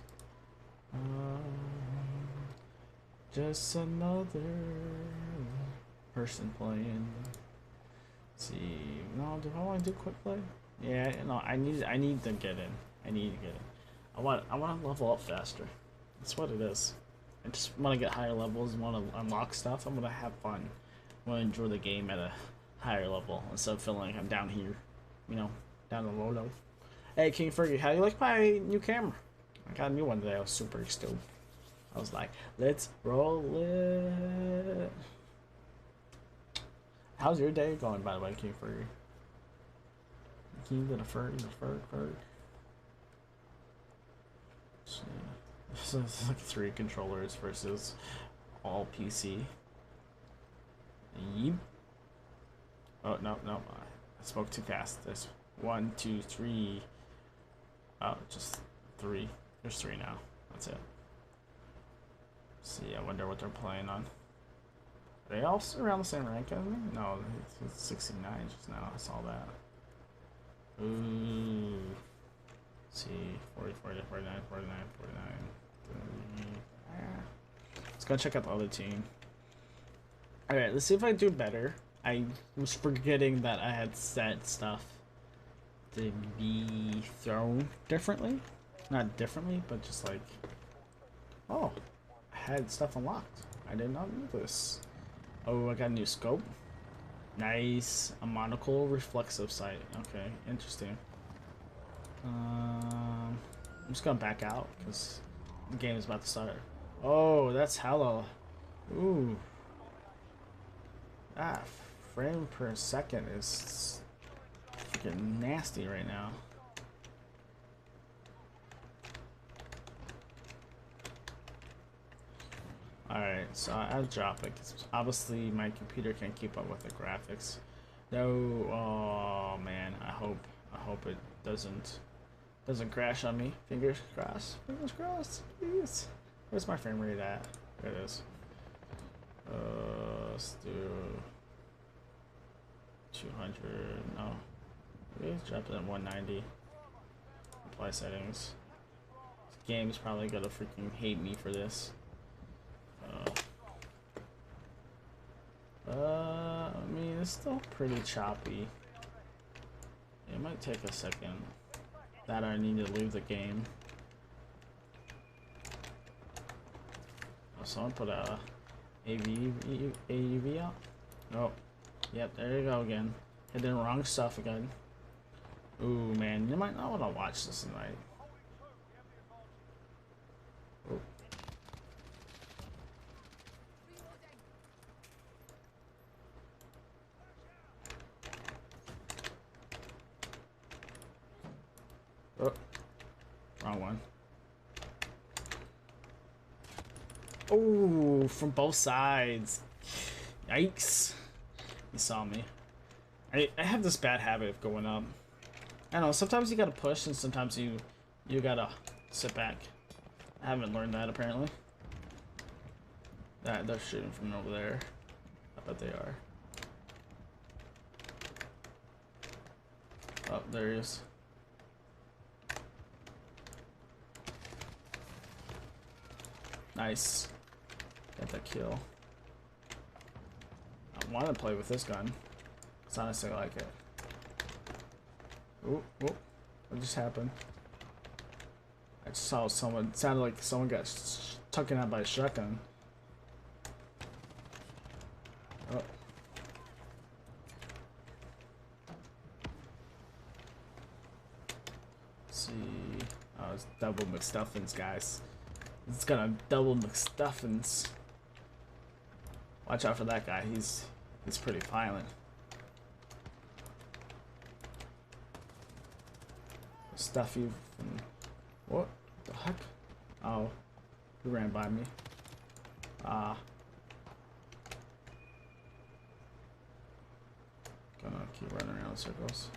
Just another person playing. Let's see. No, do I want to do quick play? Yeah, no. I need to get in. I need to get in. I want to level up faster. That's what it is. I just want to get higher levels. Want to unlock stuff. I'm gonna have fun. I want to enjoy the game at a higher level instead of feeling like I'm down here, you know, down the low. Hey, King Fergie, how do you like my new camera? I got a new one today. I was super stoked. I was like, let's roll it. How's your day going, by the way, King Fergie? King to the Ferg. So it's like 3 controllers versus all PC. Yeep. Oh, no. I spoke too fast. There's 1, 2, 3. Oh, just 3. There's 3 now. That's it. See, I wonder what they're playing on. Are they all around the same rank as me? No, it's 69 just now. I saw that. Ooh. Let's see, 40, 40, 49, 49, 49. 30. Let's go check out the other team. Alright, let's see if I do better. I was forgetting that I had set stuff to be thrown differently. Not differently, but just like, oh, I had stuff unlocked. I did not know this. Oh, I got a new scope. Nice. A monocle reflexive sight. Okay, interesting. I'm just gonna back out because the game is about to start. Oh, that's hella. Ooh. Ah, frame per second is freaking nasty right now. Alright, so I'll drop it because obviously my computer can't keep up with the graphics. No, oh man, I hope it doesn't crash on me. Fingers crossed. Fingers crossed. Please. Where's my frame rate at? There it is. Let's do 200. No, let's drop it at 190. Apply settings. This game is probably gonna freaking hate me for this. I mean, it's still pretty choppy. It might take a second. That I need to leave the game. Oh, someone put a AUV out? Oh, yep, there you go again. Hitting the wrong stuff again. Ooh, man, you might not want to watch this tonight. Ooh. Oh, wrong one. Oh, from both sides. Yikes. He saw me. I have this bad habit of going up. I don't know, sometimes you gotta push and sometimes you gotta sit back. I haven't learned that apparently. They're shooting from over there. I bet they are. Oh, there he is. Nice. Got that kill. I want to play with this gun. It's honestly like it. Ooh, ooh. What just happened? I just saw someone. Sounded like someone got taken out by a shotgun. Oh. Let's see. Oh, it's double McStuffins, guys. It's gonna double McStuffins. Watch out for that guy. He's pretty violent. Stuffy. What the heck? Oh, he ran by me. Ah. Gonna keep running around in circles.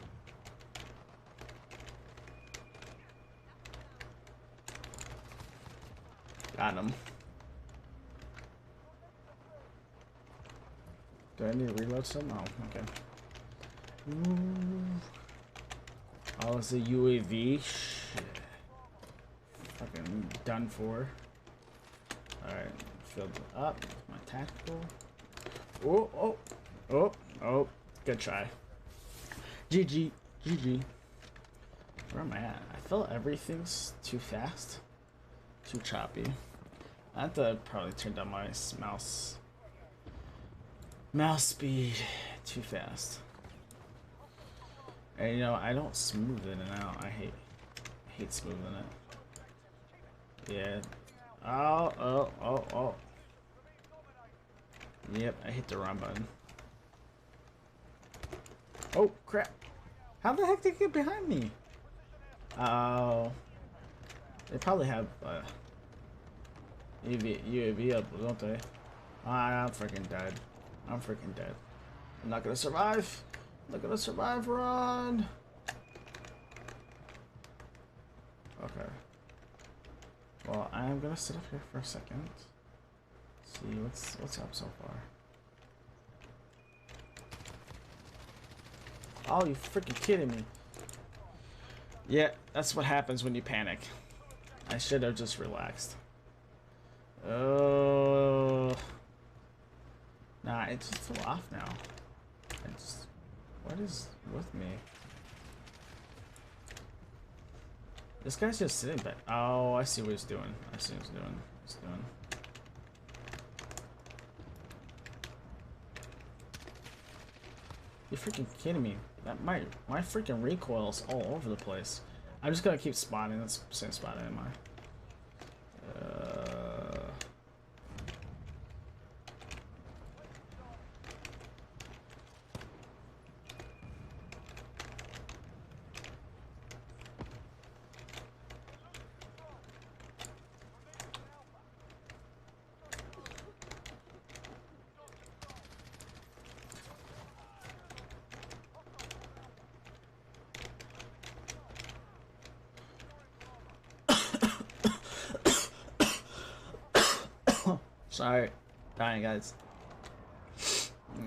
Got him. Do I need to reload some? Oh, okay. Ooh. Oh, it's a UAV. Shit. Fucking done for. Alright, filled up. My tactical. Oh, oh, oh, oh. Good try. GG. GG. Where am I at? I feel everything's too fast. Too choppy. I have to probably turn down my mouse speed too fast. And you know, I don't smooth in and out. I hate smoothing it. Yeah. Oh, oh, oh, oh. Yep, I hit the wrong button. Oh, crap. How the heck did they get behind me? Oh. They probably have UAV up, don't they? I'm freaking dead. I'm freaking dead. I'm not gonna survive. I'm not gonna survive. Run. Okay. Well, I am gonna sit up here for a second. See what's up so far. Oh, you freaking kidding me? Yeah, that's what happens when you panic. I should have just relaxed. Oh. Nah, it just fell off now. What is with me? This guy's just sitting back. Oh, I see what he's doing. I see what he's doing. You're freaking kidding me. That my freaking recoil's all over the place. I'm just gonna keep spotting. That's the same spot am I? Sorry, dying guys.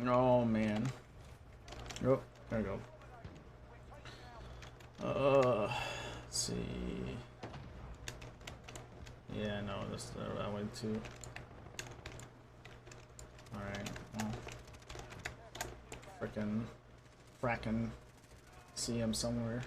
Oh man. Oh, there we go. Let's see. Yeah, no, this that way too. All right. Well, fracking. See him somewhere.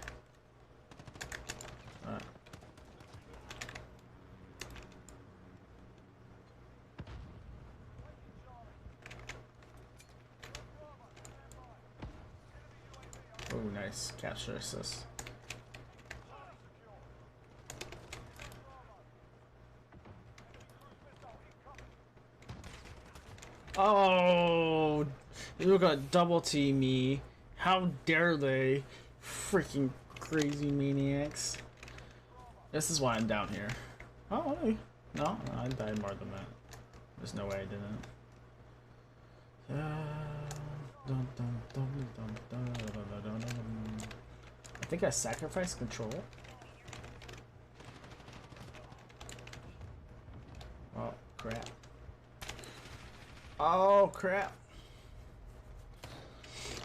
Oh, nice capture assist. Oh, you're gonna double team me. How dare they? Freaking crazy maniacs. This is why I'm down here. Oh, hey. No, I died more than that. There's no way I didn't. I think I sacrificed control. Oh, crap. Oh, crap.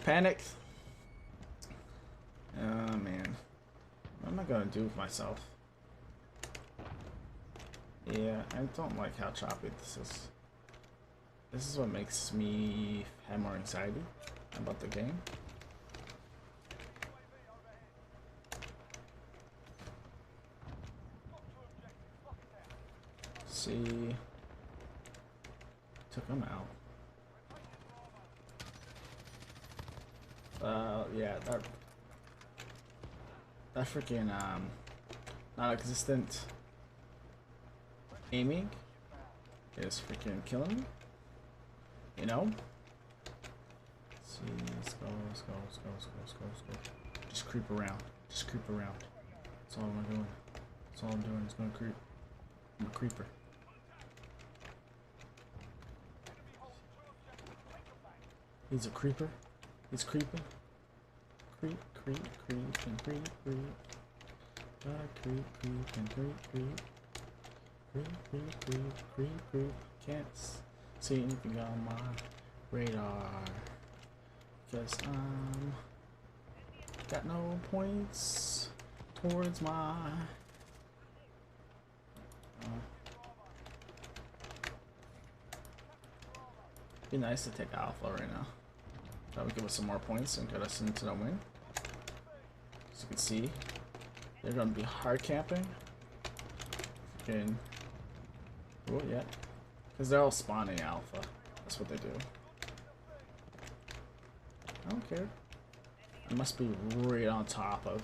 Panicked. Oh, man. What am I gonna do with myself? Yeah, I don't like how choppy this is. This is what makes me have more anxiety about the game. See, took him out. Yeah, that freaking non-existent aiming is freaking killing me. You know? Let's see, let's go. Just creep around. That's all I'm doing. It's gonna creep. I'm a creeper. He's a creeper. He's creeping. Creep. Creep. Can't see anything on my radar. Because got no points towards my be nice to take Alpha right now. That would give us some more points and get us into the win. As you can see, they're gonna be hard camping. Freaking. Oh yeah. Because they're all spawning Alpha. That's what they do. I don't care. I must be right on top of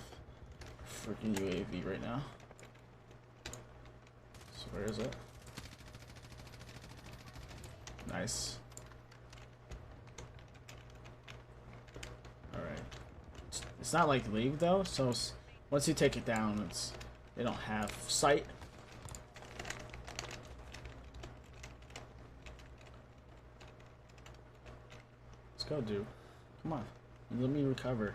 freaking UAV right now. So where is it? Nice. Alright. It's not like League though, so once you take it down, they don't have sight. Let's go, dude. Come on. Let me recover.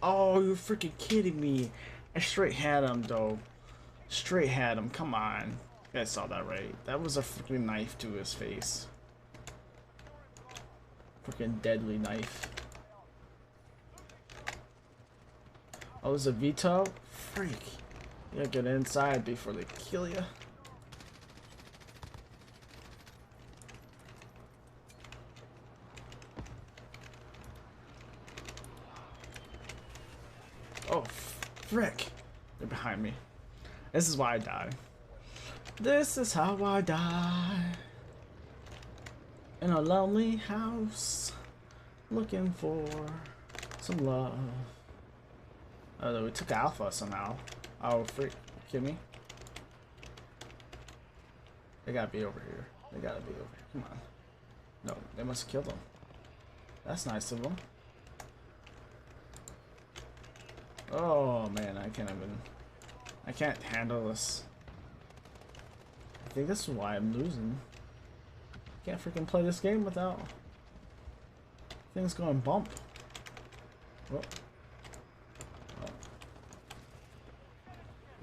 Oh, you're freaking kidding me. I straight had him, though. Straight had him. Come on. You guys saw that, right? That was a freaking knife to his face. Freaking deadly knife. Oh, there's a veto? Freak. You gotta get inside before they kill you. Oh, frick. They're behind me. This is why I die. This is how I die. In a lonely house. Looking for some love. Oh, we took Alpha somehow. Oh, freak. Kidding me? They gotta be over here. They gotta be over here. Come on. No, they must have killed them. That's nice of them. Oh man, I can't handle this. I think this is why I'm losing. Can't freaking play this game without things going bump. Oh. Oh.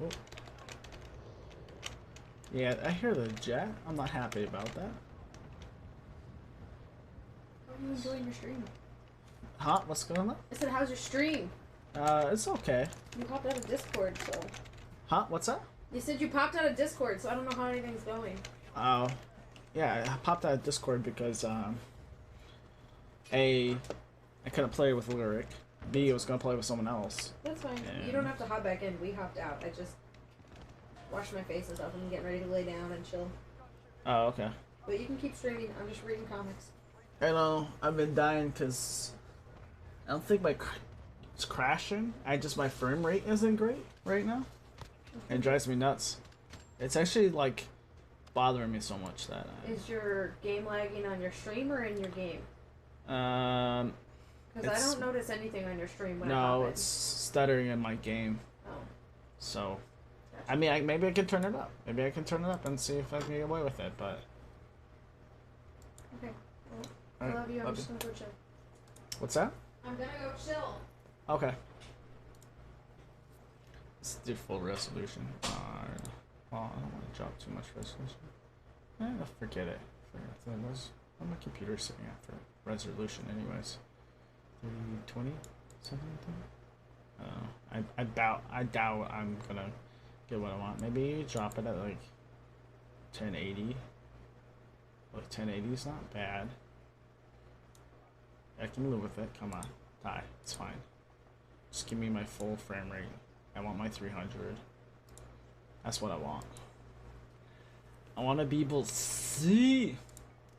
Oh. Yeah, I hear the jet. I'm not happy about that. How are you enjoying your stream? Huh? What's going on? I said, how's your stream? It's okay. You popped out of Discord, so. Huh? What's that? You said you popped out of Discord, so I don't know how anything's going. Oh, yeah, I popped out of Discord because A, I couldn't play with Lyric. B, I was gonna play with someone else. That's fine. Yeah. You don't have to hop back in. We hopped out. I just washed my face and stuff and getting ready to lay down and chill. Oh, okay. But you can keep streaming. I'm just reading comics. I know, I've been dying because I don't think it's crashing. My frame rate isn't great right now. It drives me nuts. It's actually like bothering me so much that Is your game lagging on your stream or in your game? um Because I it's- don't notice anything on your stream when I no, hop in. it's stuttering in my game. Oh. So I mean, maybe I can turn it up. Maybe I can turn it up and see if I can get away with it. But Okay. Well, I Alright, love you. I'm love just gonna go chill. what's that? I'm gonna go chill. Okay. Let's do full resolution. Well, I don't want to drop too much resolution. Forget it. What my computer sitting at for resolution, anyways? 320, something like that. I doubt I'm gonna get what I want. Maybe drop it at like 1080. Like 1080 is not bad. I can live with it. Come on, die. It's fine. Just give me my full frame rate. I want my 300. That's what I want. I want to be able to see.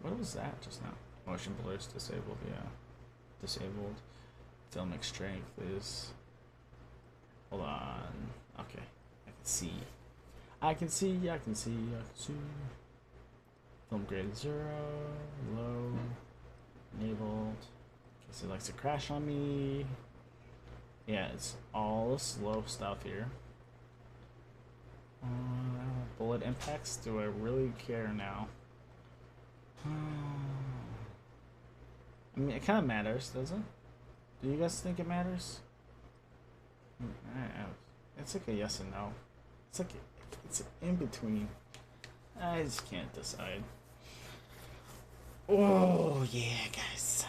What was that just now? Motion blurs disabled. Yeah, disabled. Filmic strength is. Hold on. Okay, I can see. I can see. I can see. I can see. Film grade 0. Low. Enabled. Okay, so it likes to crash on me. Yeah, it's all slow stuff here. Bullet impacts. Do I really care now? I mean, it kind of matters, doesn't it? Do you guys think it matters? It's like a yes and no. It's like it's in between. I just can't decide. Oh yeah, guys,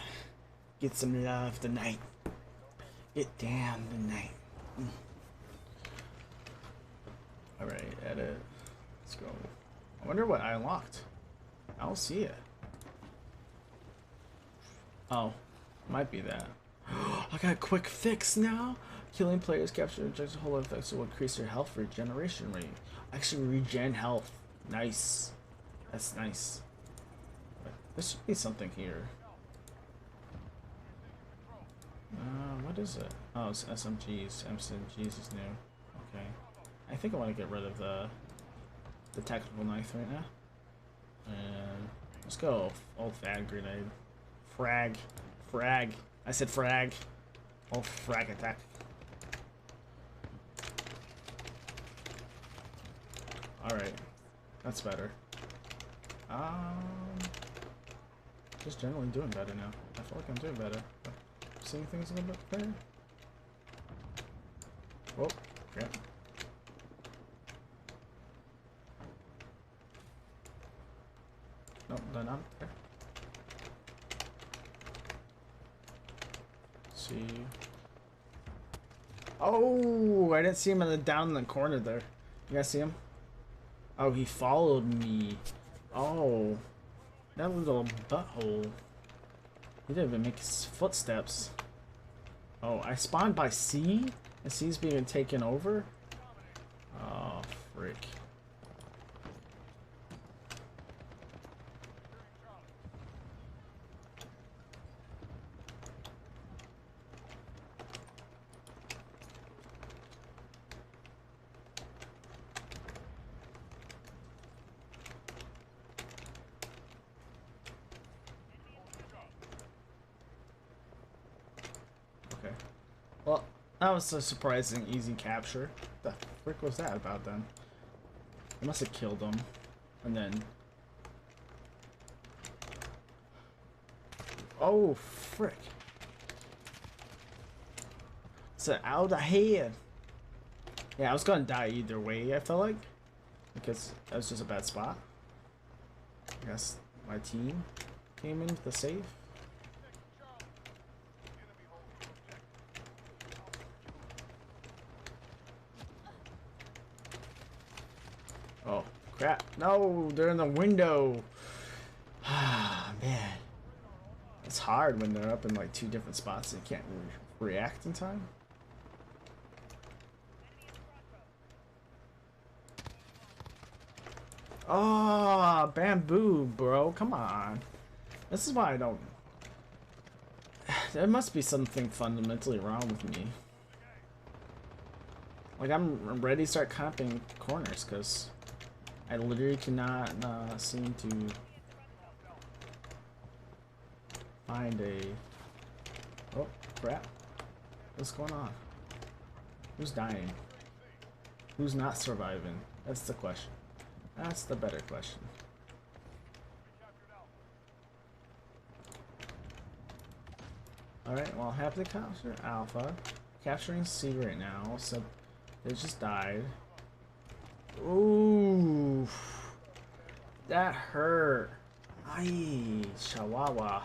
get some love tonight. Get down tonight. Alright, edit. Let's go. I wonder what I unlocked. I don't see it. Oh, might be that. I got a quick fix now. Killing players capture objective whole effects will increase your health regeneration rate. Actually regen health. Nice. That's nice. But there should be something here. What is it? Oh, it's SMGs. SMGs is new. Okay. I think I want to get rid of the tactical knife right now. And let's go old fag grenade. Frag. Frag. I said frag. Old frag attack. Alright. That's better. Just generally doing better now. I feel like I'm doing better. Seeing things a little bit better. Oh, crap. Nope, they're not there. See. Oh, I didn't see him down in the corner there. You guys see him? Oh, he followed me. Oh, that little butthole. He didn't even make his footsteps. Oh, I spawned by C? And C's being taken over? Oh, frick. Okay. Well, that was a surprising easy capture. The frick was that about then? I must have killed him. And then... Oh, frick. So out of head. Yeah, I was gonna die either way, I felt like. Because that was just a bad spot. I guess my team came into the safe. Oh, crap. No, they're in the window. Ah, man. It's hard when they're up in like two different spots and you can't react in time. Oh, bamboo, bro. Come on. This is why I don't... There must be something fundamentally wrong with me. Like, I'm ready to start comping corners, because I literally cannot seem to find a... Oh, crap. What's going on? Who's dying? Who's not surviving? That's the question. That's the better question. Alright, well, happy to capture Alpha. Capturing C right now, so they just died. Ooh, that hurt. Aye, Chihuahua.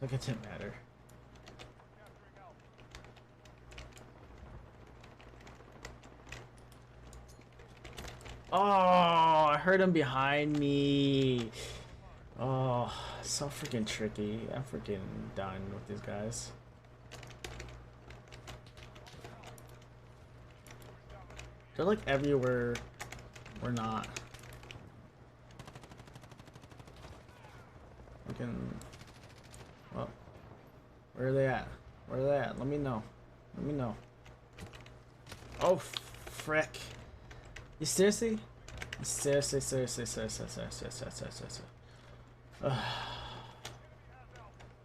Like it didn't matter. Oh, I heard him behind me. Oh, so freaking tricky. I'm freaking done with these guys. They're like everywhere. We're not. Freaking. Well, where are they at? Where are they at? Let me know. Let me know. Oh, frick. You seriously? Seriously.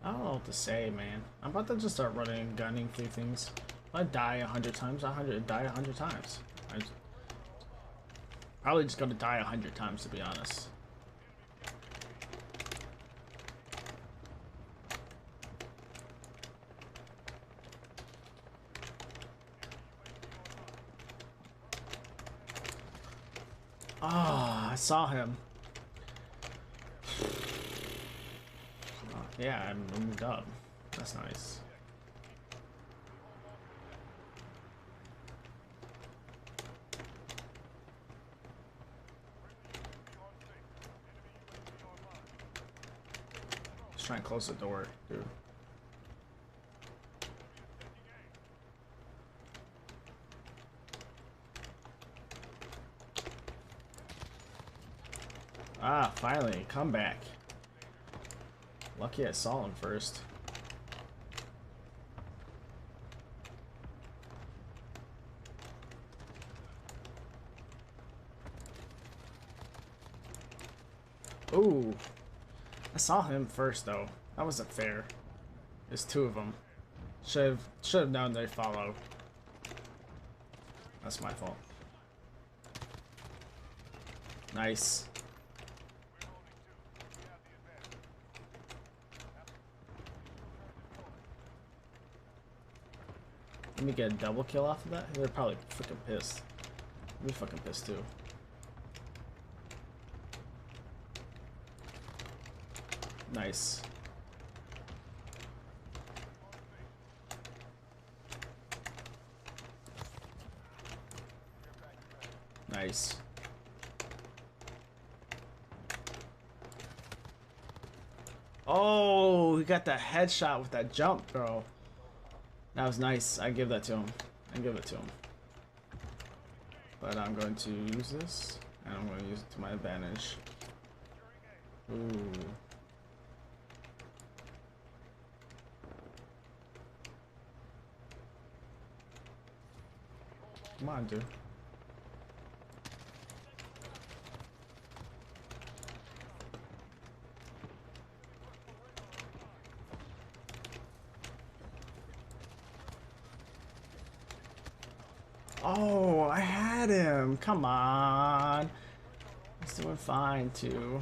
I don't know what to say, man. I'm about to just start running and gunning through things. If I die 100 times, die 100 times. Probably just gonna die 100 times, to be honest. Ah, oh, I saw him. Yeah, I moved up. That's nice. Just trying to close the door, dude. Ah, finally, come back. Lucky I saw him first. Ooh, I saw him first though. That wasn't fair. There's two of them. Should have known they'd follow. That's my fault. Nice. Let me get a double kill off of that. They're probably freaking pissed. I'd be fucking pissed too. Nice. Nice. Oh, he got that headshot with that jump, bro. That was nice. I give that to him. I give it to him. But I'm going to use this, and I'm going to use it to my advantage. Ooh. Come on, dude. Oh, I had him. Come on. He's doing fine, too.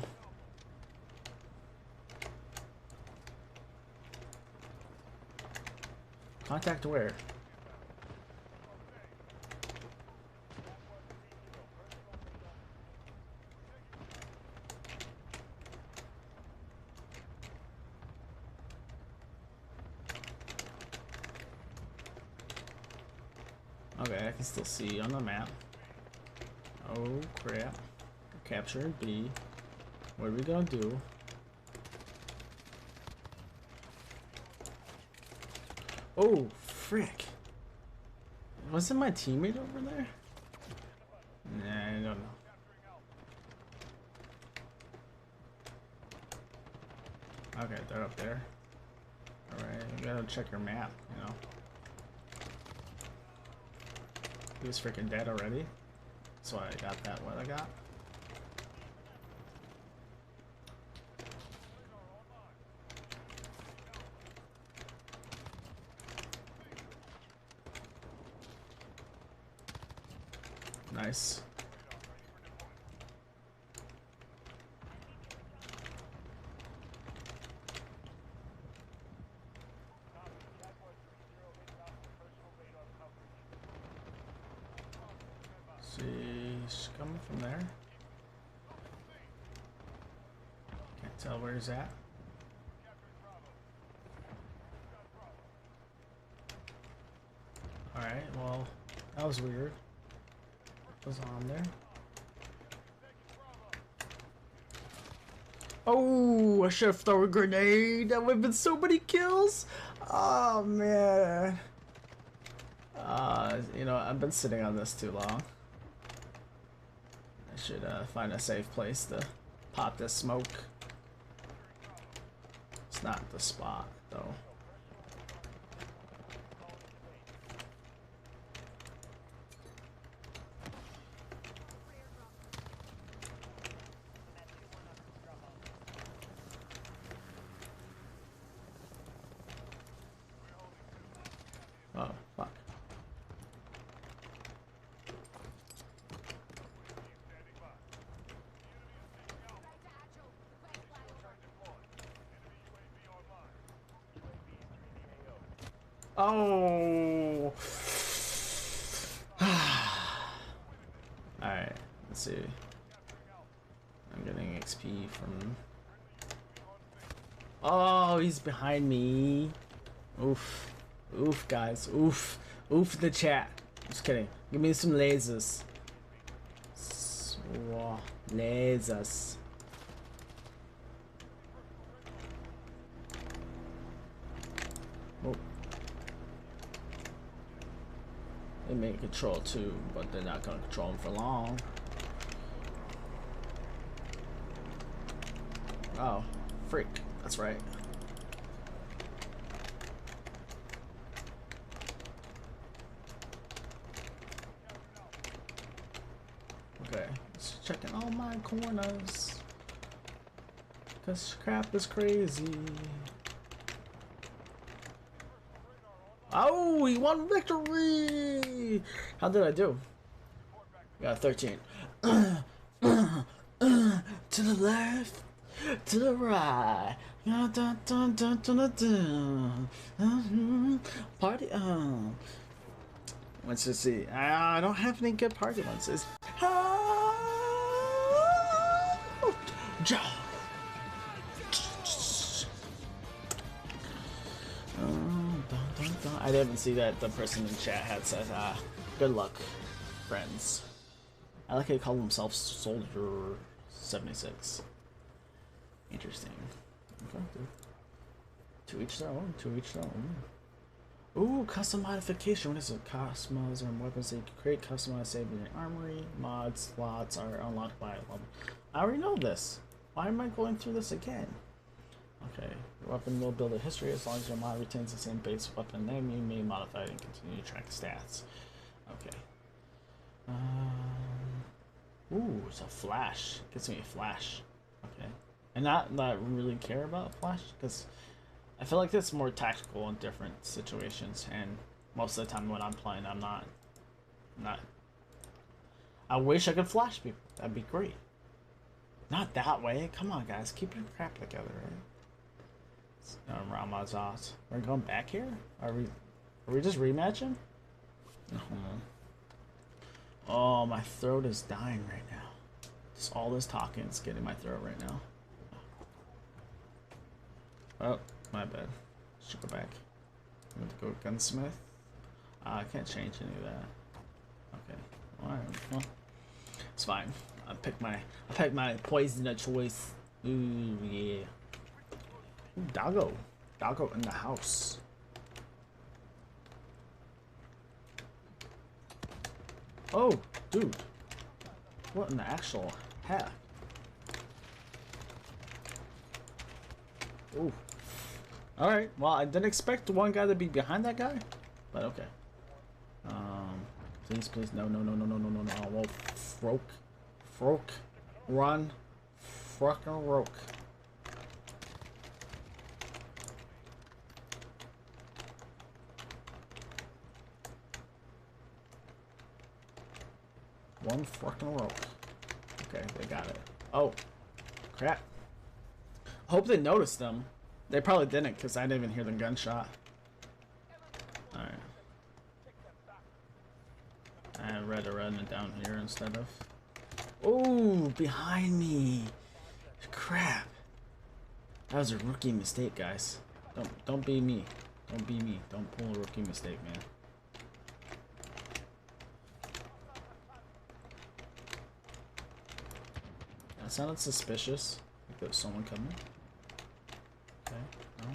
Contact where? Okay, I can still see on the map. Oh crap. Capture B. What are we gonna do? Oh, frick. Wasn't my teammate over there? Nah, I don't know. Okay, they're up there. Alright, you gotta check your map, you know. He was freaking dead already. That's why I got that, what I got. Nice. See, she's coming from there. Can't tell where he's at. Alright, well, that was weird. What was on there? Oh, I should have thrown a grenade. That would have been so many kills. Oh, man. You know, I've been sitting on this too long. I should find a safe place to pop this smoke. It's not the spot, though. Oh, fuck. Oh. Alright, let's see. I'm getting XP from... Oh, he's behind me. Oof. Oof, guys. Oof. Oof the chat. Just kidding. Give me some lasers. Lasers. Oh. They may control too, but they're not gonna control them for long. Oh, freak. That's right. Okay, just checking all my corners. Cause crap is crazy. Oh, he won victory! How did I do? Got 13. To the left, to the right. Party on. Let's just see. I don't have any good party ones. I didn't see that the person in chat had said, good luck, friends. I like how they call themselves Soldier 76. Interesting. Okay, dude. To each their own, to each their own. Ooh, custom modification. What is it? Cosmos and weapons that you can create. Customized saving your armory. Mods, slots are unlocked by level. I already know this. Why am I going through this again? Okay. Your weapon will build a history as long as your mod retains the same base weapon name. You may modify it and continue to track stats. Okay. Ooh, it's a flash. Gets me a flash. Okay. And not really care about flash because I feel like that's more tactical in different situations, and most of the time when I'm playing, I'm not. I wish I could flash people. That'd be great. Not that way. Come on, guys, keep your crap together, right? Ramazat. We're going back here. Are we just rematching? Oh, my throat is dying right now. Just all this talking is getting my throat right now. Oh. My bad. Should go back. I'm going to go gunsmith. I can't change any of that. Okay. Alright. Well, it's fine. I pick my poison of choice. Ooh yeah. Ooh, doggo. Doggo in the house. Oh, dude. What in the actual heck? Ooh. Alright, well, I didn't expect one guy to be behind that guy, but okay. Please, no. Whoa, Froke, run, fucking roke. One fucking roke. Okay, they got it. Oh, crap. I hope they noticed them. They probably didn't, because I didn't even hear the gunshot. Alright. I read a run down here instead of... Oh, behind me! Crap. That was a rookie mistake, guys. Don't be me. Don't be me. Don't pull a rookie mistake, man. That sounded suspicious. Like there was someone coming. Okay. No.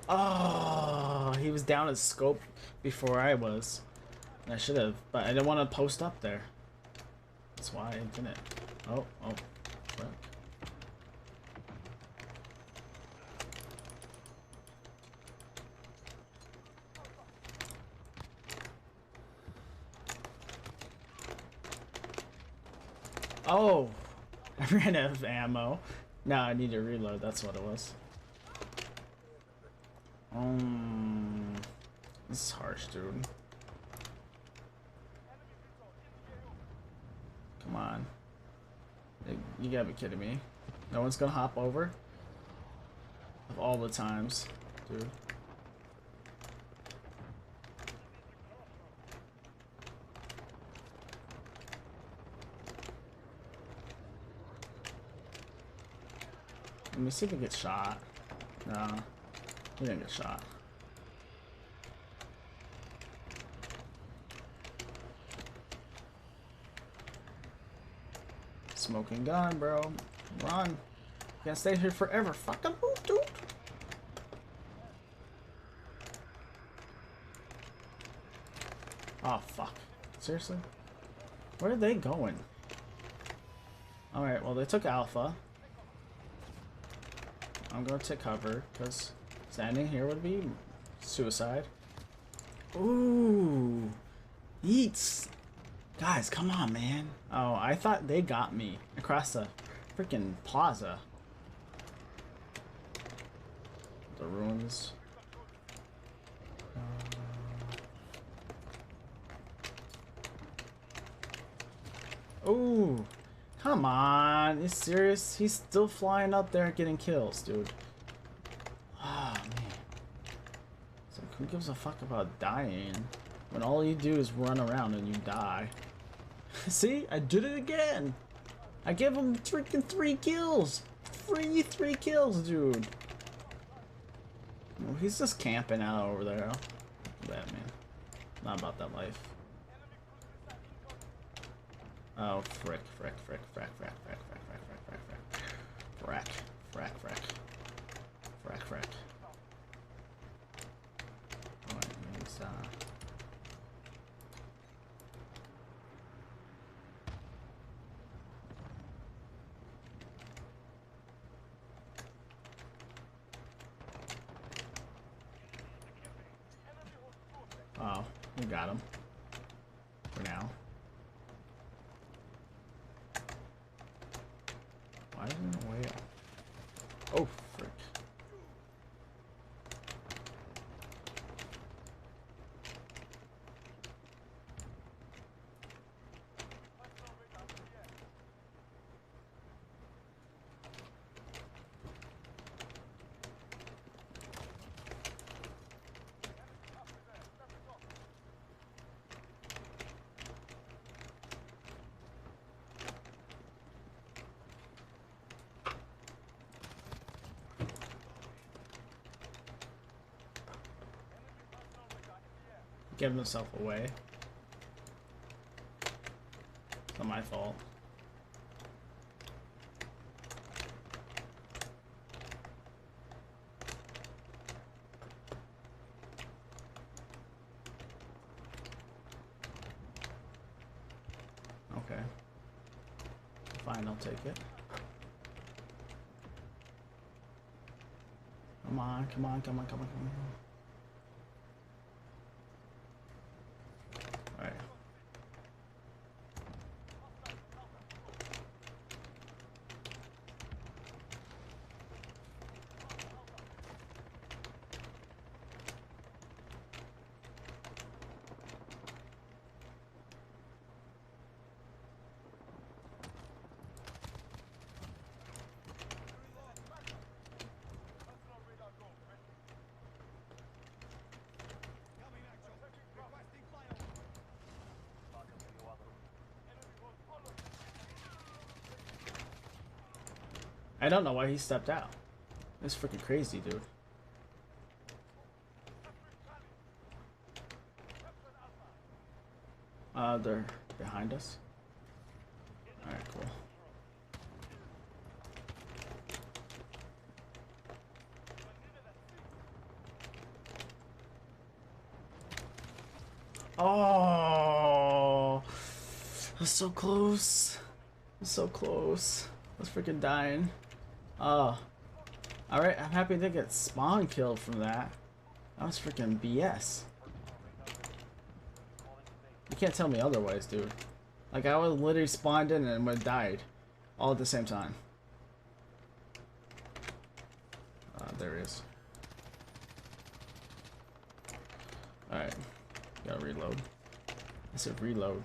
Oh, he was down his scope before I was. And I should have, but I didn't want to post up there. That's why I didn't. Oh, crap. Oh, I ran out of ammo. Now I need to reload. That's what it was. This is harsh, dude. Come on. You gotta be kidding me. No one's gonna hop over? Of all the times, dude. Let me see if he gets shot. No, he didn't get shot. Smoking gun, bro. Run. Can't stay here forever. Fucking move, dude. Oh, fuck. Seriously? Where are they going? Alright, well, they took Alpha. I'm gonna take cover, because standing here would be suicide. Ooh. Yeets. Guys, come on, man. Oh, I thought they got me across the freaking plaza. The ruins. Ooh. Come on. You serious? He's still flying up there getting kills, dude. Ah, man. So who gives a fuck about dying? When all you do is run around and you die. See? I did it again! I gave him freaking 3 kills! Three kills, dude! Well, he's just camping out over there. That man. Not about that life. Oh, frick. Alright, he's, oh, we got him. For now. Why isn't it a whale? Oh, frick. Giving himself away. It's not my fault. Okay. Fine, I'll take it. Come on. Alright. I don't know why he stepped out. That's freaking crazy, dude. They're behind us. Alright, cool. Oh, that's so close. So close. I was freaking dying. Oh. Alright, I'm happy to get spawn killed from that. That was freaking BS. You can't tell me otherwise, dude. Like, I was literally spawned in and would died. All at the same time. There he is. Alright. Gotta reload. I said reload.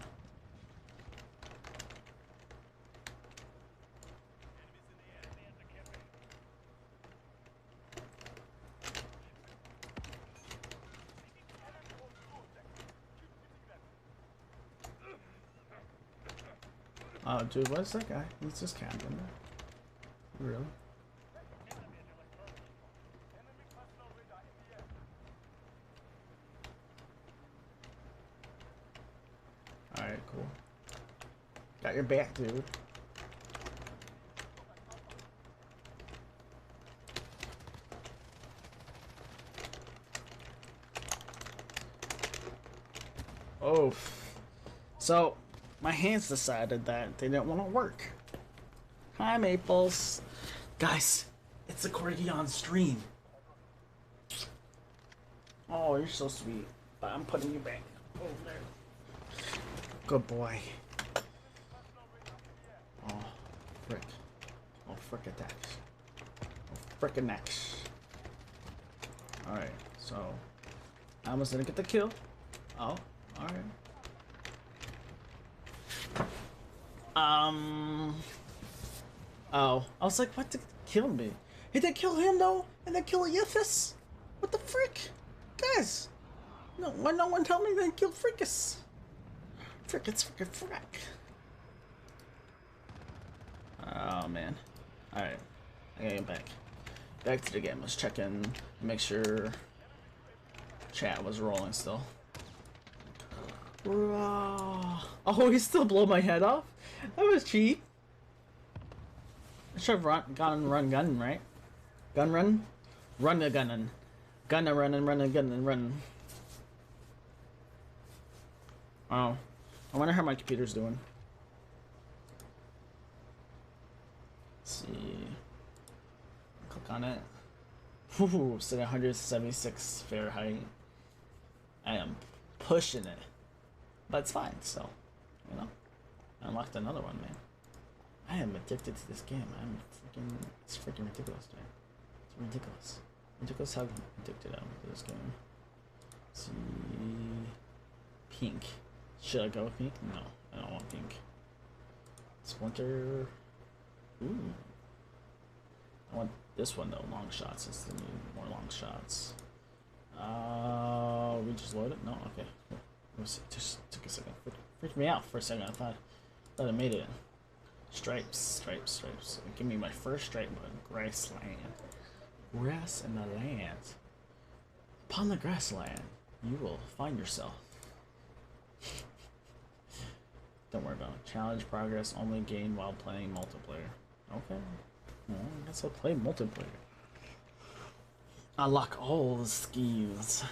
Oh, dude, what's that guy? He's just camping. Really? Alright, cool. Got your back, dude. Oh. So, my hands decided that they didn't want to work. Hi, Maples. Guys, it's a Corgi on stream. Oh, you're so sweet. But I'm putting you back over there. Good boy. Oh, frick. Oh, frick attacks. Oh, frickin' next. Alright, so I almost didn't get the kill. Oh, alright. Oh, I was like, what did kill me? He did kill him though, and then kill Yefis? What the frick? Guys, No, why no one tell me they killed Frickus? Frickus, frick. Oh man. Alright. I gotta get back. Back to the game. Let's check in, make sure chat was rolling still. Oh, he still blow my head off? That was cheap. I should have gun, right? Gun run? Run a gunnin'. Gun a runnin', run a gunnin', run. Oh. I wonder how my computer's doing. Let's see. Click on it. Whew, sitting 176 Fahrenheit. I am pushing it. But it's fine, so, you know. I unlocked another one, man. I am addicted to this game. It's freaking ridiculous, man. It's ridiculous. Ridiculous how addicted I am to this game. Let's see. Pink. Should I go with pink? No, I don't want pink. Splinter. Ooh. I want this one though, long shots. It's the new, more long shots. We just loaded? No, okay. It just took a second. Freaked me out for a second. I thought I made it. Stripes. Give me my first stripe button. Grassland. Grass in the land. Upon the grassland, you will find yourself. Don't worry about it. Challenge progress only gained while playing multiplayer. Okay. Well, I guess I'll play multiplayer. Unlock all the skins.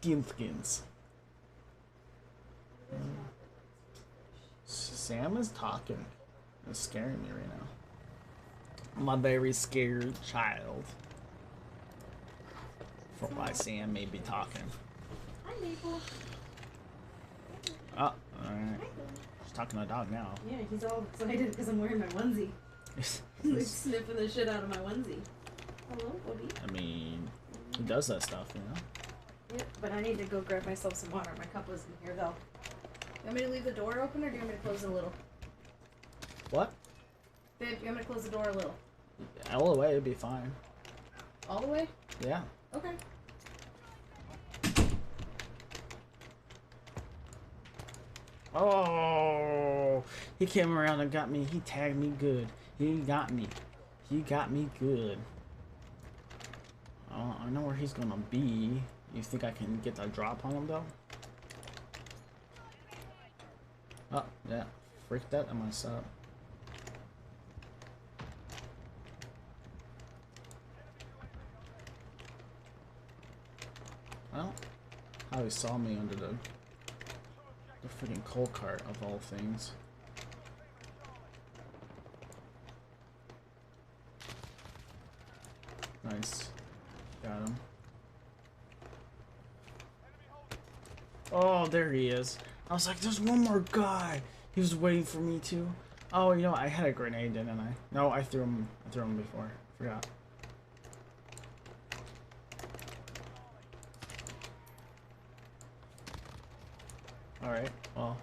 Skins. Sam is talking. It's scaring me right now. I'm a very scared child. For why Sam may be talking. Hi, Maple. Oh, alright. She's talking to a dog now. Yeah, he's all excited because I'm wearing my onesie. He's like sniffing the shit out of my onesie. Hello, Bobby. I mean, he does that stuff, you know? Yep, but I need to go grab myself some water. My cup was in here, though. You want me to leave the door open, or do you want me to close it a little? What? Babe, you want me to close the door a little? All the way, it'd be fine. All the way? Yeah. Okay. Oh, he came around and got me. He tagged me good. He got me. He got me good. Oh, I know where he's gonna be. You think I can get that drop on him though? Oh, yeah. Freak that. I'm gonna stop. Well, how he saw me under the freaking coal cart of all things. Nice. Got him. Oh, there he is. I was like, there's one more guy. He was waiting for me to. Oh, you know, I had a grenade, didn't I? No, I threw him before. Forgot. Alright, well,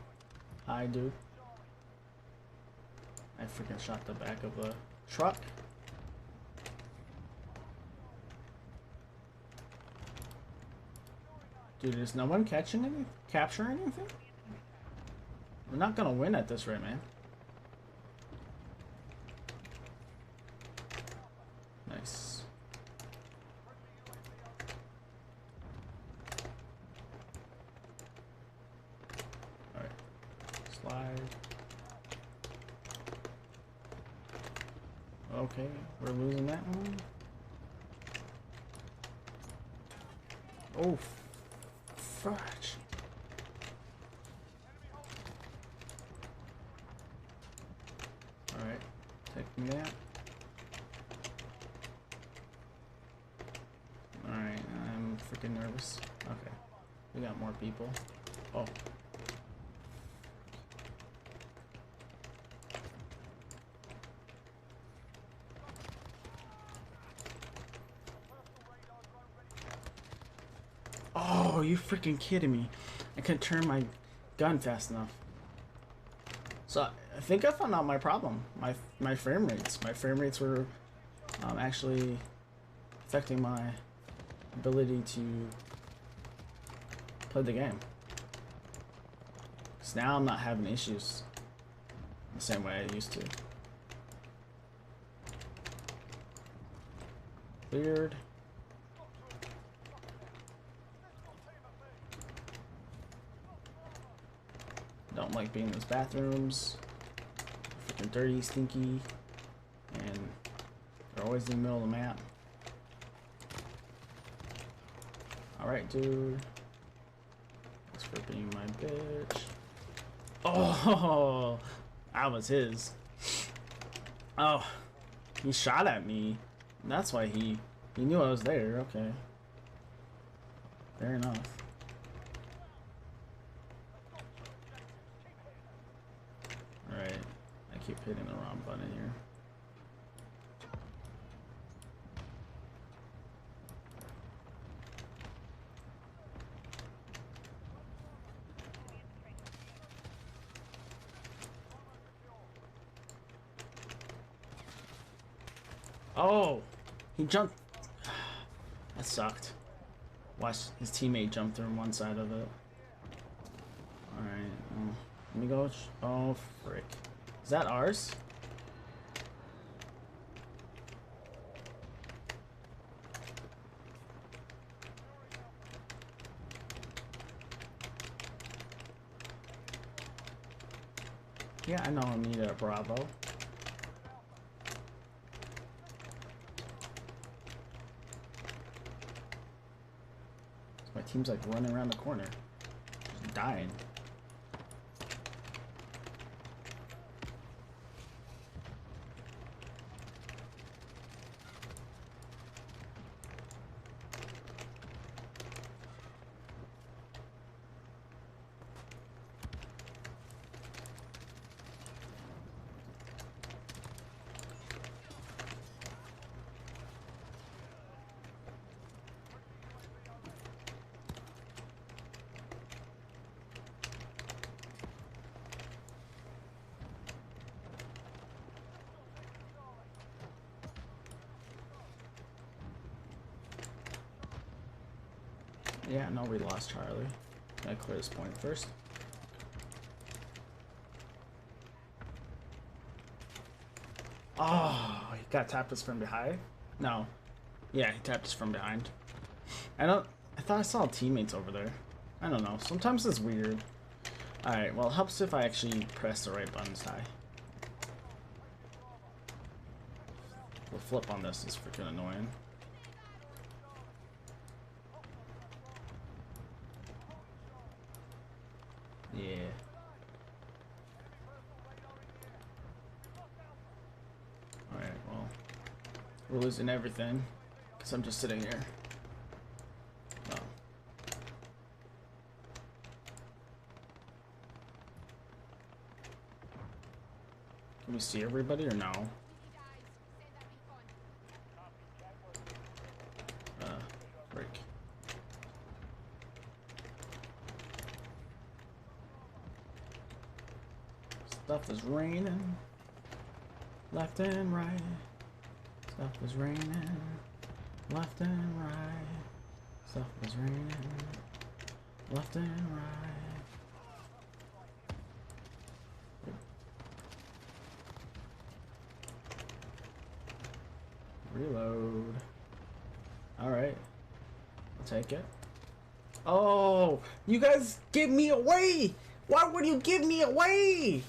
hi dude. I freaking shot the back of the truck. Dude, is no one capturing anything? We're not gonna win at this rate, man. Nice. Alright. Slide. Okay, we're losing that one. Oh, fudge. Alright, taking that. Alright, I'm freaking nervous. Okay, we got more people. Oh. Oh, you freaking kidding me. I couldn't turn my gun fast enough. So I think I found out my problem. My frame rates. My frame rates were actually affecting my ability to played the game. Because now I'm not having issues the same way I used to. Weird. Don't like being in those bathrooms. Freaking dirty, stinky, and they're always in the middle of the map. Alright, dude. Thanks for being my bitch. Oh, that was his. Oh, he shot at me. That's why he knew I was there. Okay. Fair enough. Alright. I keep hitting the wrong button here. Oh! He jumped. That sucked. Watch his teammate jump through one side of it. Alright. Let me go. Oh, frick. Is that ours? Yeah, I know I need a Bravo. My team's like running around the corner. Just dying. Yeah, no, we lost Charlie. Gotta clear this point first. Oh, he got tapped us from behind? No. Yeah, he tapped us from behind. I thought I saw teammates over there. I don't know. Sometimes it's weird. Alright, well, it helps if I actually press the right buttons high. The flip on this is freaking annoying. Yeah. Alright, well, we're losing everything because I'm just sitting here. Oh. Can we see everybody or no? Break. Stuff is raining, left and right. Stuff is raining, left and right. Stuff is raining, left and right. Reload. Alright. I'll take it. Oh, you guys give me away! Why would you give me away?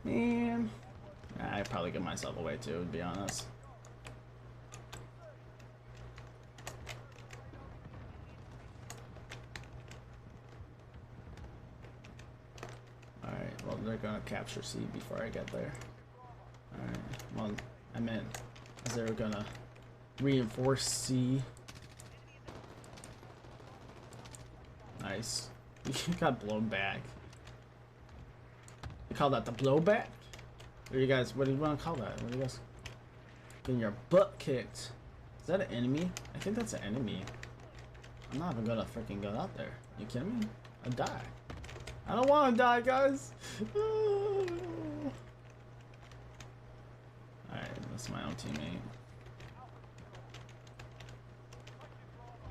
Man, I'd probably give myself away too, to be honest. Alright, well, they're gonna capture C before I get there. Alright, well, I meant as they were gonna reinforce C. Nice. You got blown back. You call that the blowback? Or you guys, what do you want to call that? What do you guys? Getting your butt kicked. Is that an enemy? I think that's an enemy. I'm not even gonna freaking go out there. You kidding me? I'll die. I don't want to die, guys. Alright, that's my own teammate.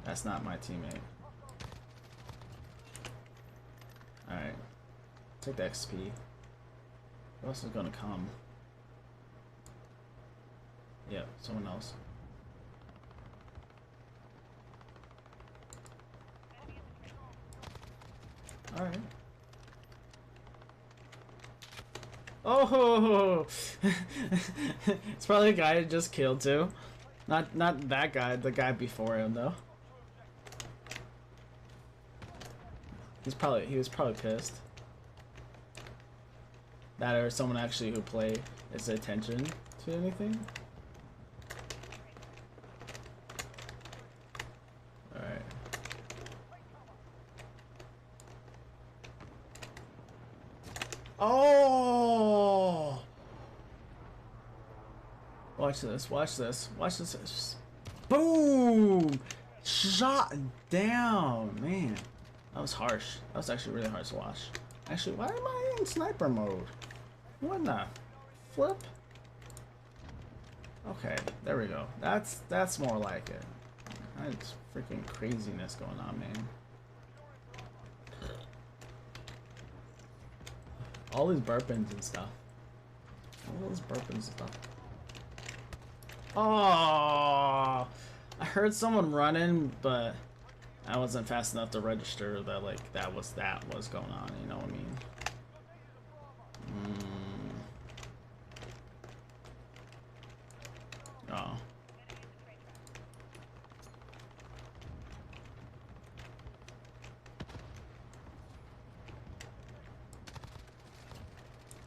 That's not my teammate. Take the XP. Who else is gonna come? Yeah, someone else. Alright. Oh! It's probably the guy I just killed too. Not that guy, the guy before him though. He was probably pissed. That or someone actually who played his attention to anything. Alright. Oh! Watch this, watch this, watch this. Just boom! Shot down, man. That was harsh. That was actually really harsh to watch. Actually, why am I in sniper mode? What the flip? Okay, there we go. That's more like it. That's freaking craziness going on, man. All these burpings and stuff. All these burpings and stuff. Oh, I heard someone running, but I wasn't fast enough to register that like that was going on. You know what I mean? Oh.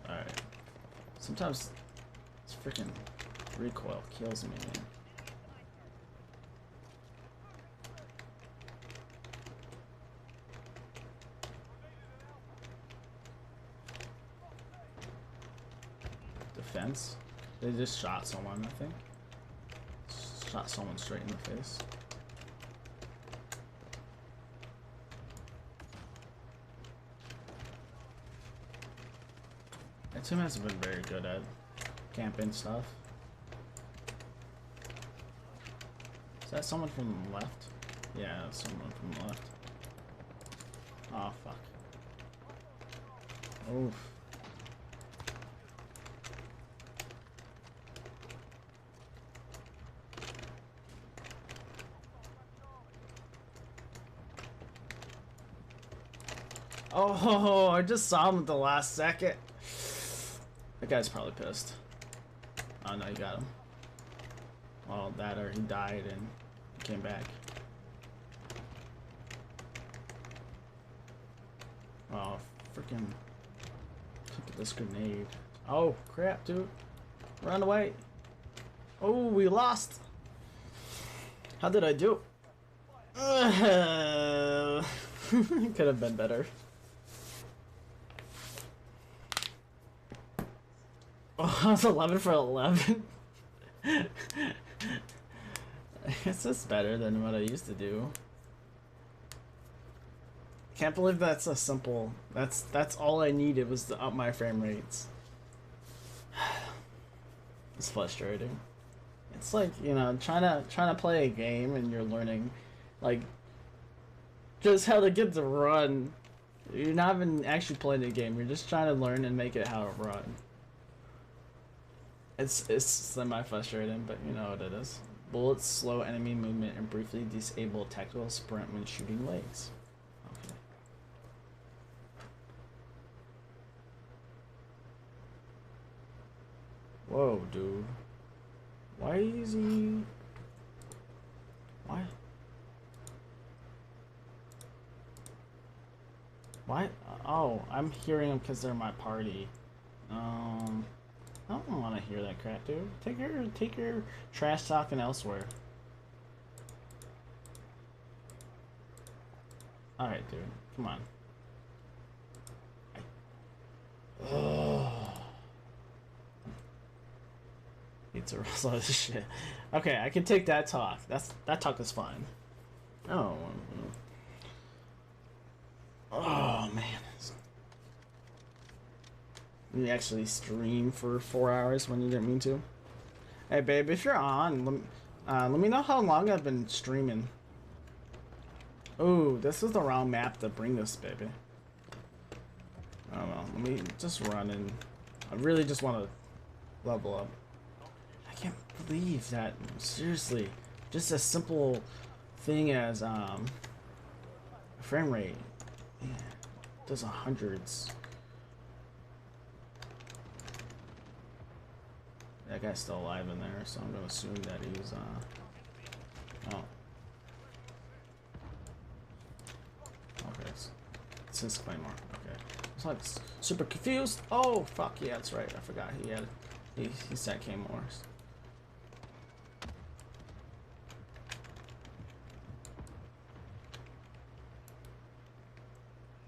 Alright. Sometimes this freaking recoil kills me, man. Defense? They just shot someone, I think. Shot someone straight in the face. That team hasn't been very good at camping stuff. Is that someone from the left? Yeah, someone from the left. Oh, fuck. Oof. Oh, I just saw him at the last second. That guy's probably pissed. Oh no, you got him. Well, that or he died and came back. Oh, freaking look at this grenade. Oh, crap, dude. Run away. Oh, we lost. How did I do? Could have been better. Oh, I was 11 for 11. It's just better than what I used to do. Can't believe that's a simple. That's all I needed was to up my frame rates. It's frustrating. It's like, you know, trying to play a game and you're learning, like, just how to get to run. You're not even actually playing the game. You're just trying to learn and make it how to run. It's semi-frustrating, but you know what it is. Bullets slow enemy movement and briefly disable tactical sprint when shooting legs. Okay. Whoa, dude. Why is he... Why? Why? Oh, I'm hearing them because they're my party. I don't want to hear that crap, dude. Take your trash talking elsewhere. All right, dude. Come on. Ugh. It's a lot of shit. Okay, I can take that talk. That talk is fine. Oh. Oh man. You actually stream for 4 hours when you didn't mean to. Hey babe, if you're on, let me know how long I've been streaming. Oh, this is the wrong map to bring this, baby. don't know. Let me just run and I really just want to level up. I can't believe that. Seriously, just a simple thing as frame rate. Man, does hundreds. That guy's still alive in there, so I'm gonna assume that he's oh. Okay, it's his Claymore. Okay. It's like super confused. Oh fuck yeah, that's right. I forgot he set Claymores.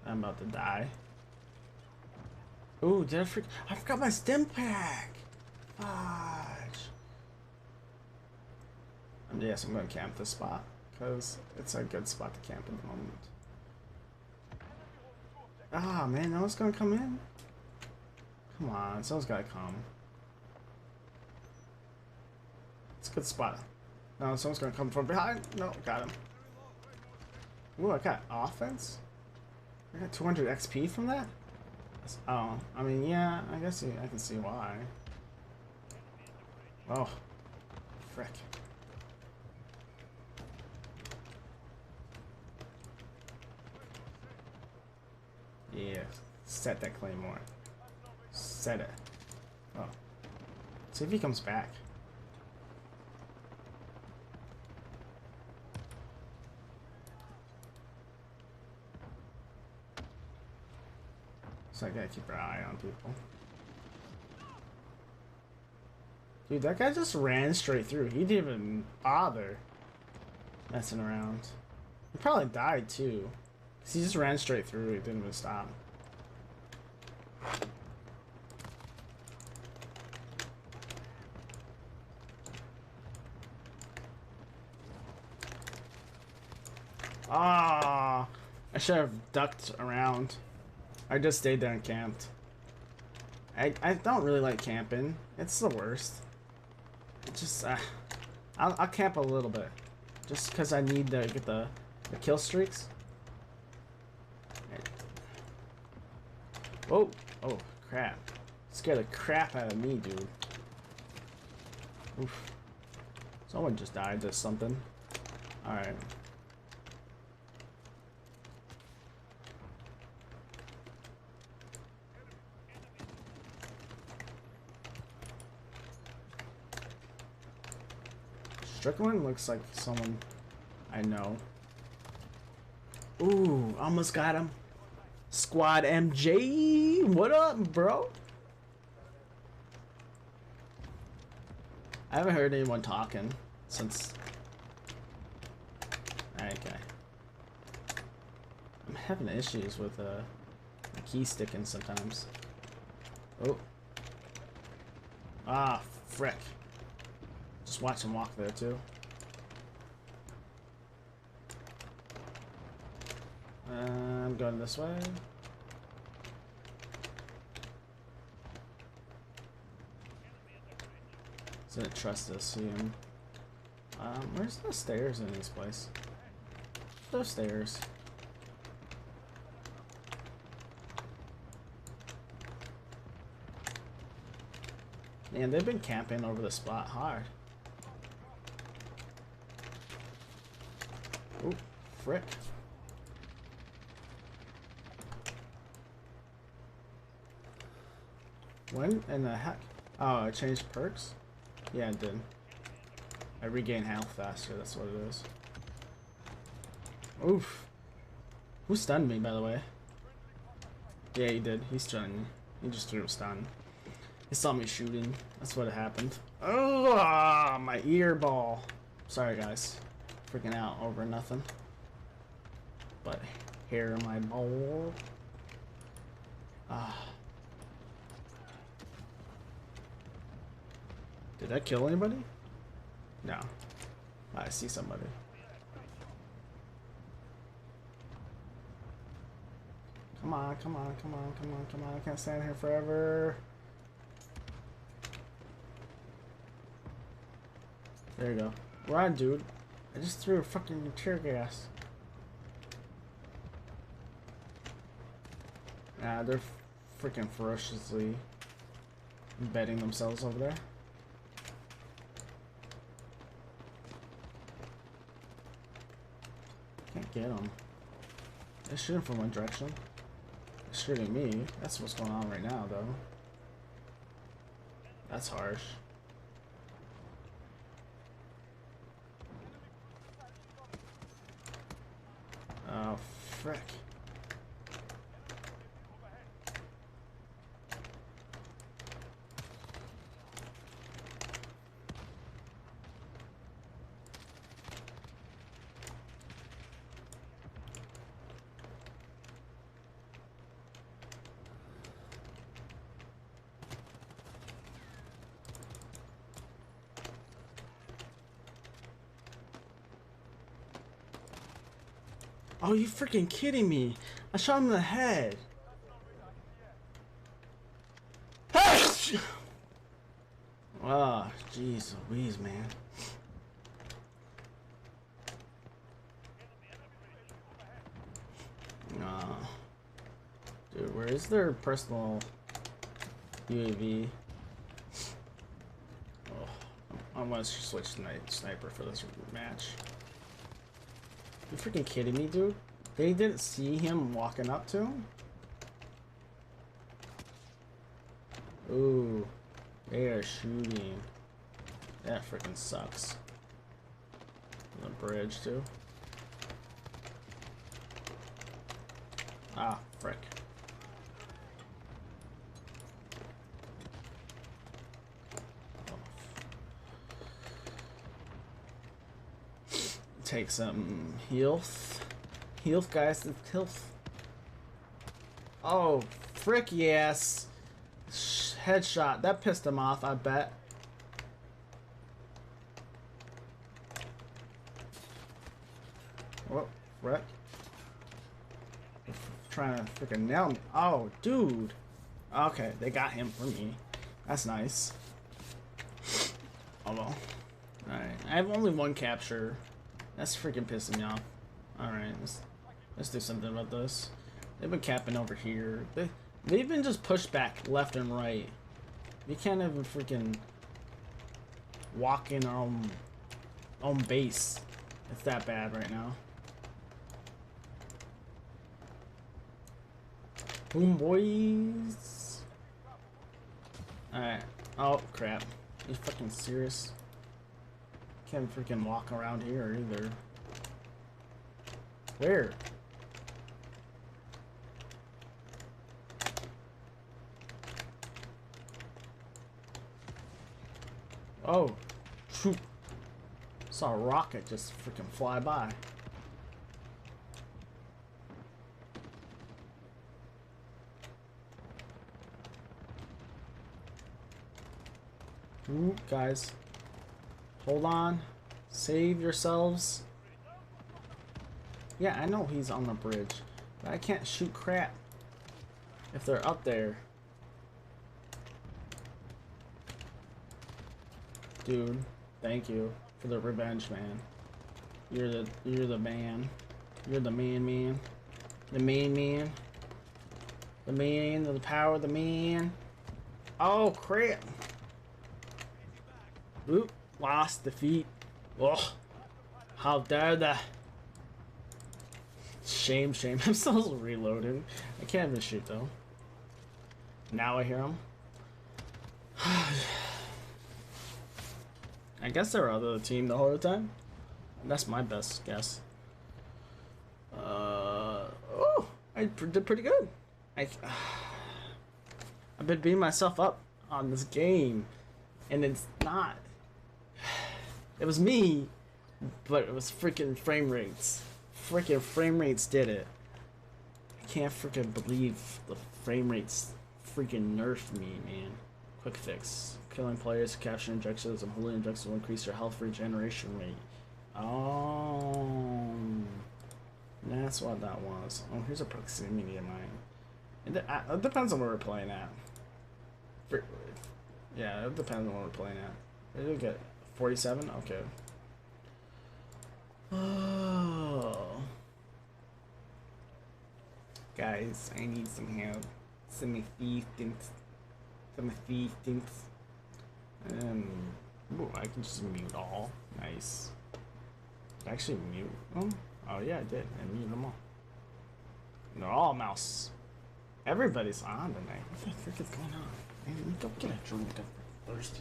I'm about to die. Ooh, did I forgot my stim pack. Fudge. Yes, I'm gonna camp this spot because it's a good spot to camp at the moment. Ah man, no one's gonna come in. Come on, someone's gotta come. It's a good spot. No, someone's gonna come from behind. No, got him. Ooh, I got offense. I got 200 XP from that. Oh, I mean, yeah, I guess I can see why. Oh, frick. Yeah, set that Claymore. Set it. Oh. See if he comes back. So I gotta keep our eye on people. Dude, that guy just ran straight through. He didn't even bother messing around. He probably died too. 'Cause he just ran straight through. He didn't even stop. Ah, I should have ducked around. I just stayed there and camped. I don't really like camping. It's the worst. It just I'll camp a little bit, just because I need to get the kill streaks. Oh, oh crap! Scared the crap out of me, dude. Oof. Someone just died to something. All right. Strickland looks like someone I know. Ooh, almost got him. Squad MJ, what up, bro? I haven't heard anyone talking since. Alright, okay. I'm having issues with the key sticking sometimes. Oh. Ah, frick. Just watch him walk there too. I'm going this way. Didn't trust to see him. Where's the stairs in this place? Those stairs. Man, they've been camping over the spot hard. Ooh, frick. When in the heck? Oh, I changed perks? Yeah, it did. I regain health faster, that's what it is. Oof. Who stunned me, by the way? Yeah, he did. He stunned me. He just threw a stun. He saw me shooting. That's what happened. Oh, my ear ball. Sorry, guys. Freaking out over nothing. But hair in my bowl. Ah. Did I kill anybody? No. I see somebody. Come on, come on, come on, come on, come on. I can't stand here forever. There you go. Run, dude. I just threw a fucking tear gas. Nah, they're freaking ferociously embedding themselves over there. Can't get them. They're shooting from one direction. They're shooting me. That's what's going on right now, though. That's harsh. Oh, frick. Oh, you freaking kidding me? I shot him in the head. Ah, jeez Louise, man. Dude, where is their personal UAV? Oh, I'm gonna switch sniper for this match. You freaking kidding me, dude? They didn't see him walking up to him? Ooh, they are shooting. That freaking sucks. The bridge, too. Ah, frick. Take some health. Health, guys. Health. Oh, frick yes. Headshot. That pissed him off, I bet. Oh, frick. Trying to freaking nail me. Oh, dude. Okay, they got him for me. That's nice. Oh well. Alright, I have only one capture. That's freaking pissing me off. Alright, let's do something about this. They've been capping over here. They've been just pushed back left and right. You can't even freaking walk in our own base. It's that bad right now. Boom, boys. Alright. Oh, crap. You fucking serious? Can't freaking walk around here either. Where? Oh, shoot. Saw a rocket just freaking fly by. Ooh, guys. Hold on. Save yourselves. Yeah, I know he's on the bridge, but I can't shoot crap if they're up there. Dude, thank you for the revenge, man. You're the man. You're the man. The man. The man, the power of the man. Oh crap. Oop, lost defeat. Oh, how dare the shame. I'm still reloading. I can't even shoot though. Now I hear him. I guess they're out of the team the whole time. That's my best guess. Oh, I did pretty good. I've been beating myself up on this game, and it's not. It was me, but it was freaking frame rates. Freaking frame rates did it. I can't freaking believe the frame rates freaking nerfed me, man. Quick fix. Killing players, capturing injections, and holding injections will increase your health regeneration rate. Oh, that's what that was. Oh, here's a proximity of mine. It depends on where we're playing at. Yeah, it depends on where we're playing at. Did we get 47? Okay. Oh. Guys, I need some help. Semi-themed. Ooh, I can just mute all. Nice. Did I actually mute them? Oh yeah, I did. I muted them all. They're all mouse. Everybody's on tonight. What the frick is going on? Man, let me go get a drink. I'm thirsty.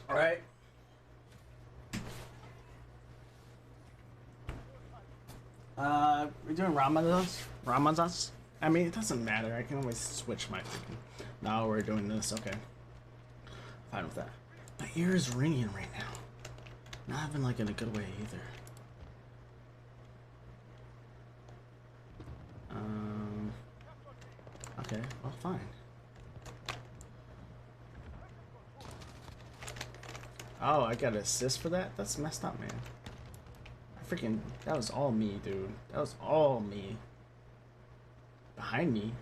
All right. We're doing Ramadans. I mean, it doesn't matter. I can always switch my freaking. Now we're doing this. Okay. Fine with that. My ear is ringing right now. Not even like in a good way either. Okay. Well, fine. Oh, I got an assist for that? That's messed up, man. That was all me, dude. That was all me. Behind me?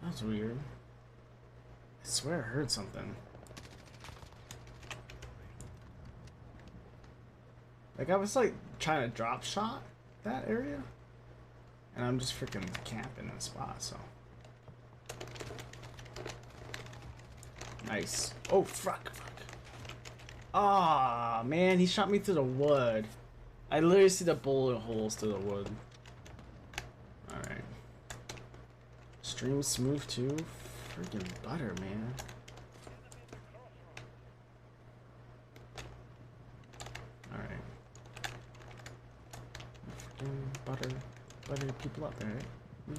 That was weird. I swear I heard something. Like, I was, like, trying to drop shot that area. And I'm just freaking camping in a spot, so. Nice. Oh, fuck. Ah, man, he shot me through the wood. I literally see the bullet holes through the wood. Alright. Stream smooth too. Freaking butter, man. Alright. Freaking butter people up there, right? Yeah.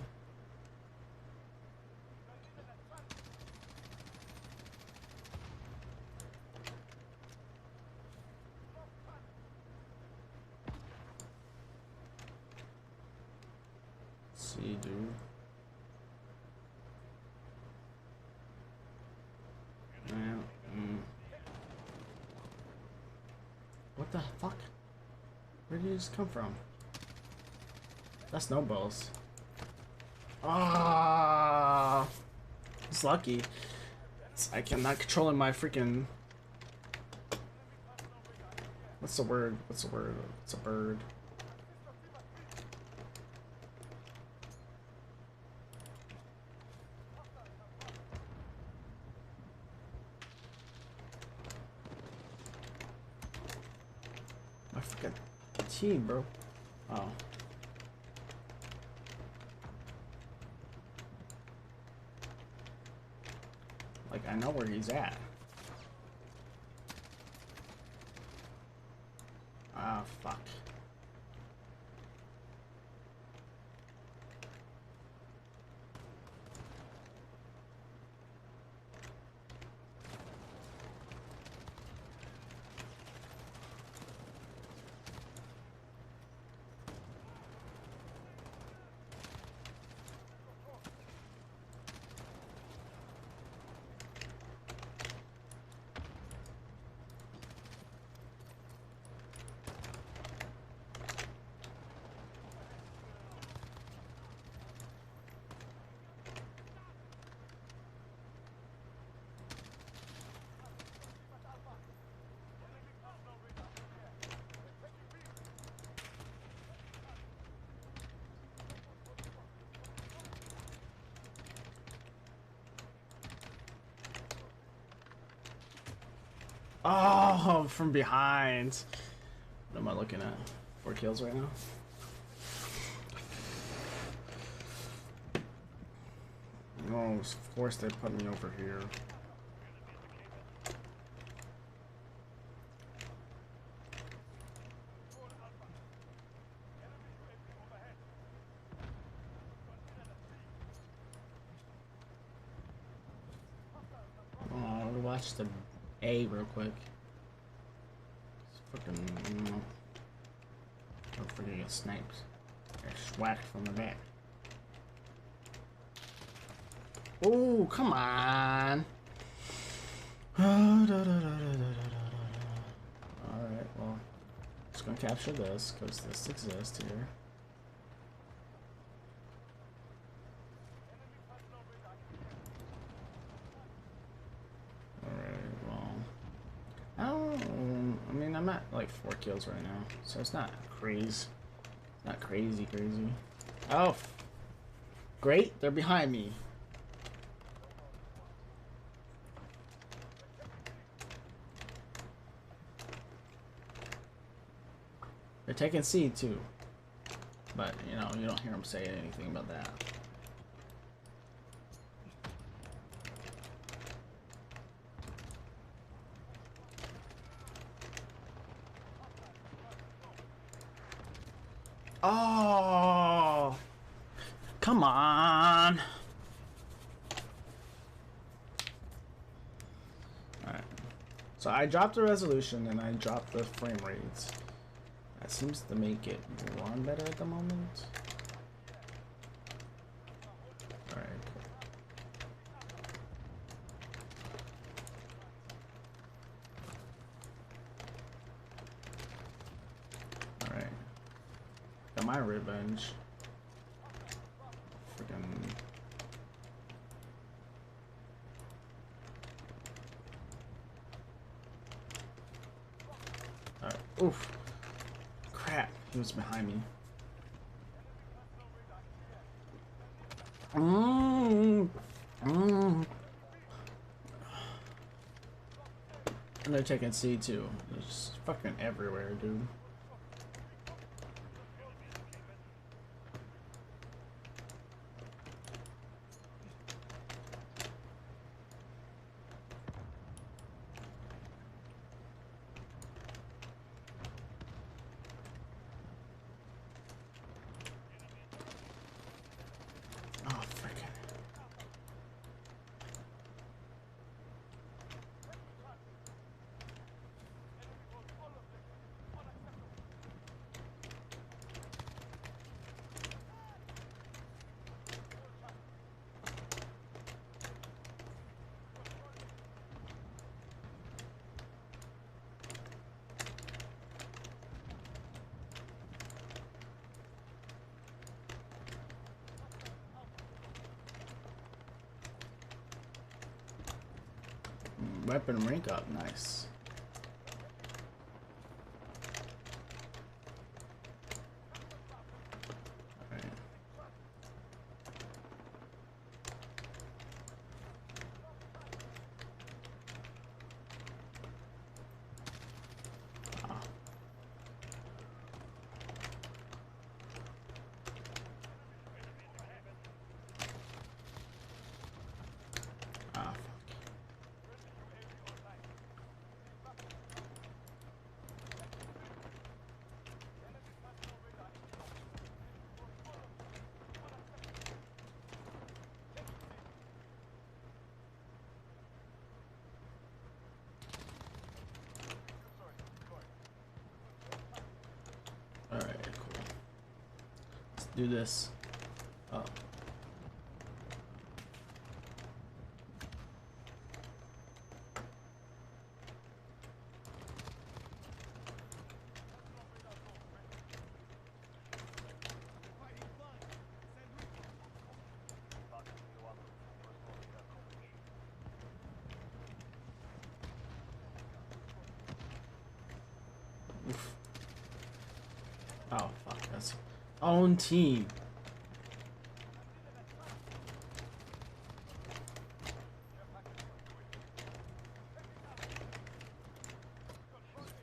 See, dude. What the fuck? Where did you just come from? That's snowballs. Ah, it's lucky. I'm not controlling my freaking. What's the word? It's a bird. My freaking team, bro. Oh. Like, I know where he's at. Ah, fuck. Oh, from behind. What am I looking at? 4 kills right now? Oh, of course they put me over here. Oh, we'll watch the A real quick. It's fucking, don't forget to get sniped. Get whacked from the back. Oh, come on. Alright, well, just gonna capture this because this exists here. Alright, well, I mean, I'm at like 4 kills right now, so it's not crazy. Not crazy. Oh, great, they're behind me. They're taking C too, but you know, you don't hear them say anything about that. Oh, come on. Alright. So I dropped the resolution and I dropped the frame rates. That seems to make it run better at the moment. Alright, cool. Alright. Got my revenge. Freaking. Alright. Oof. Crap. He was behind me. And they're taking C too. They're just fucking everywhere, dude. Oh, frickin'. Weapon rank up, nice. Alright. Ah. Ah, fuck. Alright, cool. Let's do this. Oh. Oof. Oh, fuck, that's own team.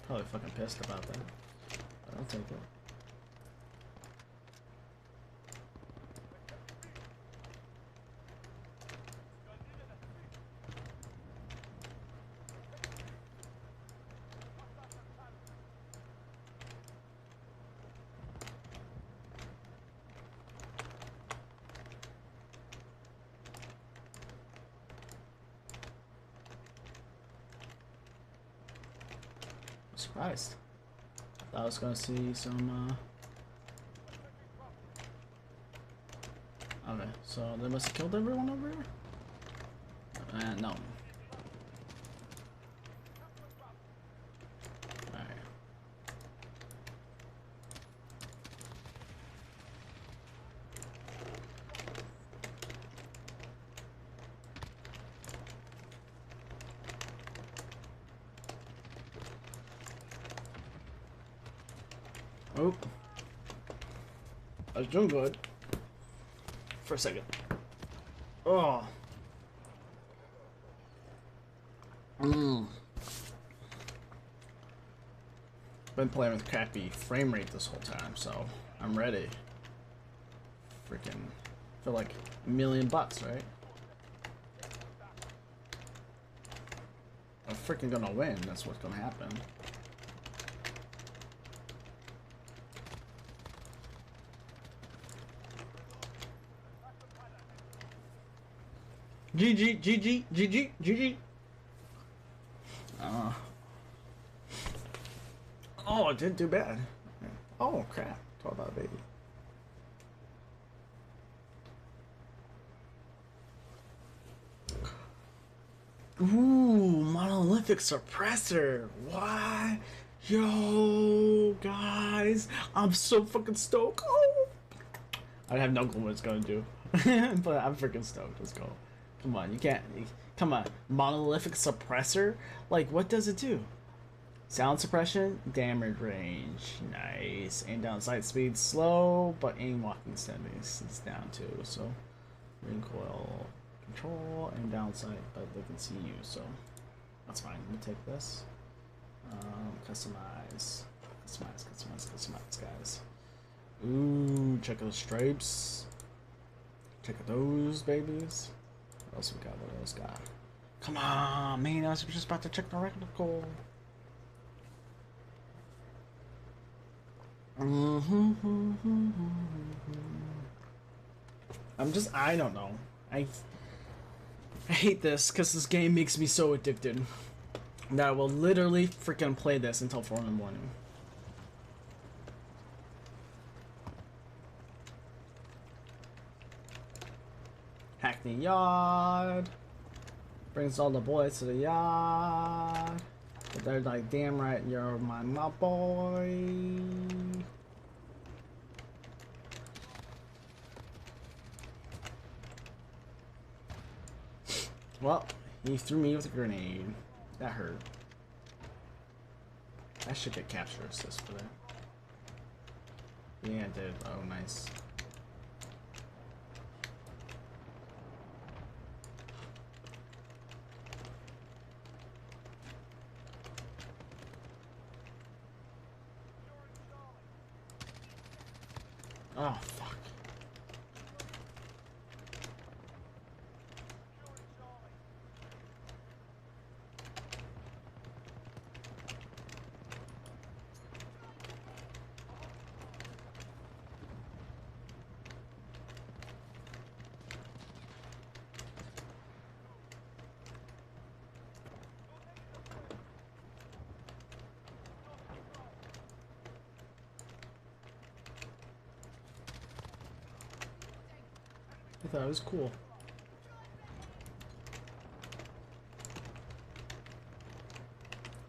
Probably fucking pissed about that. But I'll take it. Surprised. Thought I was gonna see some. Okay, so they must have killed everyone over here? No. Alright. Oh. I was doing good. For a second. Oh. Been playing with crappy frame rate this whole time, so I'm ready. Freaking feel like $1,000,000, right? I'm freaking gonna win. That's what's gonna happen. GG, GG, GG, GG. Oh, it didn't do bad. Oh, crap. Talk about a baby. Ooh, monolithic suppressor. What? Yo, guys. I'm so fucking stoked. Oh. I have no clue what it's gonna do. But I'm freaking stoked. Let's go. Come on, you can't. Come on. Monolithic suppressor? Like, what does it do? Sound suppression, damage range. Nice. Aim down sight speed slow, but aim walking distance is down too. So, recoil control, aim down sight, but they can see you, so that's fine. Let me take this. Customize. Customize, guys. Ooh, check out the stripes. Check out those babies. What else we got? What else got? Come on, man! I was just about to check the reticle. I don't know. I hate this because this game makes me so addicted that I will literally freaking play this until 4 in the morning. Hackney Yard brings all the boys to the yard. But they're like, damn right, you're my boy. Well, he threw me with a grenade. That hurt. I should get capture assist for that. Yeah, I did. Oh, nice. Oh, fuck. I thought it was cool.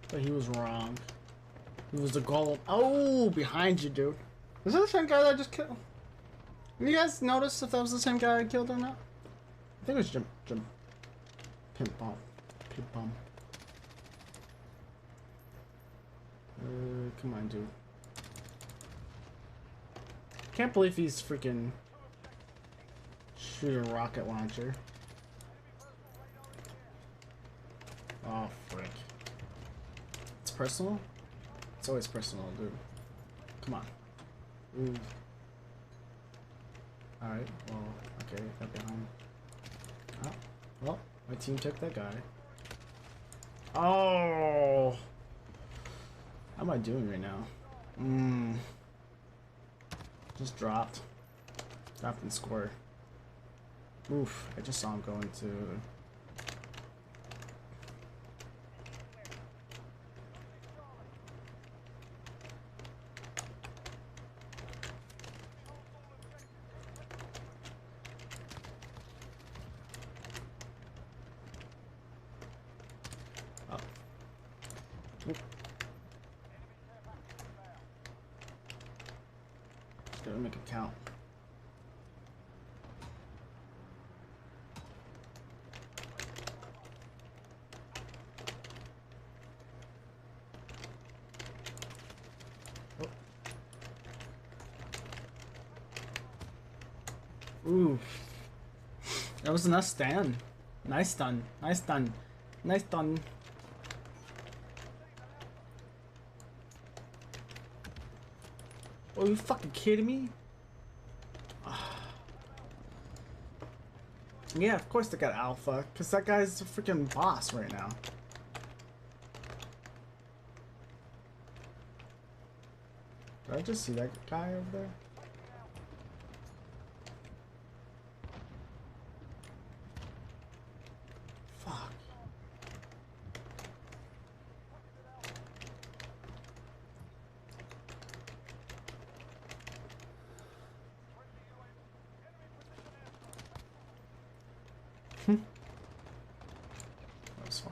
But he was wrong. He was the golem. Oh, behind you, dude. Is that the same guy that I just killed? Have you guys noticed if that was the same guy I killed or not? I think it was Jim. Pimp bomb. Pimp bomb. Come on, dude. Can't believe he's freaking shooting a rocket launcher. Oh, frick. It's personal? It's always personal, dude. Come on. Ooh. Alright, well, okay, got behind. Oh, well, my team took that guy. Oh! How am I doing right now? Just dropped. Dropped and scored. Oof, I just saw him go into... Okay, make it count. Ooh. That was a nice stand. Nice done. Nice done. Nice done. Oh, you fucking kidding me? Yeah, of course they got Alpha, because that guy's a freaking boss right now. Did I just see that guy over there? Fuck. That was fun.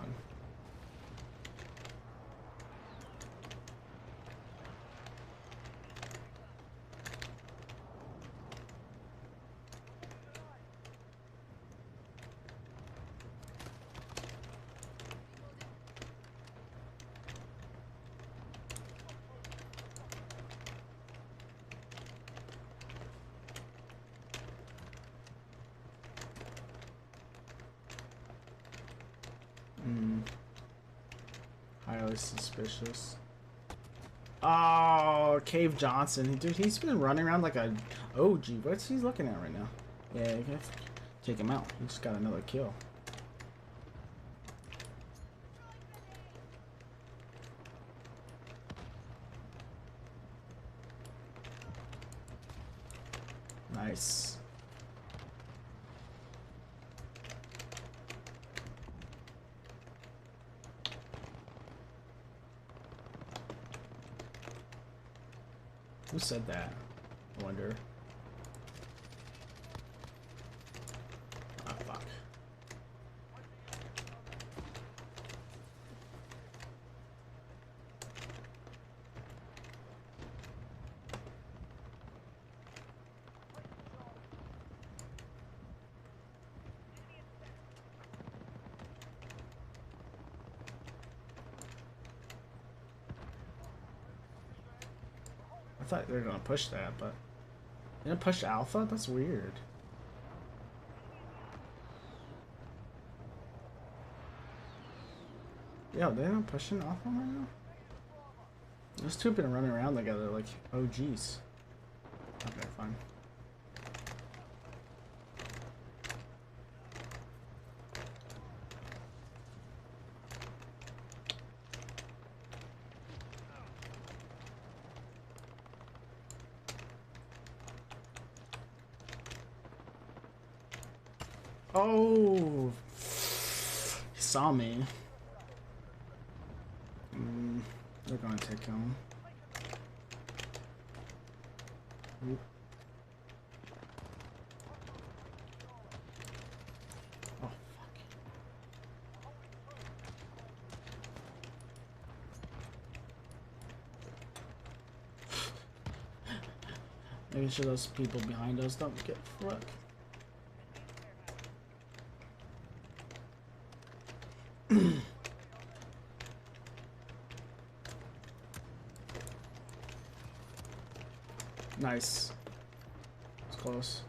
Highly suspicious. Oh, Cave Johnson. Dude, he's been running around like a OG. What's he looking at right now? Yeah, you can take him out. He just got another kill. Nice. Who said that? I wonder. Ah, fuck. I thought they were gonna push that, but they didn't push Alpha? That's weird. Yeah, they're not pushing Alpha right now? Those two have been running around together like OGs. Okay, fine. Oh, he saw me. They're gonna take him. Oop. Oh, fuck. Making sure those people behind us don't get fucked. Nice. It's close.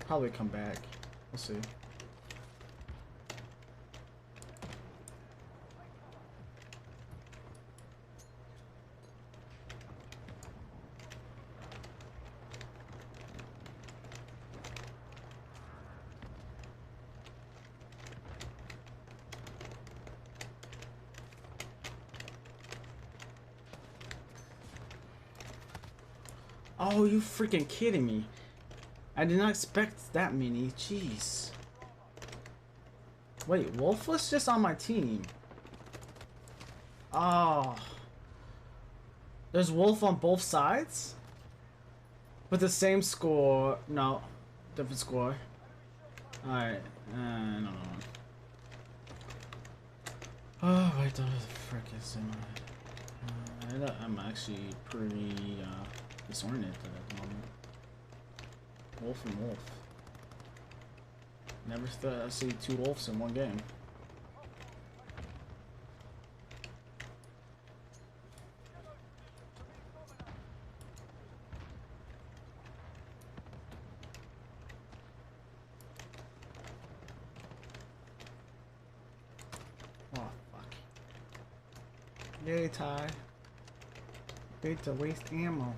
Probably come back. We'll see. Oh, you freaking kidding me. I did not expect that many. Jeez. Wait, Wolf was just on my team. Oh. There's Wolf on both sides? With the same score. No. Different score. Alright. No. Oh, wait, the frick is in my... I'm actually pretty disoriented at the moment. Wolf and wolf. Never thought I'd see two wolves in one game. Oh fuck. Yay, Ty. Hate to waste ammo.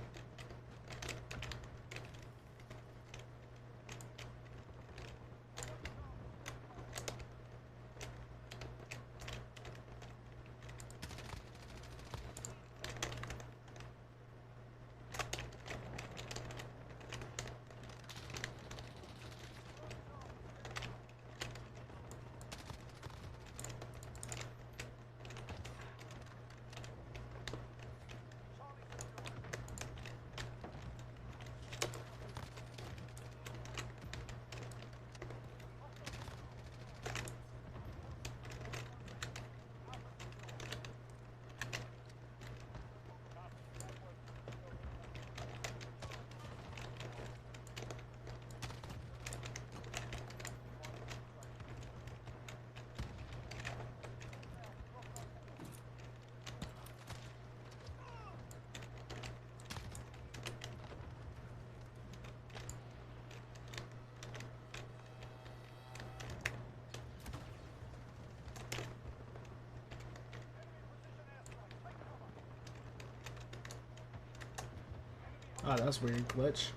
Oh, that's weird. Glitch.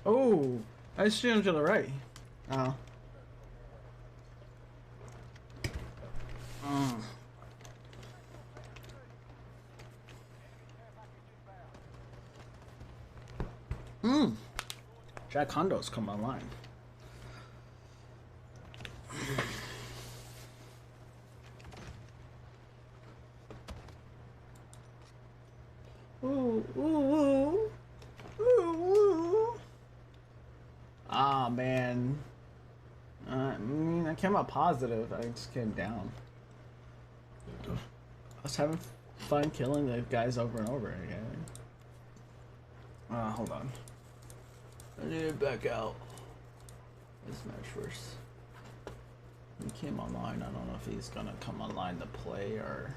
Oh, I see him to the right. Oh. Jack Hondo's come online. Ooh, ooh, ooh. Ooh, ooh. Ah, man. I mean, I came out positive. I just came down. I was having fun killing the guys over and over again. Hold on. I need to back out. This match first. He came online. I don't know if he's gonna come online to play or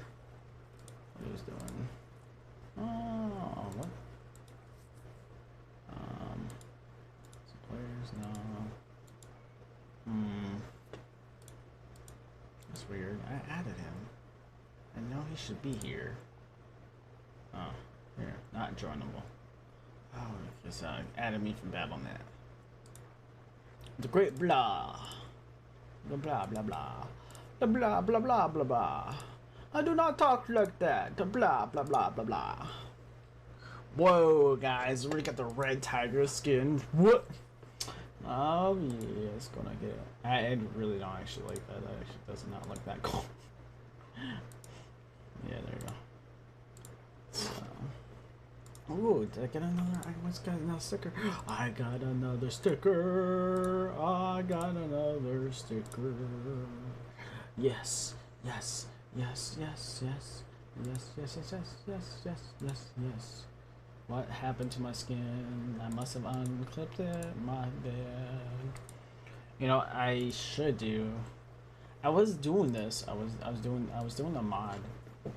what he was doing. Oh, what? Some players, no. That's weird. I added him. I know he should be here. Oh, here, not joinable. Oh, because added me from Battle.net. The great blah. The blah blah blah. The blah blah blah blah blah. I do not talk like that. The blah blah blah blah blah. Whoa, guys, we got the red tiger skin. What? Oh yeah, it's gonna get it. I really don't actually like that. That actually does not look that cool. Yeah, there you go. So. Ooh, did I get another? I almost got another sticker. I got another sticker. I got another sticker. Yes, yes, yes, yes, yes, yes, yes, yes, yes, yes, yes, yes, yes. What happened to my skin? I must have unclipped it. My bad. You know, I should do. I was doing this. I was doing a mod,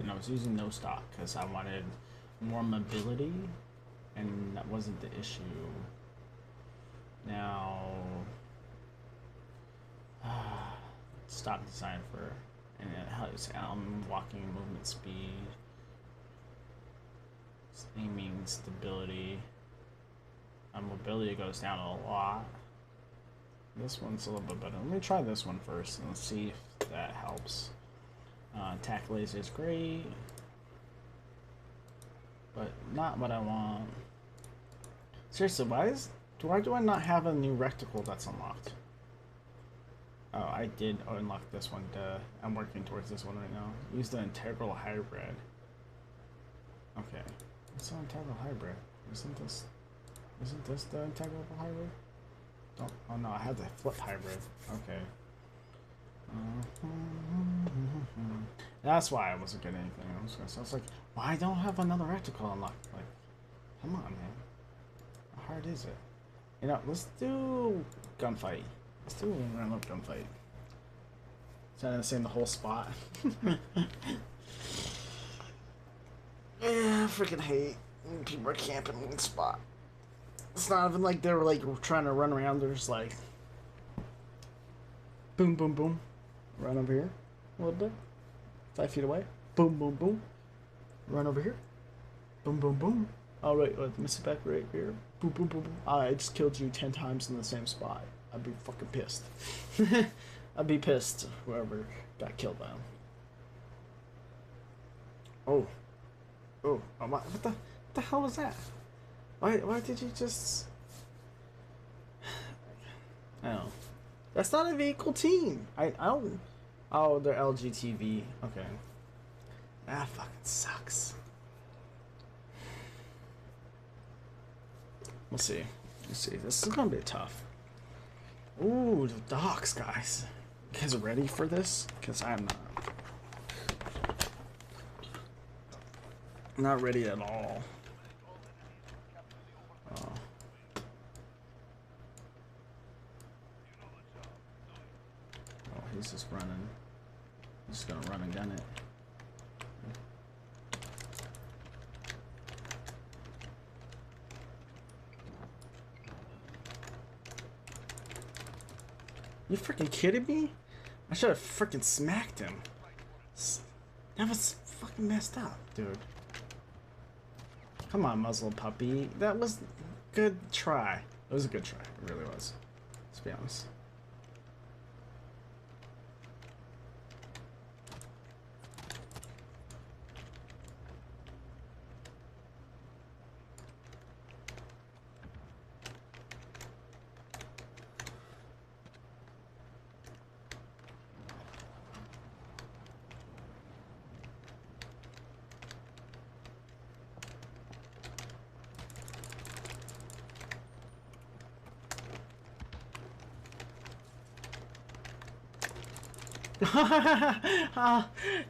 and I was using no stock because I wanted more mobility, and that wasn't the issue. Now, stock design for, and it helps walking movement speed, aiming stability. Mobility goes down a lot. This one's a little bit better. Let me try this one first and see if that helps. Attack laser is great. but not what I want. Seriously, why do I not have a new reticle that's unlocked? Oh, I did unlock this one. Duh. I'm working towards this one right now. Use the integral hybrid. Okay. What's the integral hybrid? Isn't this the integral hybrid? Don't. Oh no, I have the flip hybrid. Okay. That's why I wasn't getting anything. I was like, why don't I have another reticle unlocked? Like, come on, man. How hard is it? You know, let's do gunfight. Let's do a random gunfight. Instead of saying the whole spot. Yeah, I freaking hate when people are camping in one spot. It's not even like they were like trying to run around. They're just like, boom, boom, boom. Run over here a little bit. 5 feet away. Boom, boom, boom. Run over here. Boom, boom, boom. Oh, wait, miss it back right here. Boom, boom, boom, boom. I just killed you 10 times in the same spot. I'd be fucking pissed. I'd be pissed whoever got killed by him. Oh. Oh, what the hell was that? Why did you just... I don't know. That's not a vehicle team. I don't... Oh, they're LGTV. Okay. That fucking sucks. We'll see. Let's see. This is gonna be tough. Ooh, the docks, guys. You guys ready for this? Because I'm not. Not ready at all. Oh. Oh, he's just running. He's just gonna run and gun it. You freaking kidding me? I should have freaking smacked him. That was fucking messed up, dude. Come on, muzzle puppy. That was a good try. It was a good try. It really was. Let's be honest.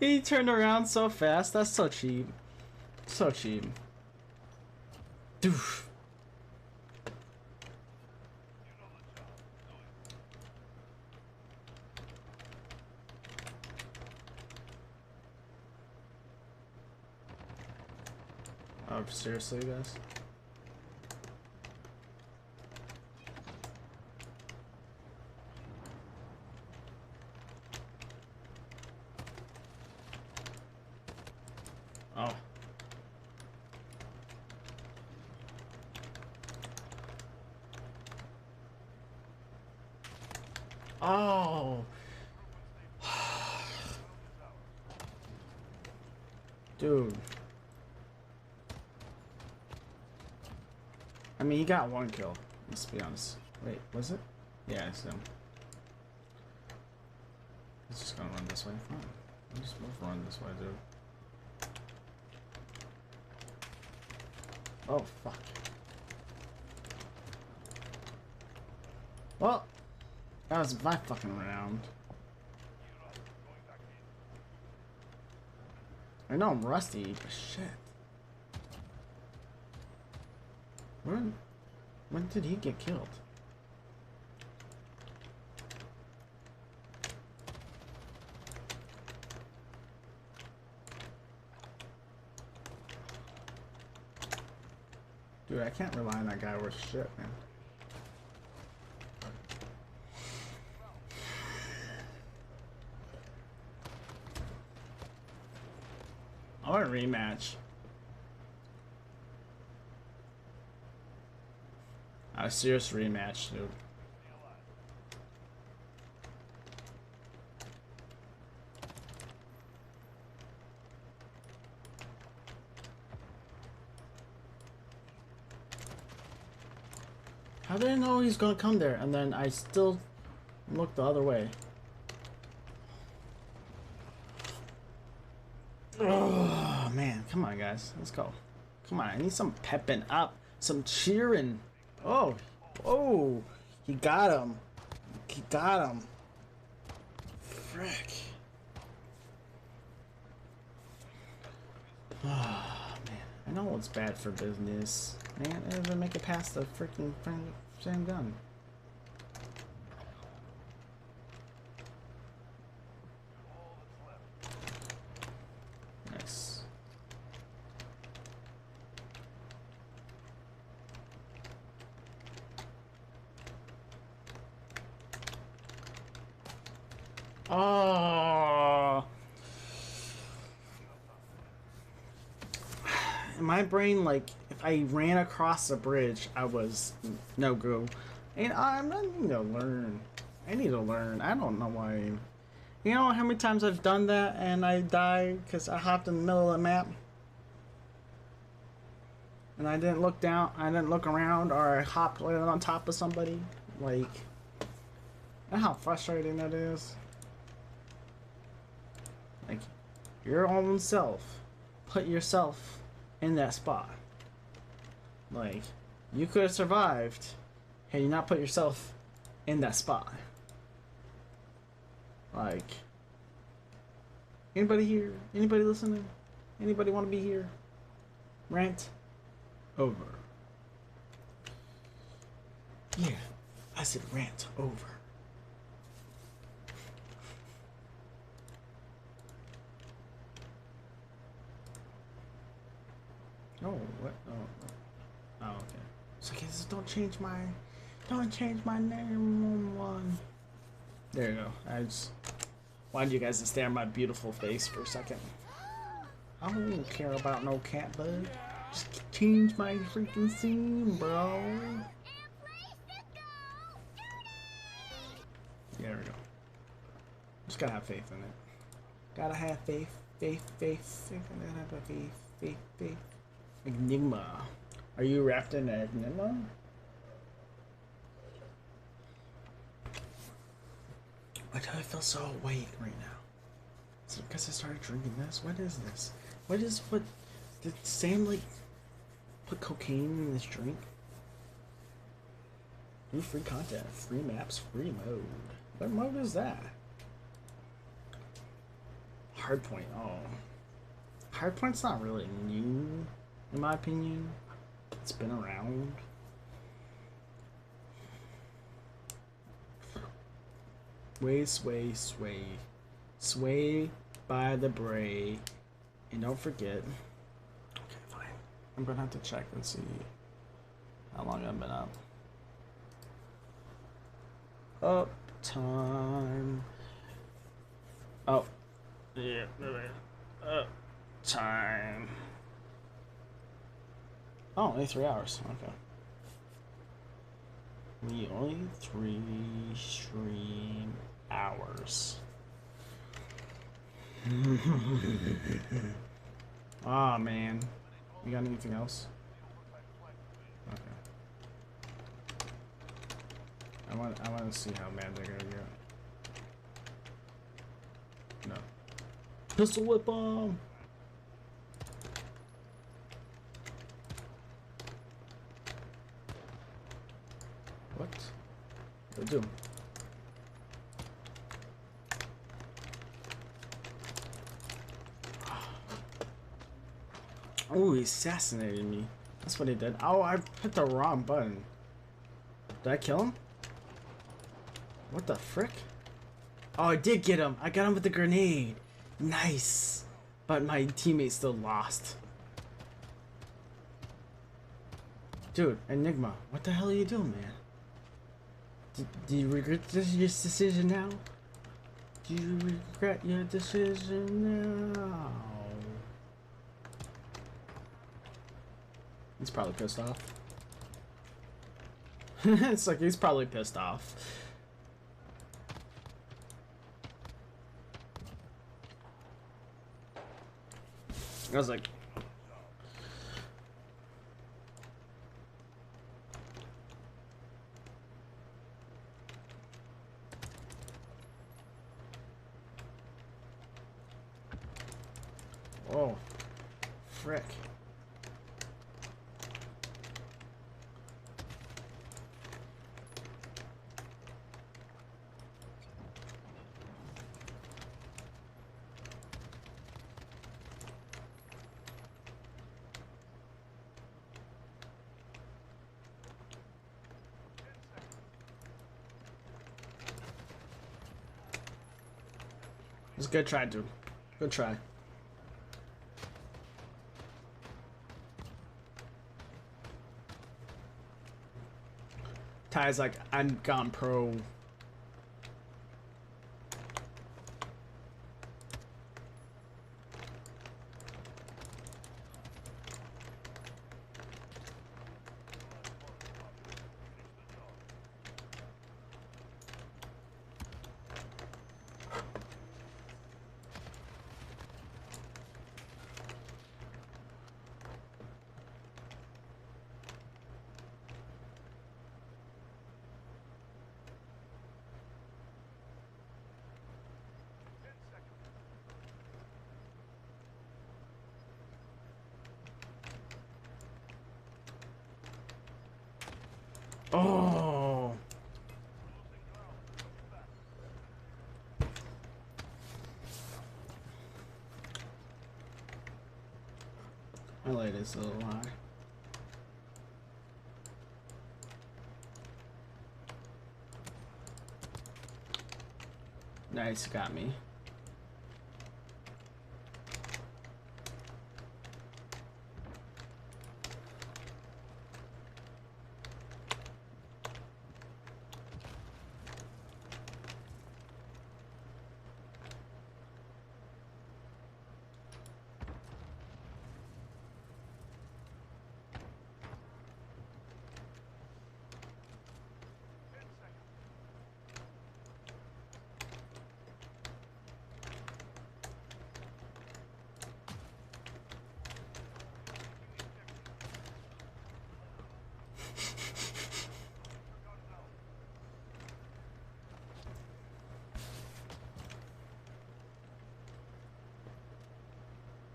He turned around so fast. That's so cheap. So cheap. Doof. Oh, seriously, guys? Oh. Oh. Dude. I mean, he got one kill. Let's be honest. Wait, was it? Yeah, it's him. He's just gonna run this way. Fine. We'll just both run this way, dude. Oh, fuck. Well, that was my fucking round. I know I'm rusty, but shit. When did he get killed? Dude, I can't rely on that guy worth shit, man. I want a rematch. A serious rematch, dude. How did I know he's gonna come there? And then I still looked the other way. Oh man, come on guys, let's go. Come on, I need some pepping up, some cheering. Oh, oh, he got him. He got him. Frick. Oh man, I know it's bad for business. Man, I never make it past the freaking same gun. Nice. Oh. In my brain, like, if I ran across the bridge, I was no go. And I need to learn. I need to learn. I don't know why. You know how many times I've done that and I died because I hopped in the middle of the map? And I didn't look down, I didn't look around, or I hopped right on top of somebody. Like, you know how frustrating that is? Like, your own self. Put yourself in that spot. Like, you could have survived had you not put yourself in that spot. Like, anybody here? Anybody listening? Anybody want to be here? Rant over. Yeah, I said rant over. Oh, what? Oh, okay. So, okay, don't change my name one. There you go. I just wanted you guys to stare at my beautiful face for a second. I don't care about no cat bug. Just change my freaking scene, bro. There we go. Just gotta have faith in it. Gotta have faith. Gotta have faith. Enigma. Are you wrapped in Enigma? Why do I feel so awake right now? Is it because I started drinking this? What is this? What did Sam like put cocaine in this drink? New free content, free maps, free mode. What mode is that? Hardpoint. Oh, Hardpoint's not really new, in my opinion. It's been around. Sway by the bray. And don't forget. Okay, fine. I'm gonna have to check and see how long I've been up. Up time. Oh. Yeah, up time. Oh, only 3 hours. Okay. Only 3 stream hours. Ah, man. You got anything else? Okay. I want to see how mad they're gonna get. No. Pistol whip 'em! What? They do. Oh, he assassinated me. That's what he did. Oh, I hit the wrong button. Did I kill him? What the frick? Oh, I did get him. I got him with the grenade. Nice. But my teammate still lost. Dude, Enigma, what the hell are you doing, man? Do you regret your decision now? Do you regret your decision now? He's probably pissed off. It's like he's probably pissed off. I was like, Oh, frick. It's a good try, dude. Good try. Ty's like, I'm gone pro. Oh. My light is a little high. Nice, got me.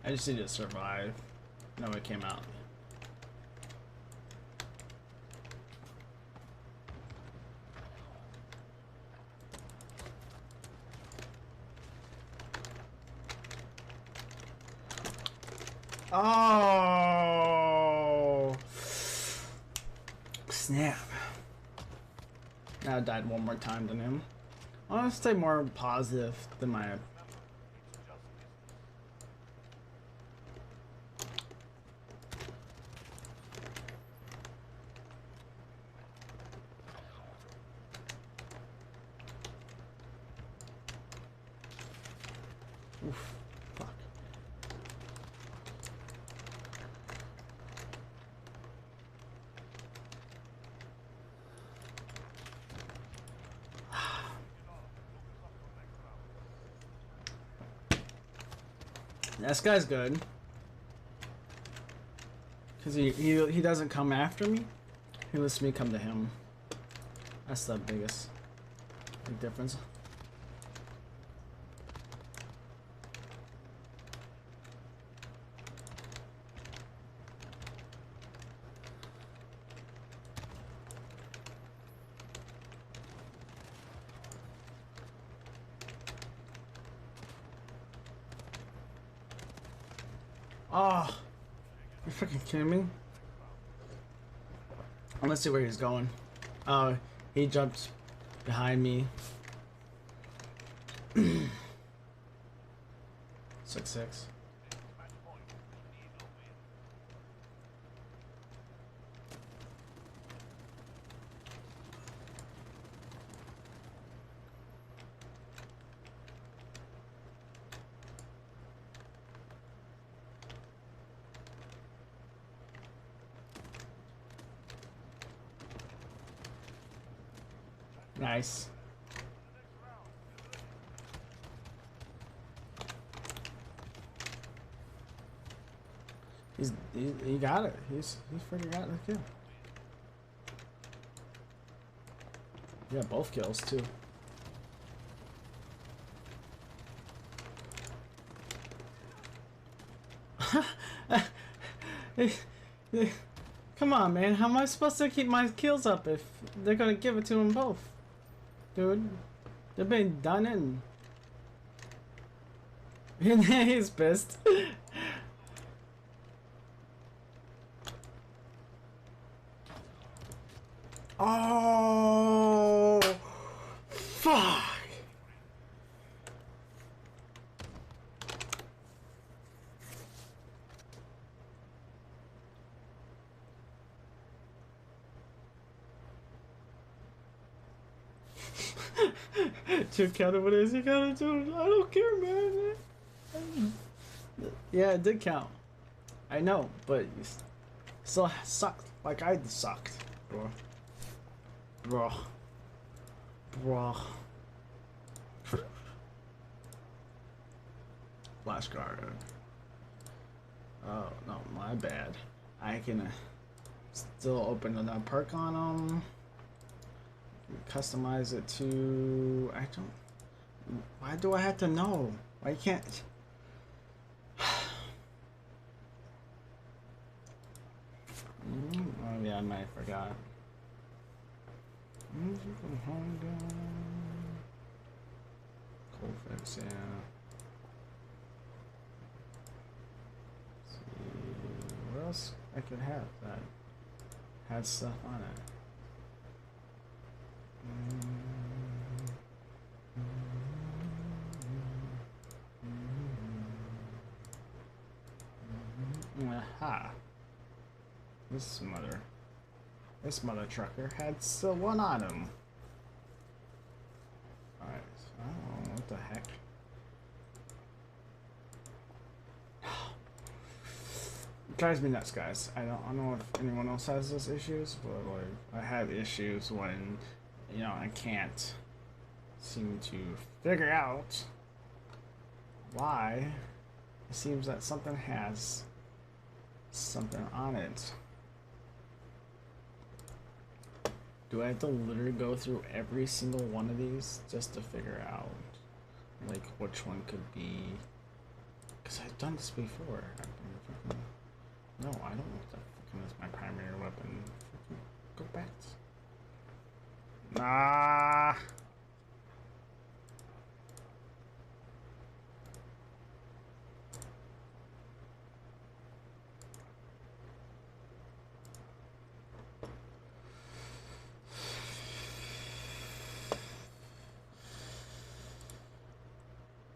I just need to survive. No, it came out. Oh, snap. I died one more time than him. I want to stay more positive than my. Oof, fuck. This guy's good. Cause he doesn't come after me. He lets me come to him. That's the big difference. Oh, you're freaking kidding me? Let's see where he's going. Oh, he jumped behind me. 6-6. Nice. He got it. He's freaking got the kill. Yeah, both kills too. Come on, man. How am I supposed to keep my kills up if they're gonna give it to them both? Dude, they're being done in. He's pissed. Oh, fuck. Just counted what it is you gotta do. I don't care, man. Yeah, it did count. I know, but you still sucked like I sucked, bro. Bro. Flash guard. Oh no, my bad. I can still open another perk on them. Customize it to. I don't. Why do I have to know? Why can't? Oh yeah, I might have forgot. Cold fix, yeah. Let's see what else I could have that had stuff on it. Aha. This mother trucker had still one on him. Alright, oh, what the heck? It drives me nuts, guys. I don't know if anyone else has those issues, but like I have issues when, you know, I can't seem to figure out why it seems that something has something on it. Do I have to literally go through every single one of these just to figure out like which one could be? Because I've done this before. No, I don't know what the fucking is my primary weapon. Go back. Nah.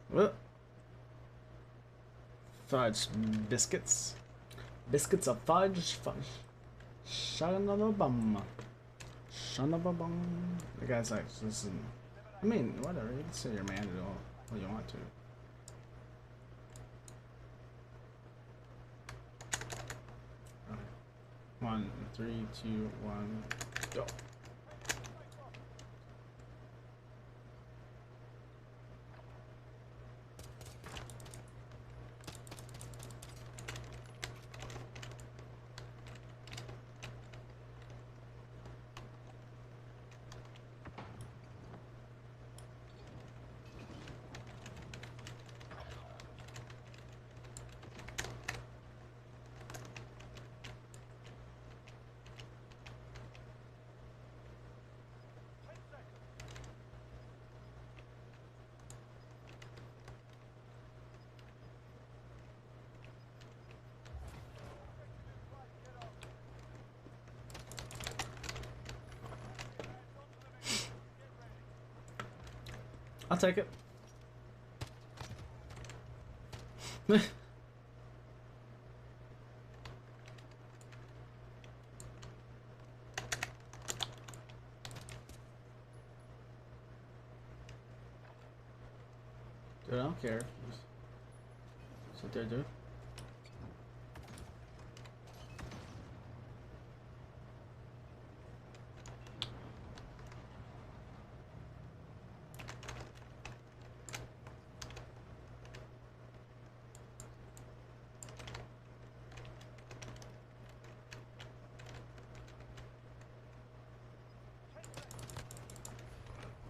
What? Fudge biscuits. Biscuits of fudge. Son of a bum. Son of a bum. The guy's like, this is. I mean, whatever. You can say your man to all what you want to. Okay. 1, 3, 2, 1, go. I'll take it. Dude, I don't care. Just sit there, dude.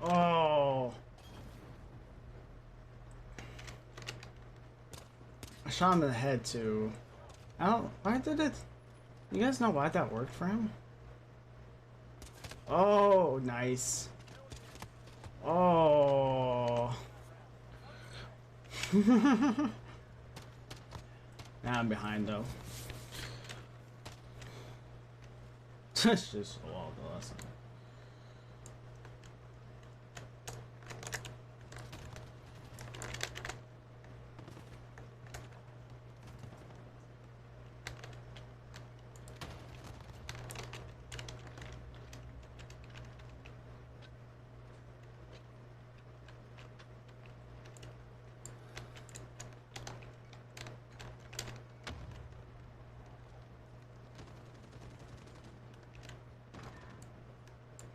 Oh. shot him in the head too. I don't. Why did it? You guys know why that worked for him? Oh, nice. Oh. Now I'm behind though. It's just all the lesson.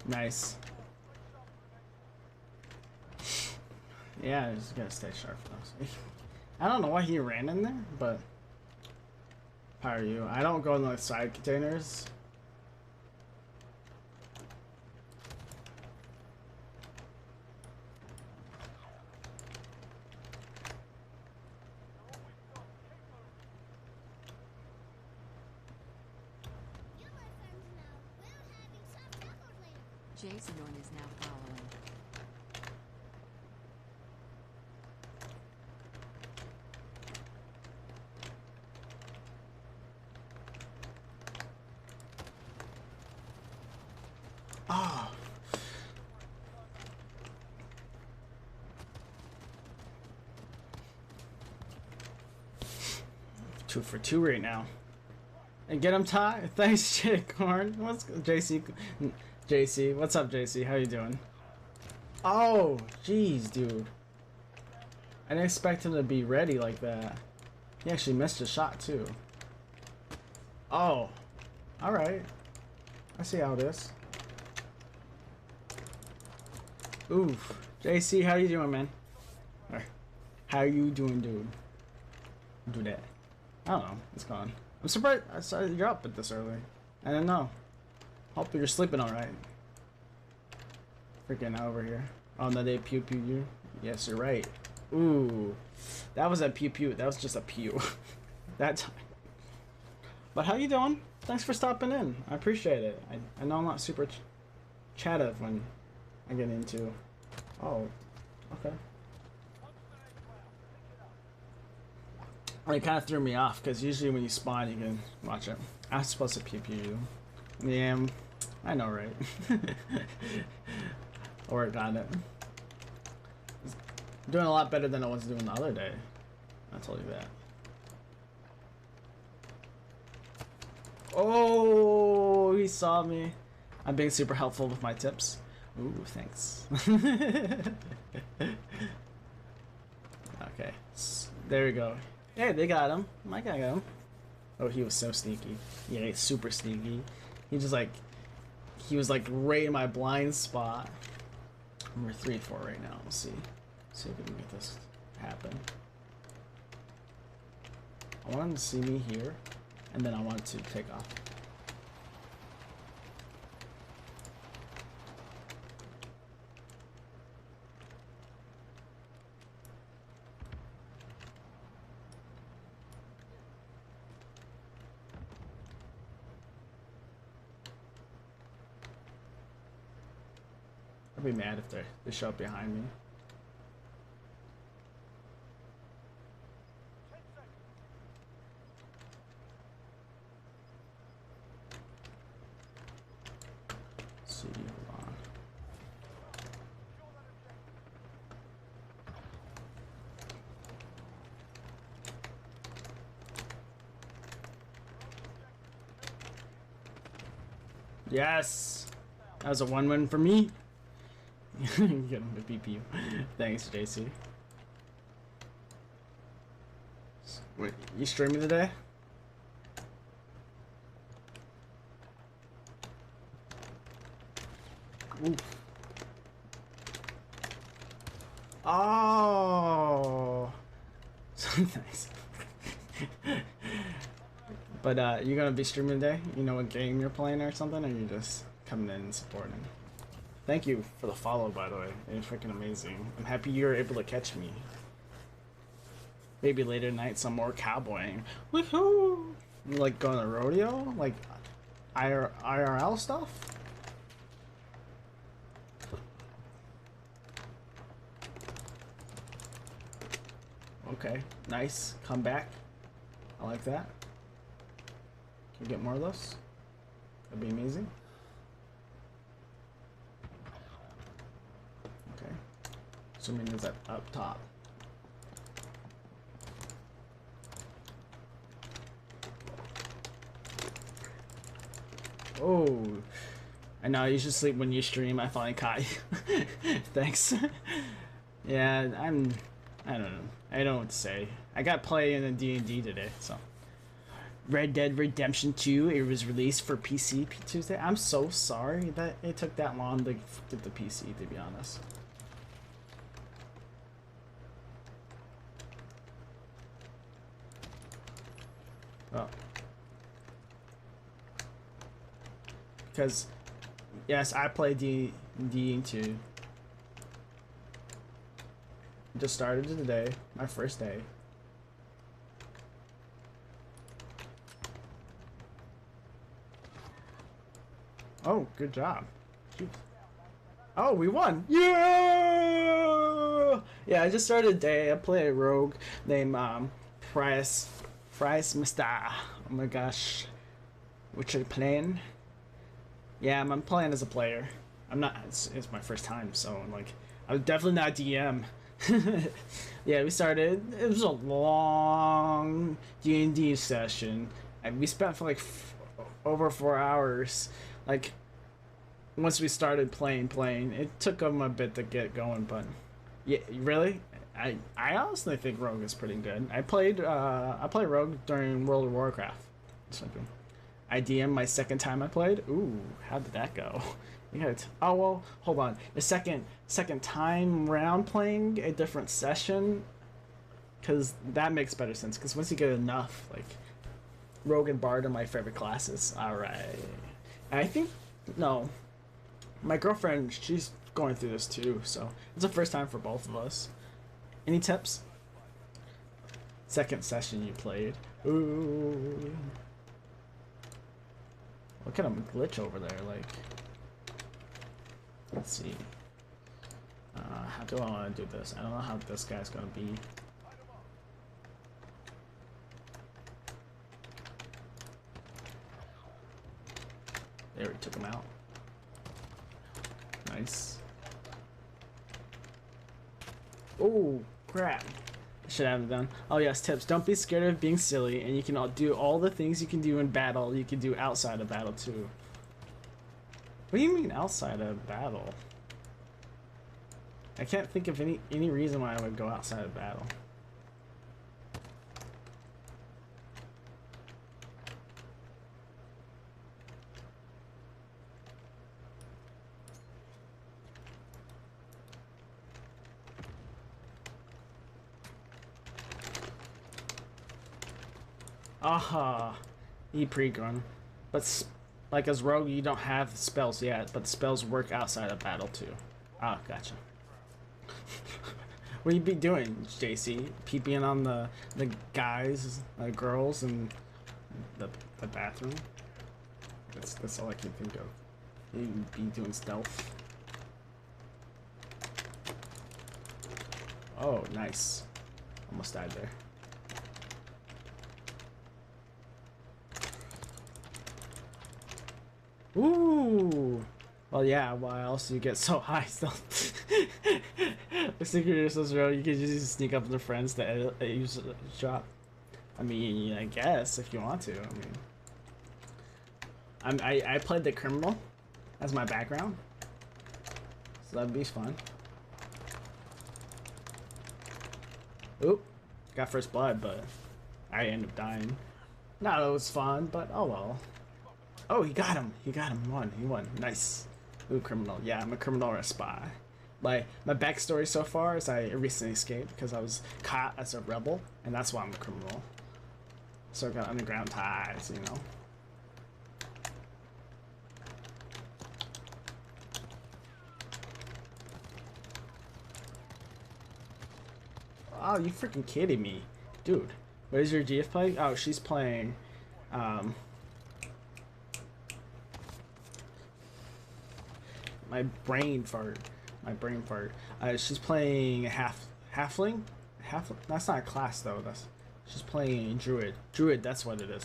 Nice. Yeah, I just gotta stay sharp for those. I don't know why he ran in there, but power you. I don't go in the side containers. Jason is now following. Oh. Two for two right now. And get him, Ty. Thanks, Chicorn. What's JC? JC, what's up, JC? How you doing? Oh, jeez, dude. I didn't expect him to be ready like that. He actually missed a shot too. Oh, all right. I see how it is. Oof, JC, how you doing, man? Or, how you doing, dude? Do that. I don't know. It's gone. I'm surprised. I saw you're up at this early. I didn't know. Hope you're sleeping all right. Freaking over here. Oh, no, they pew pew you. Yes, you're right. Ooh, that was a pew pew. That was just a pew. That time. But how you doing? Thanks for stopping in. I appreciate it. I know I'm not super chattive when I get into. Oh, okay. It kind of threw me off because usually when you spawn, you can watch it. I was supposed to pew pew you. Yeah, I know, right? Or got it. Doing a lot better than I was doing the other day. I told you that. Oh, he saw me. I'm being super helpful with my tips. Ooh, thanks. Okay, there we go. Hey, they got him. My guy got him. Oh, he was so sneaky. Yeah, he's super sneaky. He just like, he was like right in my blind spot. We're 3-4 right now. We'll see. See if we can make this happen. I want him to see me here, and then I want to take off. I'd be mad if they show up behind me. Let's see, hold on. Yes! That was a 1-win for me. Get him to BPU. Thanks, JC. Wait, you streaming today? Oof. Oh, so nice. But you gonna be streaming today? You know what game you're playing or something, or you just coming in and supporting? Thank you for the follow, by the way. It's freaking amazing. I'm happy you're able to catch me. maybe later tonight some more cowboying. Woohoo! Like going to rodeo, like IRL stuff. Okay, nice comeback. I like that. Can we get more of those? That'd be amazing. Okay. Assuming it's up top. Oh, I know you should sleep when you stream. I finally caught you. Thanks. Yeah, I don't know. I don't know what to say. I got playing in D&D today, so. Red Dead Redemption 2, it was released for PC Tuesday. I'm so sorry that it took that long to get the PC, to be honest. Oh. Because, yes, I play D&D too. Just started today, my first day. Oh, good job. Jeez. Oh, we won! Yeah! Yeah, I just started a day. I play a rogue named Price Mister. Oh my gosh. Which are you playing? Yeah, I'm playing as a player. I'm not. It's my first time, so like, I'm definitely not DM. Yeah, we started. It was a long D&D session, and we spent for like over 4 hours. Like, once we started playing, it took them a bit to get going, but yeah, really, I honestly think Rogue is pretty good. I played Rogue during World of Warcraft. Something. I DM my second time I played. Ooh, how did that go? You got it. Oh well, hold on. The second time round playing a different session, because that makes better sense. Because once you get enough, like, Rogue and Bard are my favorite classes. All right. I think, no, my girlfriend, she's going through this too, so it's the first time for both of us. Any tips? Second session you played. Ooh. What kind of glitch over there, like? Let's see. How do I want to do this? I don't know how this guy's gonna be. There, we took him out. Nice. Oh, crap. Should have done. Oh yes, tips. Don't be scared of being silly, and you can do all the things you can do in battle, you can do outside of battle too. What do you mean outside of battle? I can't think of any reason why I would go outside of battle. Aha, pre-gun. But like as Rogue, you don't have spells yet, but the spells work outside of battle too. Ah, gotcha. What you be doing, JC? Peeping on the guys, girls, and the bathroom. That's all I can think of. You be doing stealth. Oh, nice. Almost died there. Ooh. Well, yeah. Why else do you get so high stealth? The secret is so real. You can just sneak up on the friends that use drop. I mean, I guess if you want to. I mean, I played the criminal as my background, so that'd be fun. Oop, got first blood, but I ended up dying. Not that it was fun, but oh well. Oh, he got him. He got him. He won. Nice. Ooh, criminal. Yeah, I'm a criminal or a spy. My backstory so far is I recently escaped because I was caught as a rebel, and that's why I'm a criminal. So I got underground ties, you know. Oh, you freaking kidding me? Dude, what is your GF playing? Oh, she's playing, my brain fart. My brain fart. She's playing halfling. That's not a class though. She's playing druid. Druid. That's what it is.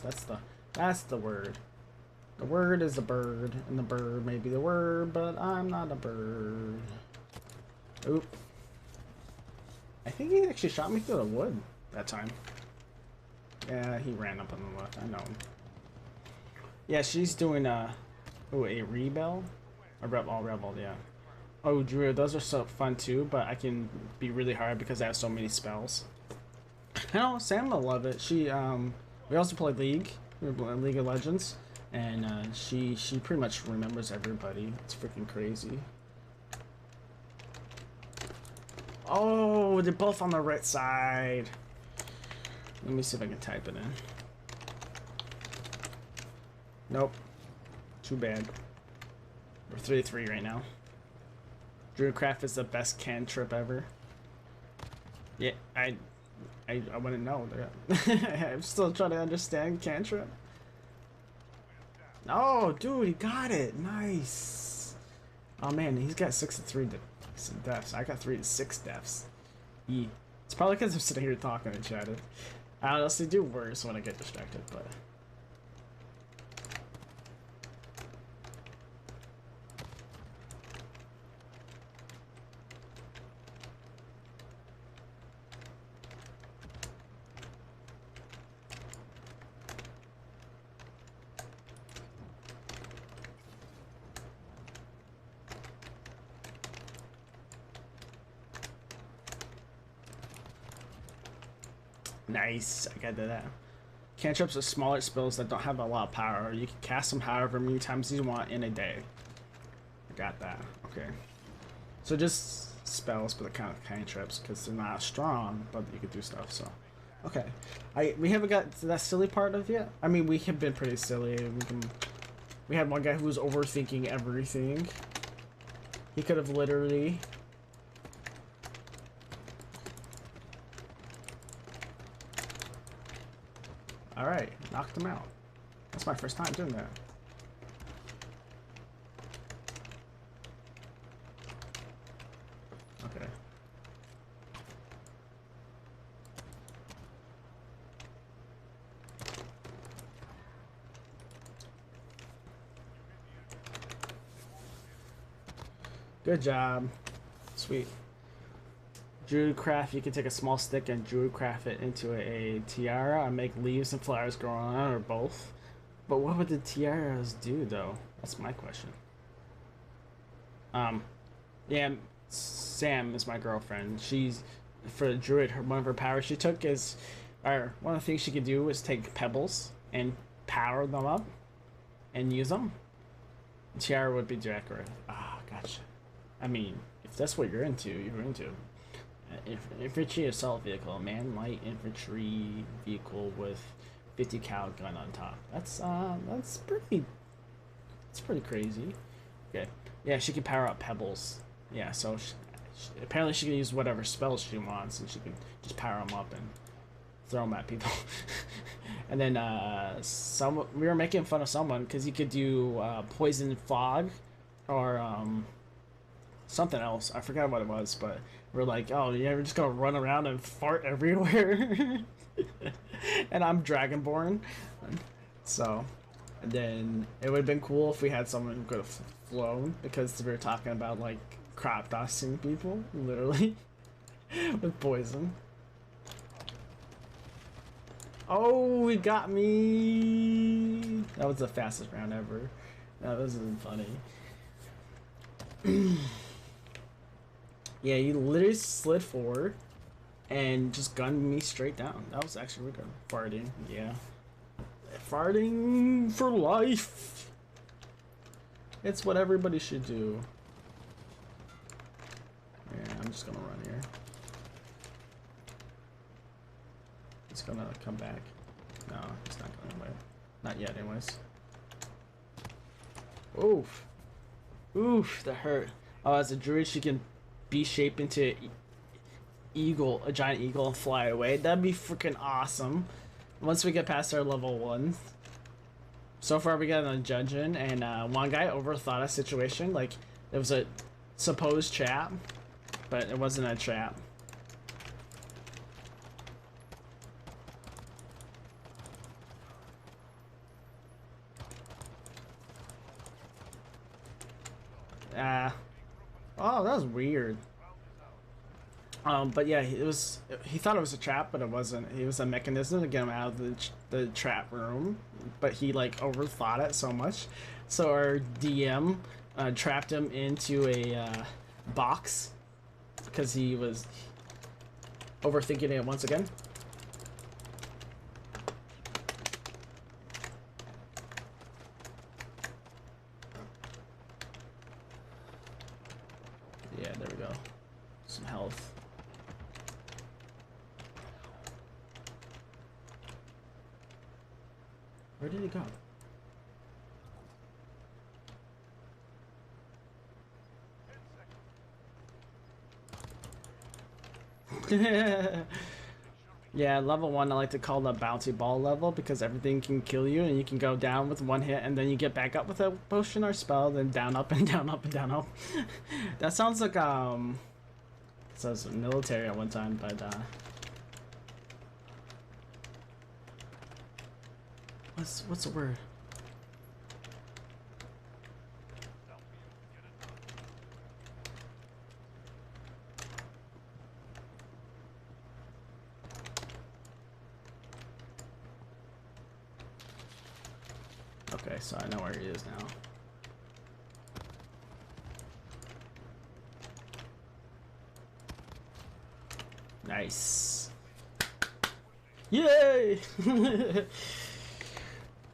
That's the word. The word is the bird, and the bird may be the word, but I'm not a bird. Oop. I think he actually shot me through the wood that time. Yeah, he ran up on the left. I know him. Yeah, she's doing a rebel? A rebel, yeah. Oh, druid, those are so fun too, but I can be really hard because I have so many spells. I know, Sam will love it. We also play League. We play League of Legends. And she pretty much remembers everybody. It's freaking crazy. Oh, they're both on the right side. Let me see if I can type it in. Nope. Too bad. We're 3-3 right now. Druidcraft is the best cantrip ever. Yeah, I wouldn't know. I'm still trying to understand cantrip. Oh, dude, he got it. Nice. Oh man, he's got 6 to 3 deaths. I got 3 to 6 deaths. It's probably because I'm sitting here talking and chatting. I honestly do worse when I get distracted, but. Nice, I got that. Cantrips are smaller spells that don't have a lot of power. You can cast them however many times you want in a day. I got that. Okay. So just spells, but the kind of cantrips because they're not strong, but you can do stuff. So, okay. We haven't got to that silly part of yet. I mean, we have been pretty silly. We had one guy who was overthinking everything. He could have literally. Alright, knocked him out. That's my first time doing that. Okay. Good job. Sweet. Druidcraft, you can take a small stick and druidcraft it into a tiara and make leaves and flowers grow on it, or both. But what would the tiaras do, though? That's my question. Yeah, Sam is my girlfriend. She's, for the druid, one of her powers she took is, or one of the things she could do is take pebbles and power them up and use them. Tiara would be decorative. Ah, gotcha. I mean, if that's what you're into, you're into. Infantry assault vehicle, man light infantry vehicle with 50 cal gun on top. That's pretty crazy. Okay, yeah, she can power up pebbles. Yeah, so apparently she can use whatever spells she wants, and she can just power them up and throw them at people. And then we were making fun of someone because he could do poison fog, or something else. I forgot what it was, but we're like, oh yeah, we're just gonna run around and fart everywhere. And I'm Dragonborn, so. And then it would have been cool if we had someone who could have flown, because we were talking about like crop dusting people, literally, with poison. Oh, he got me! That was the fastest round ever. That wasn't funny. Yeah, he literally slid forward and just gunned me straight down. That was actually really good. Farting, yeah. Farting for life. It's what everybody should do. Yeah, I'm just gonna run here. It's gonna come back. No, it's not going away. Not yet, anyways. Oof. Oof, that hurt. Oh, as a druid, she can B-shape into eagle, a giant eagle, and fly away. That'd be freaking awesome. Once we get past our level 1. So far we got a dungeon, and one guy overthought a situation. Like, it was a supposed trap, but it wasn't a trap. Oh, that was weird. But yeah, he thought it was a trap, but it wasn't. It was a mechanism to get him out of the trap room, but he like overthought it so much. So our DM trapped him into a box because he was overthinking it once again. Yeah, there we go. Some health. Where did he go? Yeah, level 1 I like to call the bouncy ball level because everything can kill you and you can go down with one hit and then you get back up with a potion or spell, then down, up, and down, up, and down, up. That sounds like sounds military at one time, but what's the word? Okay, so I know where he is now. Nice. Yay!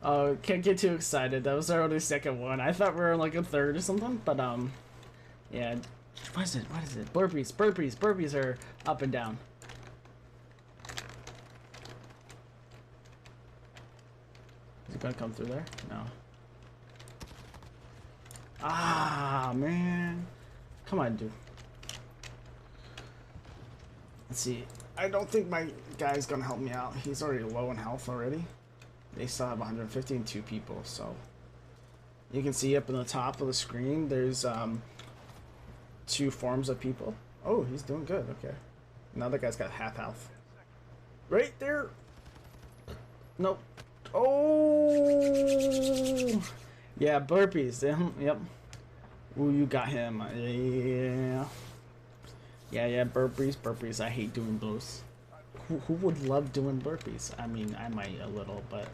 Oh, can't get too excited. That was our only second one. I thought we were like a third or something, but yeah. What is it? What is it? Burpees. Burpees. Burpees are up and down. Is it gonna come through there? No. Ah, man. Come on, dude. Let's see. I don't think my guy's gonna help me out. He's already low in health already. They still have 150 and 2 people, so you can see up in the top of the screen there's 2 forms of people. Oh, he's doing good. Okay. Now that guy's got half health. Right there. Nope. Oh. Yeah, burpees. Yep. Ooh, you got him. Yeah. Yeah, burpees, burpees. I hate doing those. Who would love doing burpees? I mean, I might a little, but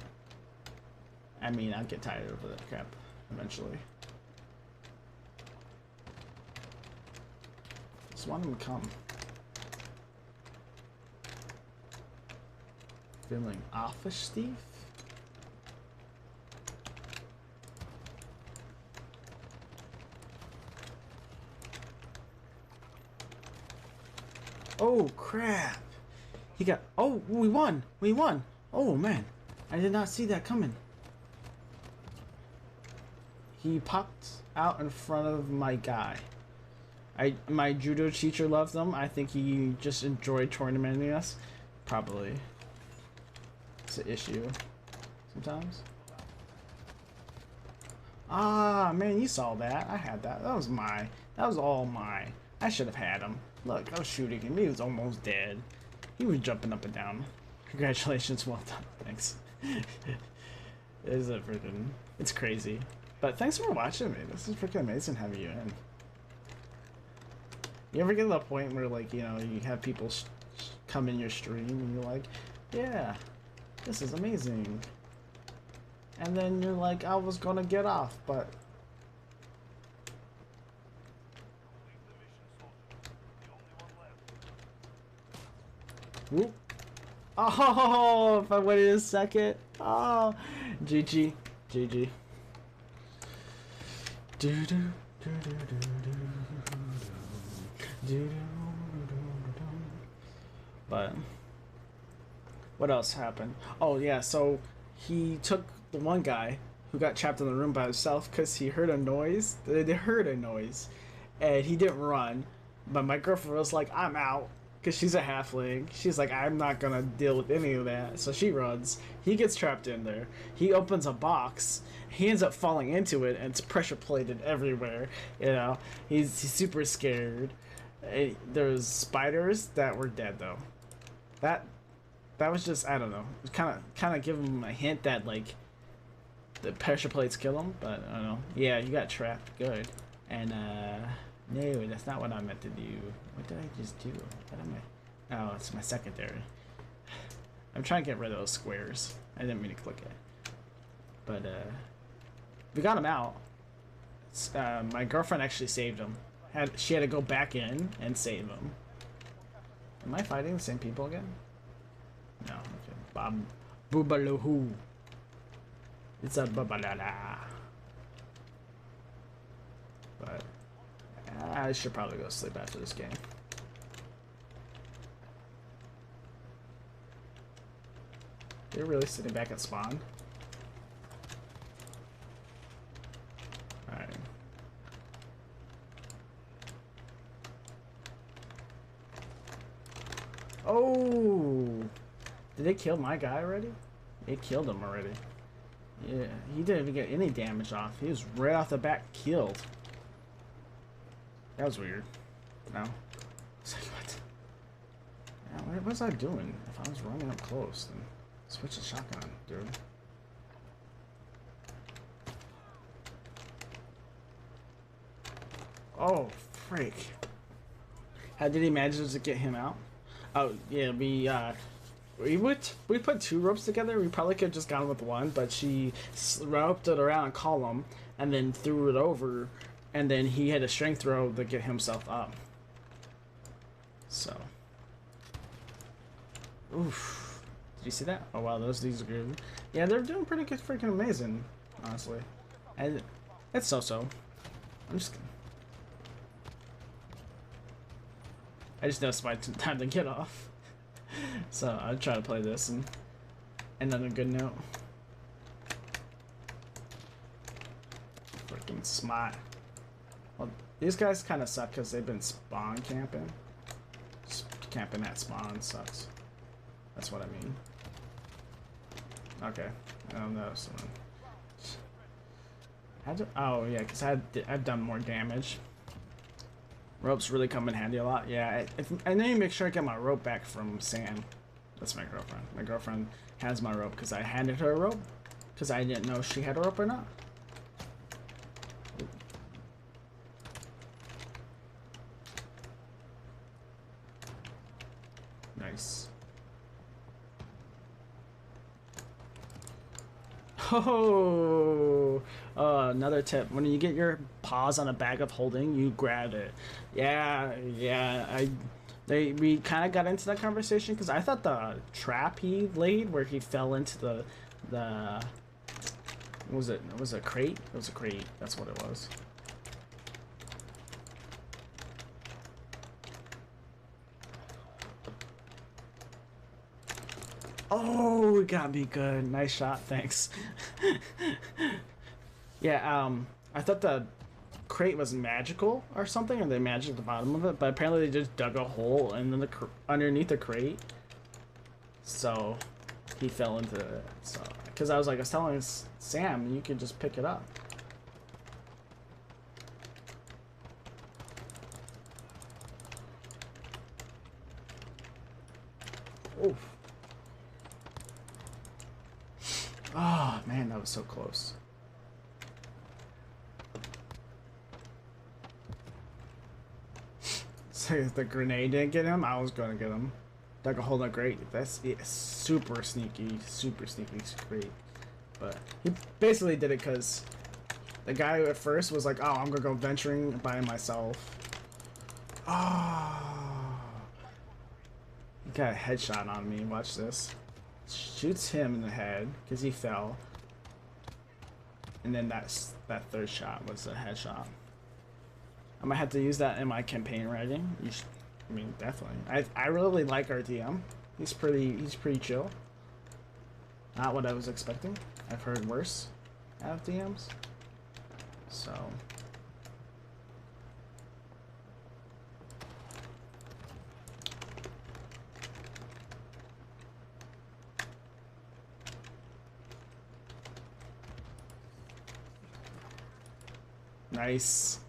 I mean, I'll get tired of that crap eventually. Just want him to come. Feeling offish, Steve? Oh crap! He got. Oh, we won! We won! Oh man, I did not see that coming. He popped out in front of my guy. My judo teacher loved them. I think he just enjoyed tournamenting us. Probably. It's an issue sometimes. Ah man, you saw that. I had that. That was mine. That was all mine. I should have had him. Look, I was shooting him. He was almost dead. He was jumping up and down. Congratulations, well done. Thanks. It's crazy. But thanks for watching me. This is freaking amazing having you in. You ever get to the point where, like, you know, you have people come in your stream and you're like, yeah, this is amazing. And then you're like, I was gonna get off, but whoop. Oh, if I waited a second. Oh, GG. GG. But what else happened? Oh yeah, so he took the one guy who got trapped in the room by himself because he heard a noise. They heard a noise, and he didn't run. But my girlfriend was like, "I'm out," because she's a halfling. She's like, I'm not gonna deal with any of that. So she runs. He gets trapped in there. He opens a box. He ends up falling into it, and it's pressure plated everywhere. You know, he's super scared. There's spiders that were dead though. That was just, I don't know. Kind of give him a hint that like the pressure plates kill him, but I don't know. Yeah, you got trapped. Good. And no, that's not what I meant to do. What did I just do? What am I? Oh, it's my secondary. I'm trying to get rid of those squares. I didn't mean to click it. But we got him out. My girlfriend actually saved him. She had to go back in and save him. Am I fighting the same people again? No. Okay. Bob Boobaloo. It's a babalala. But I should probably go sleep after this game. They're really sitting back at spawn. Alright. Oh! Did they kill my guy already? They killed him already. Yeah, he didn't even get any damage off. He was right off the bat killed. That was weird. No. It's like, what? Yeah, what was I doing? If I was running up close, then switch the shotgun, dude. Oh, freak. How did he manage to get him out? Oh, yeah, we put 2 ropes together. We probably could have just gone with one, but she roped it around a column and then threw it over, and then he had a strength throw to get himself up. So, oof. Did you see that? Oh wow, these are good. Yeah, they're doing pretty good, freaking amazing, honestly. And it's so-so. I'm just. I just know it's my time to get off. So I'll try to play this and end on a good note. Freaking smart. Well, these guys kind of suck because they've been spawn camping. Just camping at spawn sucks. That's what I mean. Okay, I don't know someone. Oh yeah, because I've done more damage. Ropes really come in handy a lot. Yeah, I need to make sure I get my rope back from Sam. That's my girlfriend. My girlfriend has my rope because I handed her a rope because I didn't know if she had a rope or not. Nice. Oh, another tip. When you get your paws on a bag of holding, you grab it. Yeah. We kind of got into that conversation because I thought the trap he laid where he fell into the what was it? It was a crate? It was a crate. That's what it was. Oh, it got me good. Nice shot. Thanks. Yeah, I thought the crate was magical or something, or they magic at the bottom of it, but apparently they just dug a hole and then underneath the crate. So he fell into it. So, because I was telling Sam, you could just pick it up. Oof. Oh man, that was so close. So if the grenade didn't get him, I was gonna get him. Dug a hole in the grate. That's super sneaky great. But he basically did it because the guy at first was like, "Oh, I'm gonna go venturing by myself." Oh, he got a headshot on me. Watch this. Shoots him in the head because he fell, and then that third shot was a headshot. I might have to use that in my campaign writing. I mean, definitely. I really like our DM. He's pretty chill. Not what I was expecting. I've heard worse out of DMs. So. Nice.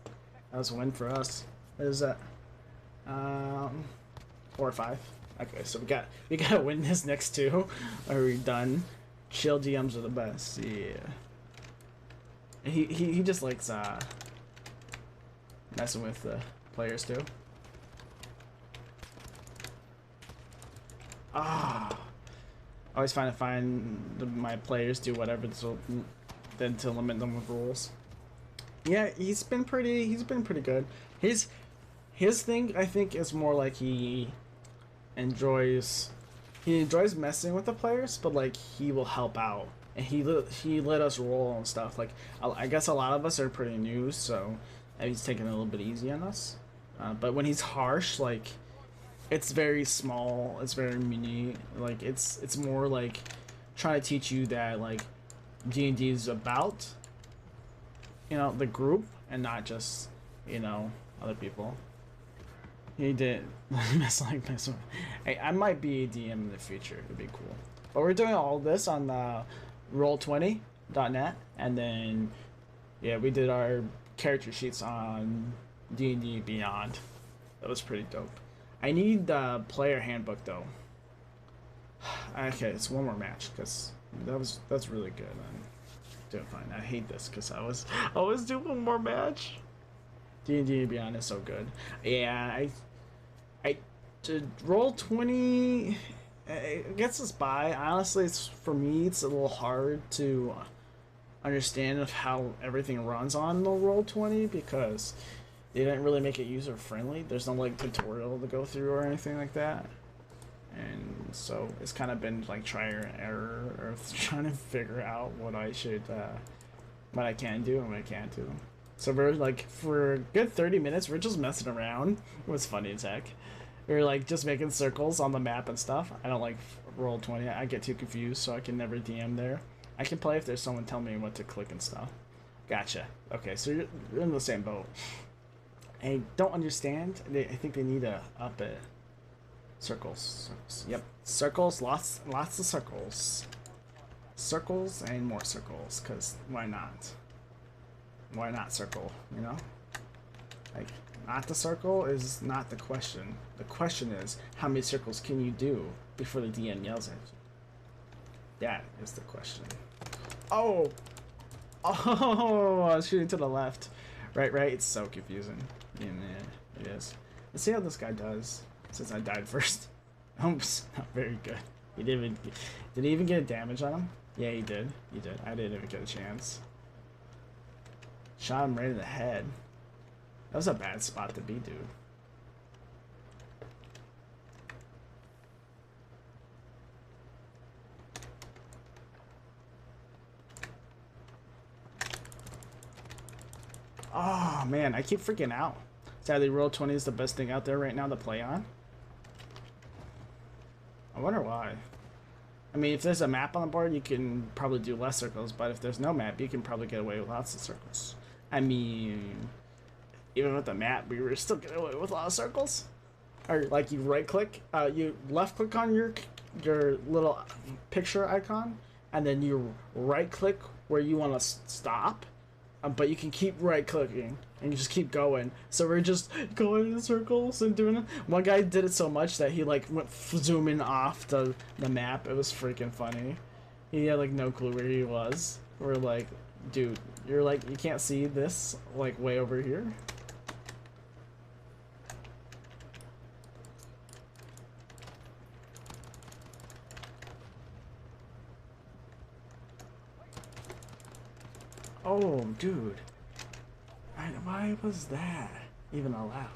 That was a win for us. What is that? 4 or 5. Okay, so we gotta win this next two. Are we done? Chill DMs are the best. Yeah. He just likes messing with the players too. Ah. Always find my players do whatever than to limit them with rules. Yeah, he's been pretty good. His thing, I think, is more like he enjoys messing with the players, but like he will help out, and he let us roll and stuff. Like I guess a lot of us are pretty new, so he's taking it a little bit easy on us. But when he's harsh, like it's very small, it's very mini. Like it's more like trying to teach you that like D&D is about, you know, the group and not just, you know, other people. He did mess with. Hey, I might be a DM in the future. It'd be cool. But we're doing all this on Roll20.net, and then yeah, we did our character sheets on D&D Beyond. That was pretty dope. I need the player handbook though. Okay, it's one more match because that's really good. I'm doing fine. I hate this because I was doing one more match. D&D Beyond is so good. Yeah, I to Roll20 it gets us by. Honestly, for me it's a little hard to understand of how everything runs on the Roll20 because they didn't really make it user friendly. There's no like tutorial to go through or anything like that. And so it's kind of been like trial and error or trying to figure out what I should what I can do and what I can't do. So we're like, for a good 30 minutes, we're just messing around. It was funny as heck. We were like just making circles on the map and stuff. I don't like Roll20. I get too confused, so I can never DM there. I can play if there's someone telling me what to click and stuff. Gotcha. Okay, so you're in the same boat. I don't understand. I think they need to up it. Circles. Yep. Circles. Lots of circles. Circles and more circles, because why not? Why not circle, you know? Like, not the circle is not the question. The question is, how many circles can you do before the DM yells at you? That is the question. Oh! Oh! I was shooting to the left. Right? It's so confusing. Yeah, it is. Let's see how this guy does, since I died first. Oops, not very good. Did he even get a damage on him? Yeah, he did. He did. I didn't even get a chance. Shot him right in the head. That was a bad spot to be, dude. Oh man, I keep freaking out. Sadly, Roll20 is the best thing out there right now to play on. I wonder why. I mean, if there's a map on the board, you can probably do less circles, but if there's no map, you can probably get away with lots of circles. I mean, even with the map, we were still getting away with a lot of circles. Or like you right click, you left click on your little picture icon, and then you right click where you want to stop, but you can keep right clicking and you just keep going. So we're just going in circles and doing it. One guy did it so much that he like went zooming off the map. It was freaking funny. He had like no clue where he was. We're like, dude, you're like, you can't see this like way over here. Oh, dude. Why was that even allowed?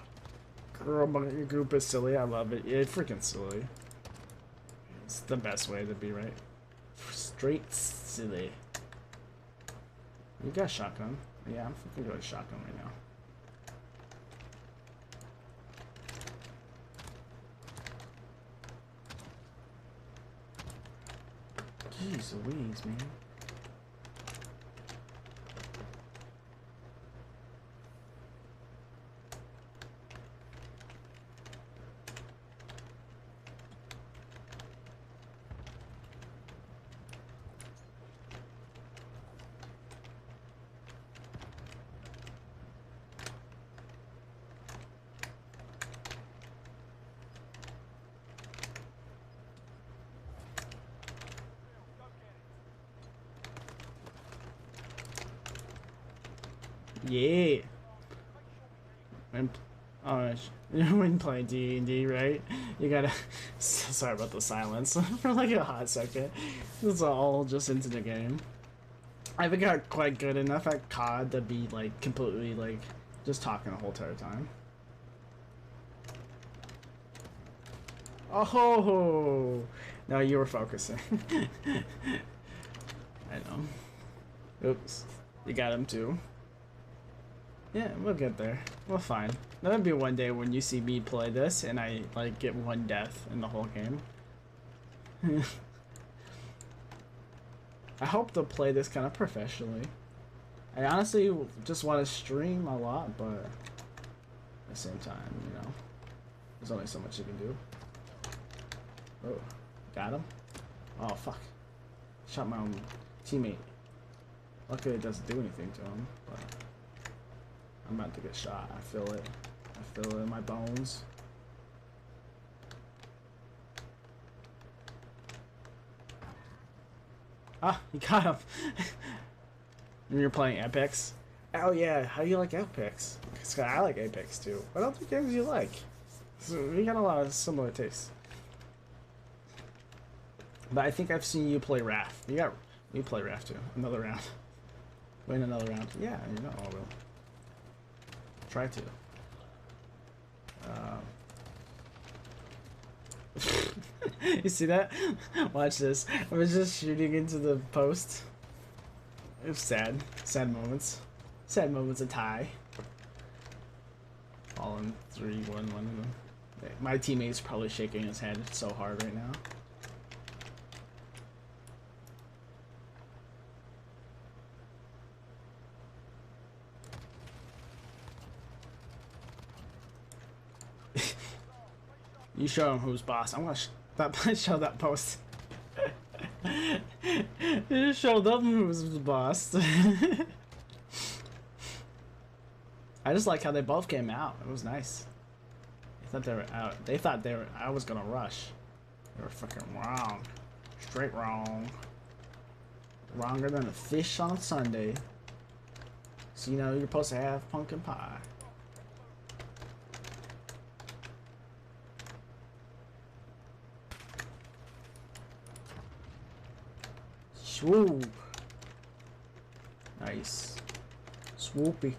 Girl, your group is silly. I love it. It's freaking silly. It's the best way to be, right? Straight silly. You got a shotgun. Yeah, I'm freaking going shotgun right now. Jeez Louise, man. Yeah. When, oh, when playing D&D, right? You gotta. Sorry about the silence for like a hot second. It's all just into the game. I haven't got quite good enough at COD to be like completely like just talking the whole entire time. Oh no, you were focusing. I know. Oops, you got him too. Yeah, we'll get there. We'll find. That'll be one day when you see me play this and I like get one death in the whole game. I hope to play this kind of professionally. I honestly just want to stream a lot, but at the same time, you know, there's only so much you can do. Oh, got him? Oh, fuck. Shot my own teammate. Luckily it doesn't do anything to him, but I'm about to get shot. I feel it. I feel it in my bones. Ah, you got him. You're playing Apex? Oh yeah, how do you like Apex? Because I like Apex too. What other games do you like? So we got a lot of similar tastes. But I think I've seen you play Raft. You play Raft too. Another round. Win another round. Yeah, you know I will. Try to. You see that? Watch this. I was just shooting into the post. It was sad. Sad moments. Sad moments of tie. All in 3-1-1. My teammate's probably shaking his head so hard right now. You show him who's boss. I'm gonna show that post. You just showed them who's the boss. I just like how they both came out. It was nice. They thought they were out. They thought I was gonna rush. They were fucking wrong. Straight wrong. Wronger than a fish on a Sunday. So you know you're supposed to have pumpkin pie. Swoop. Nice. Swoopy.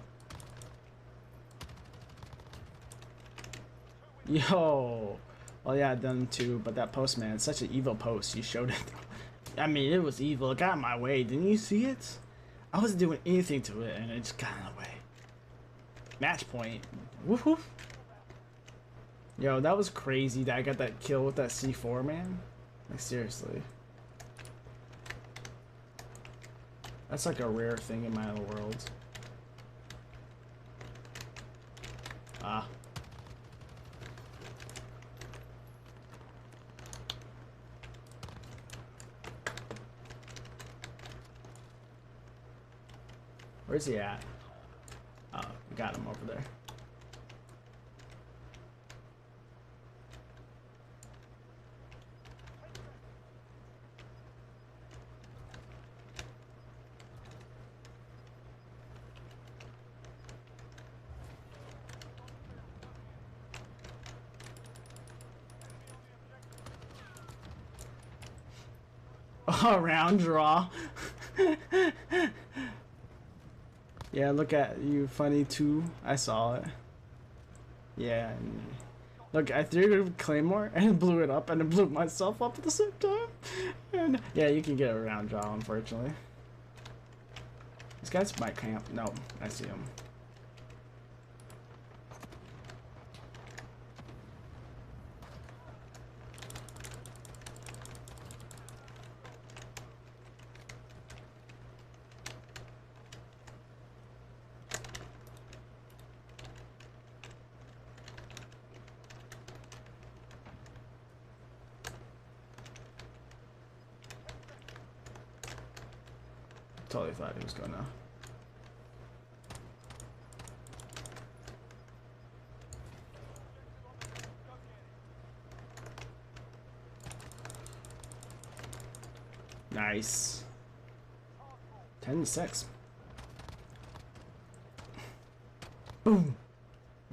Yo. Well, yeah, done too, but that post, man, it's such an evil post. You showed it. I mean, it was evil. It got in my way. Didn't you see it? I wasn't doing anything to it, and it just got in the way. Match point. Woohoo. Yo, that was crazy that I got that kill with that C4, man. Like, seriously. That's like a rare thing in my world. Ah. Where's he at? Oh, we got him over there. Oh, round draw. Yeah, look at you, funny too. I saw it. Yeah. Look, I threw a claymore and blew it up, and it blew myself up at the same time. And yeah, you can get a round draw, unfortunately. This guy's my camp. No, I see him. Totally thought he was gonna. Nice. 10-6.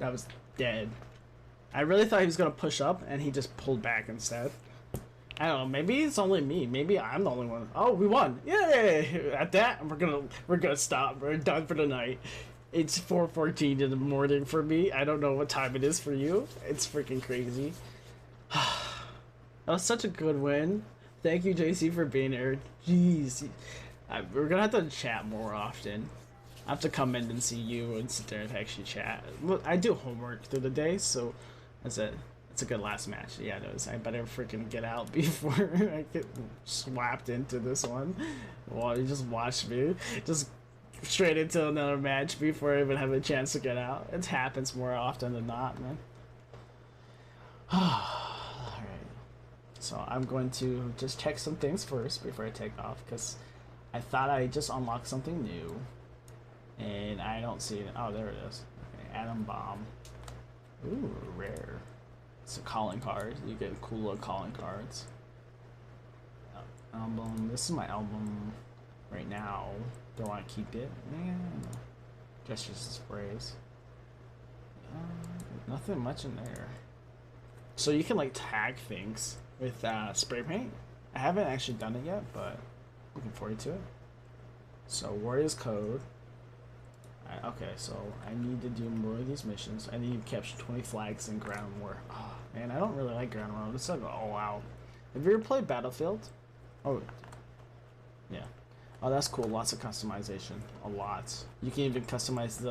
That was dead. I really thought he was gonna push up, and he just pulled back instead. I don't know. Maybe it's only me. Maybe I'm the only one. Oh, we won! Yay! At that, we're gonna stop. We're done for the night. It's 4:14 in the morning for me. I don't know what time it is for you. It's freaking crazy. That was such a good win. Thank you, JC, for being here. Jeez, we're gonna have to chat more often. I have to come in and see you and sit there and actually chat. Look, I do homework through the day, so that's it. It's a good last match. Yeah, it was. I better freaking get out before I get swapped into this one. Well, you just watch me. Just straight into another match before I even have a chance to get out. It happens more often than not, man. Alright. So I'm going to just check some things first before I take off, because I thought I just unlocked something new. And I don't see it. Oh, there it is. Okay, Atom Bomb. Ooh, rare. It's a calling card. You get cool little calling cards. Album. This is my album right now. Do I want to keep it? Man. Gestures and sprays. Nothing much in there. So you can like tag things with spray paint. I haven't actually done it yet, but looking forward to it. So Warriors Code. Okay, so I need to do more of these missions. I need to capture 20 flags in Ground War. Oh, man, I don't really like Ground War. It's like all out. Have you ever played Battlefield? Oh, yeah. Oh, that's cool. Lots of customization. A lot. You can even customize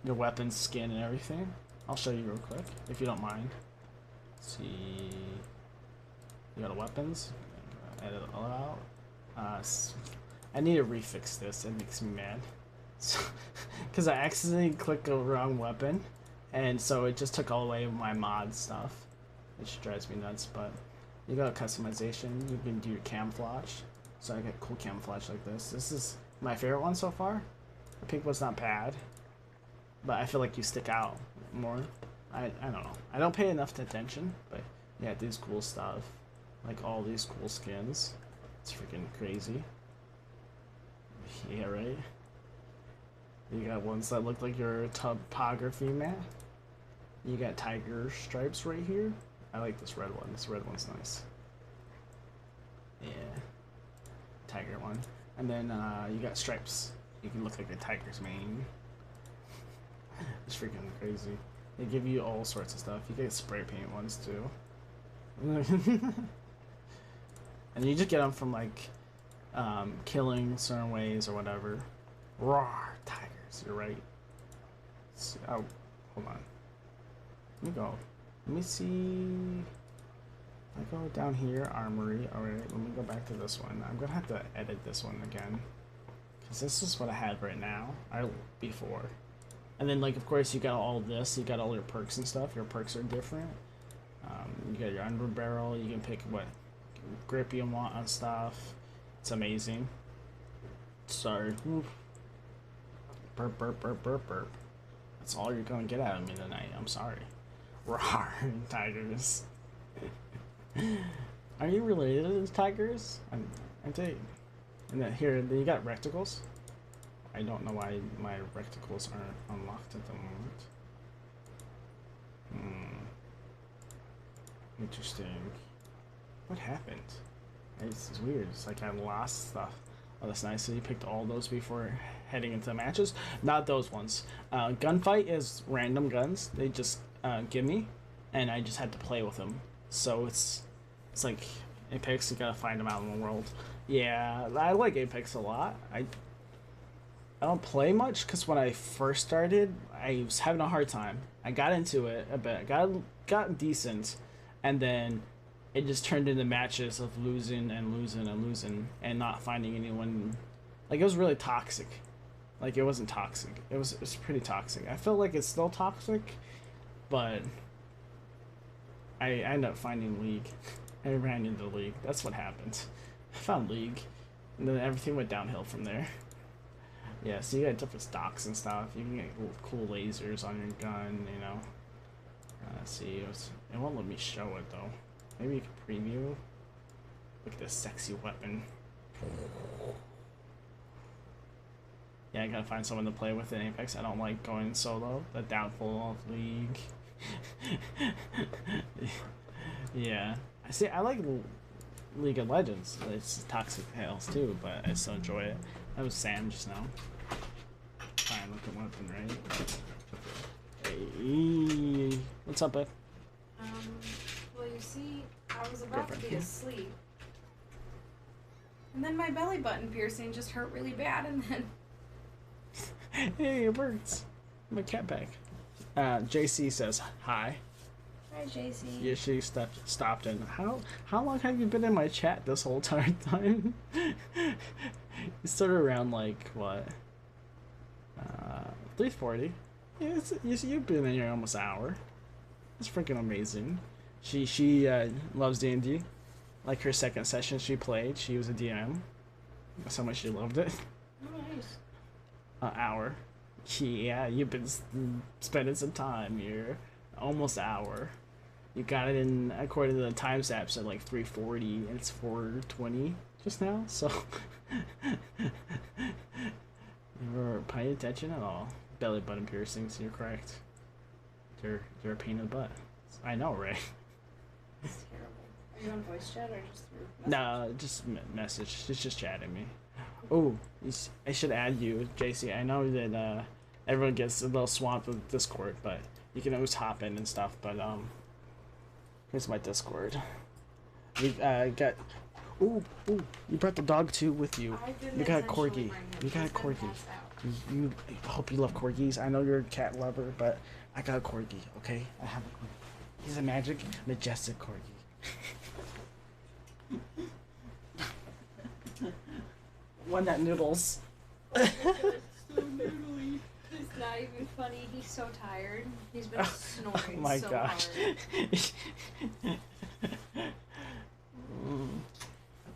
your weapons skin and everything. I'll show you real quick, if you don't mind. Let's see. You got weapons. Edit all out. I need to refix this. It makes me mad. Because I accidentally clicked the wrong weapon, and so it just took all away my mod stuff, which drives me nuts. But you got customization. You can do your camouflage. So I get cool camouflage like this. This is my favorite one so far. The pink one's not bad, but I feel like you stick out more. I don't know. I don't pay enough attention, but yeah, these cool stuff, like all these cool skins. It's freaking crazy. Yeah, right. You got ones that look like your topography map. You got tiger stripes right here. I like this red one. This red one's nice. Yeah. Tiger one. And then you got stripes. You can look like a tiger's mane. It's freaking crazy. They give you all sorts of stuff. You get spray paint ones too. And you just get them from like killing certain ways or whatever. Roar, tigers. You're right. Oh, hold on. Let me go. Let me see. I go down here, armory. Alright, let me go back to this one. I'm gonna have to edit this one again, because this is what I had right now. Before. And then, like, of course, you got all this. You got all your perks and stuff. Your perks are different. You got your under barrel. You can pick what grip you want on stuff. It's amazing. Sorry. Oof. Burp, burp, burp, burp, burp. That's all you're gonna get out of me tonight. I'm sorry. Roar, tigers. Are you related to the tigers? I think. And then here, you got rectacles. I don't know why my rectacles aren't unlocked at the moment. Interesting. What happened? It's weird. It's like I lost stuff. Oh, that's nice. So you picked all those before heading into the matches? Not those ones. Gunfight is random guns. They just give me, and I just had to play with them. So it's like Apex. You gotta find them out in the world. Yeah, I like Apex a lot. I don't play much because when I first started, I was having a hard time. I got into it a bit. Got decent, and then it just turned into matches of losing and losing and losing and not finding anyone. Like, it was really toxic. Like, it wasn't toxic. It was pretty toxic. I felt like it's still toxic, but I ended up finding League. I ran into League. That's what happened. I found League, and then everything went downhill from there. Yeah, so you got different stocks and stuff. You can get cool lasers on your gun, you know. Let's see. It won't let me show it, though. Maybe you can preview. Look at this sexy weapon. Yeah, I gotta find someone to play with in Apex. I don't like going solo. The downfall of League. Yeah. I see. I like League of Legends. It's Toxic Tales too, but I still enjoy it. That was Sam just now. Trying to look at weapon, right? Hey, what's up, bud? Well, you see, I was about to be Girlfriend. asleep. And then my belly button piercing just hurt really bad, and then Hey, it works. My cat back. JC says hi. hi, JC. Yeah, she stopped in. How long have you been in my chat this whole time? You started around like what? 3:40. Yeah, you've been in here almost an hour. It's freaking amazing. She loves D&D. Like her second session she played, she was a DM. That's how much she loved it. Nice. An hour. Yeah, you've been spending some time here. Almost an hour. You got it in according to the time stamps at like 3:40, and it's 4:20 just now. So you were paying attention at all. Belly button piercings. You're correct. They're a pain in the butt. I know, right? It's terrible. Are you on voice chat or just through message? No, just message. She's just chatting me. Oh, I should add you, JC. I know that everyone gets a little swamped with Discord, but you can always hop in and stuff. But here's my Discord. We got. Ooh, you brought the dog too with you. I didn't You got a intentionally corgi. bring him. You got a He's been corgi. passed out. You I hope you love corgis. I know you're a cat lover, but I got a corgi. Okay, I have a corgi. He's a majestic corgi. One that noodles. It's not even funny. He's so tired. He's been snoring Oh my so gosh. hard.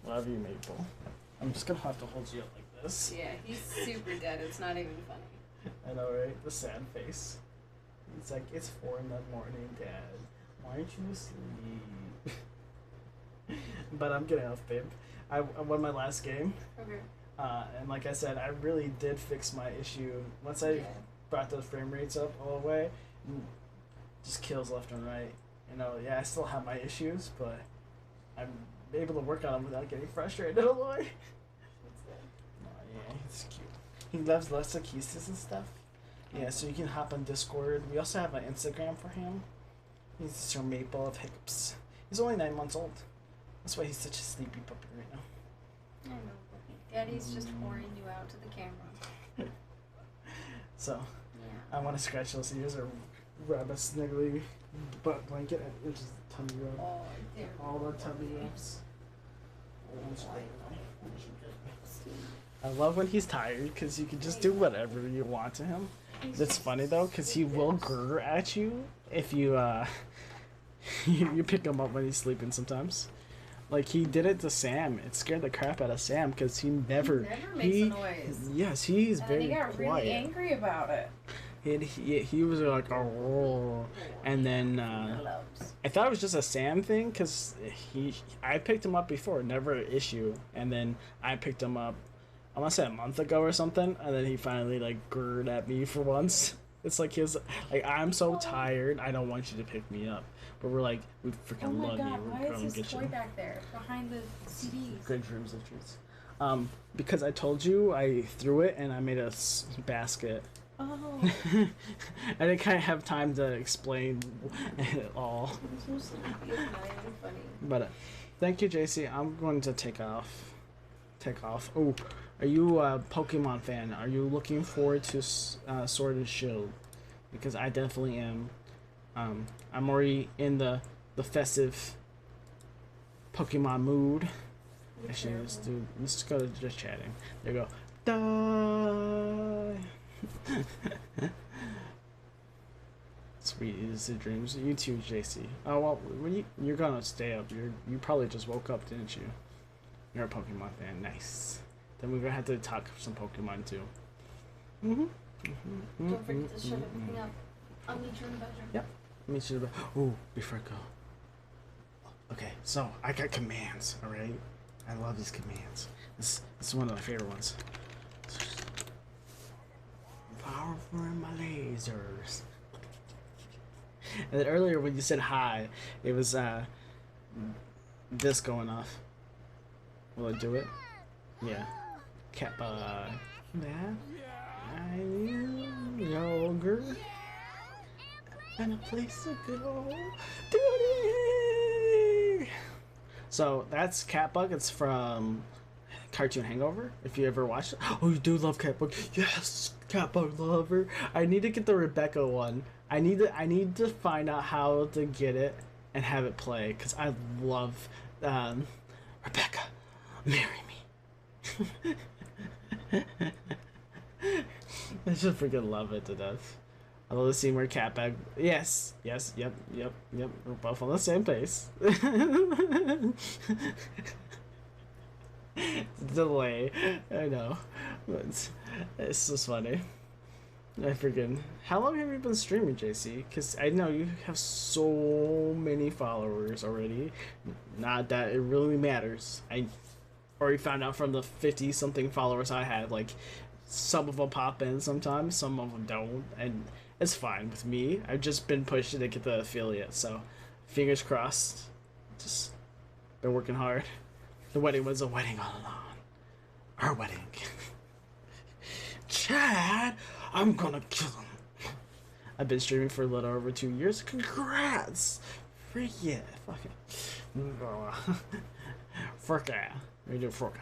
Love you, Maple. I'm just gonna have to hold you up like this. Yeah, he's super dead. It's not even funny. I know, right? The sad face. It's like, it's 4 in the morning, Dad. Why aren't you asleep? But I'm getting off, babe. I won my last game. Okay. And like I said, I really did fix my issue. Once I Yeah. brought those frame rates up all the way, just kills left and right. You know, yeah, I still have my issues, but I'm able to work on them without getting frustrated all the way. Oh, yeah, he's cute. He loves lots of kisses and stuff. Yeah, so you can hop on Discord. We also have an Instagram for him. He's Sir Maple of Hiccups. He's only 9 months old. That's why he's such a sleepy puppy right now. I know. Daddy's just whoring you out to the camera. So, Yeah. I want to scratch those ears or rub a sniggly butt blanket, which is tummy rub. Oh, there. All the tummy rubs. I love when he's tired because you can just do whatever you want to him. That's funny though because he will grr at you if you you pick him up when he's sleeping sometimes. Like he did it to Sam. It scared the crap out of Sam because he never makes a noise. Yes, he's And then very he got quiet. really angry about it. He was like, oh, and then I thought it was just a Sam thing because I picked him up before, never an issue, and then I picked him up, I want to say a month ago or something, and then he finally like grrred at me for once. It's like I'm so tired, I don't want you to pick me up, but we're like, we freaking Oh my love god, you, why we're going is to this get toy you. back there behind the CDs? Good dreams of treats. Because I told you I threw it and I made a basket. Oh, I didn't kind of have time to explain it all. I'm so sleepy. It's not even funny. But thank you, JC. I'm going to take off. Oh, are you a Pokemon fan? Are you looking forward to Sword and Shield? Because I definitely am. I'm already in the festive Pokemon mood. Actually, let's go to just chatting. There you go. Die. Sweet is the dreams. You too, JC. Oh well, when you're gonna stay up. You probably just woke up, didn't you? You're a Pokemon fan. Nice. Then we're gonna have to talk some Pokemon too. Don't forget to shut everything up. I'll meet you in the bedroom. Yep. Meet you. Ooh, before I go. Okay, so I got commands. All right. I love these commands. This is one of my favorite ones. powerful in my lasers. And then earlier when you said hi, it was this going off. Will it do it? Yeah. Cat bug. Yeah. I need yogurt and a place to go. Duty. So that's Catbug. It's from Cartoon Hangover. If you ever watched it. Oh, you do love Catbug. Yes, Catbug lover. I need to get the Rebecca one. I need to find out how to get it and have it play because I love Rebecca. Marry me. I just freaking love it to death. I love the scene where Catbug. Yes, yep. We're both on the same pace. Delay. I know. But it's just funny. I freaking. How long have you been streaming, JC? Because I know you have so many followers already. Not that it really matters. I already found out from the 50 something followers I had, like, some of them pop in sometimes, some of them don't, and it's fine with me. I've just been pushing to get the affiliate, so fingers crossed. Just been working hard. The wedding was a wedding all along. Our wedding. Chad, I'm gonna kill him. I've been streaming for a little over 2 years. Congrats! Freak yeah. Fuck it. Fuck yeah. We do fuck.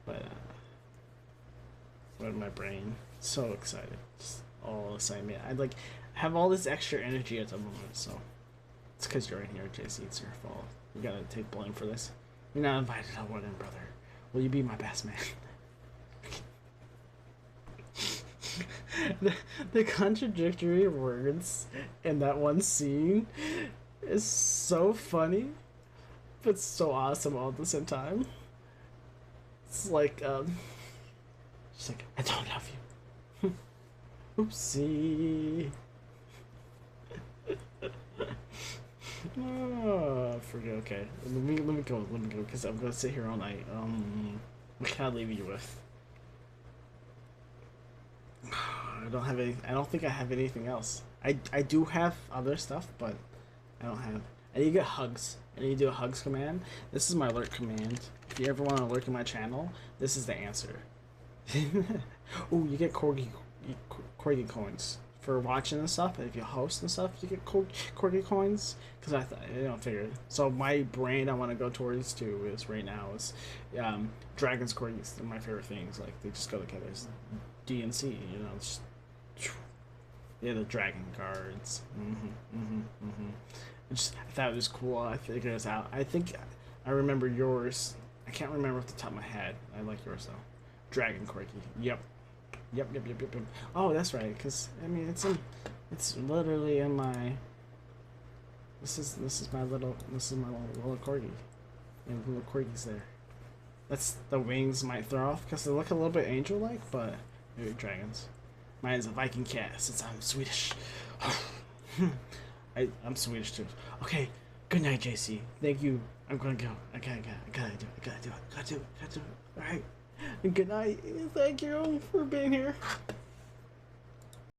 But what my brain so excited, just all excitement. I like have all this extra energy at the moment, so it's because you're in here, JC. It's your fault. You gotta take blame for this. You're not invited to a wedding, brother. Will you be my best man? the contradictory words in that one scene is so funny, but so awesome all at the same time. It's like, she's like, I don't love you. Oopsie. Oh, forget. Okay, let me go, because I'm gonna sit here all night. What can I leave you with? I don't have any. I don't think I have anything else. I do have other stuff, but I don't have. I need to get hugs. I need to do a hugs command. This is my alert command. If you ever want to lurk in my channel, this is the answer. Oh, you get corgi coins for watching and stuff. If you host and stuff, you get corgi coins. Because I don't figure. So my brand I want to go towards too is right now is dragons corgis. They're my favorite things. Like they just go together. It's DNC, you know. It's just, yeah, the dragon cards. I thought it was cool. I figured it out. I think I remember yours. I can't remember off the top of my head. I like yours though. Dragon corgi. Yep. Oh, that's right. Cause I mean, it's literally in my. This is my little corgi. And little corgis there. That's the wings might throw off because they look a little bit angel-like, but maybe dragons. Mine is a Viking cat since I'm Swedish. I'm Swedish too. Okay, good night, JC. Thank you. I'm gonna go. I gotta do it. All right. Good night. Thank you for being here.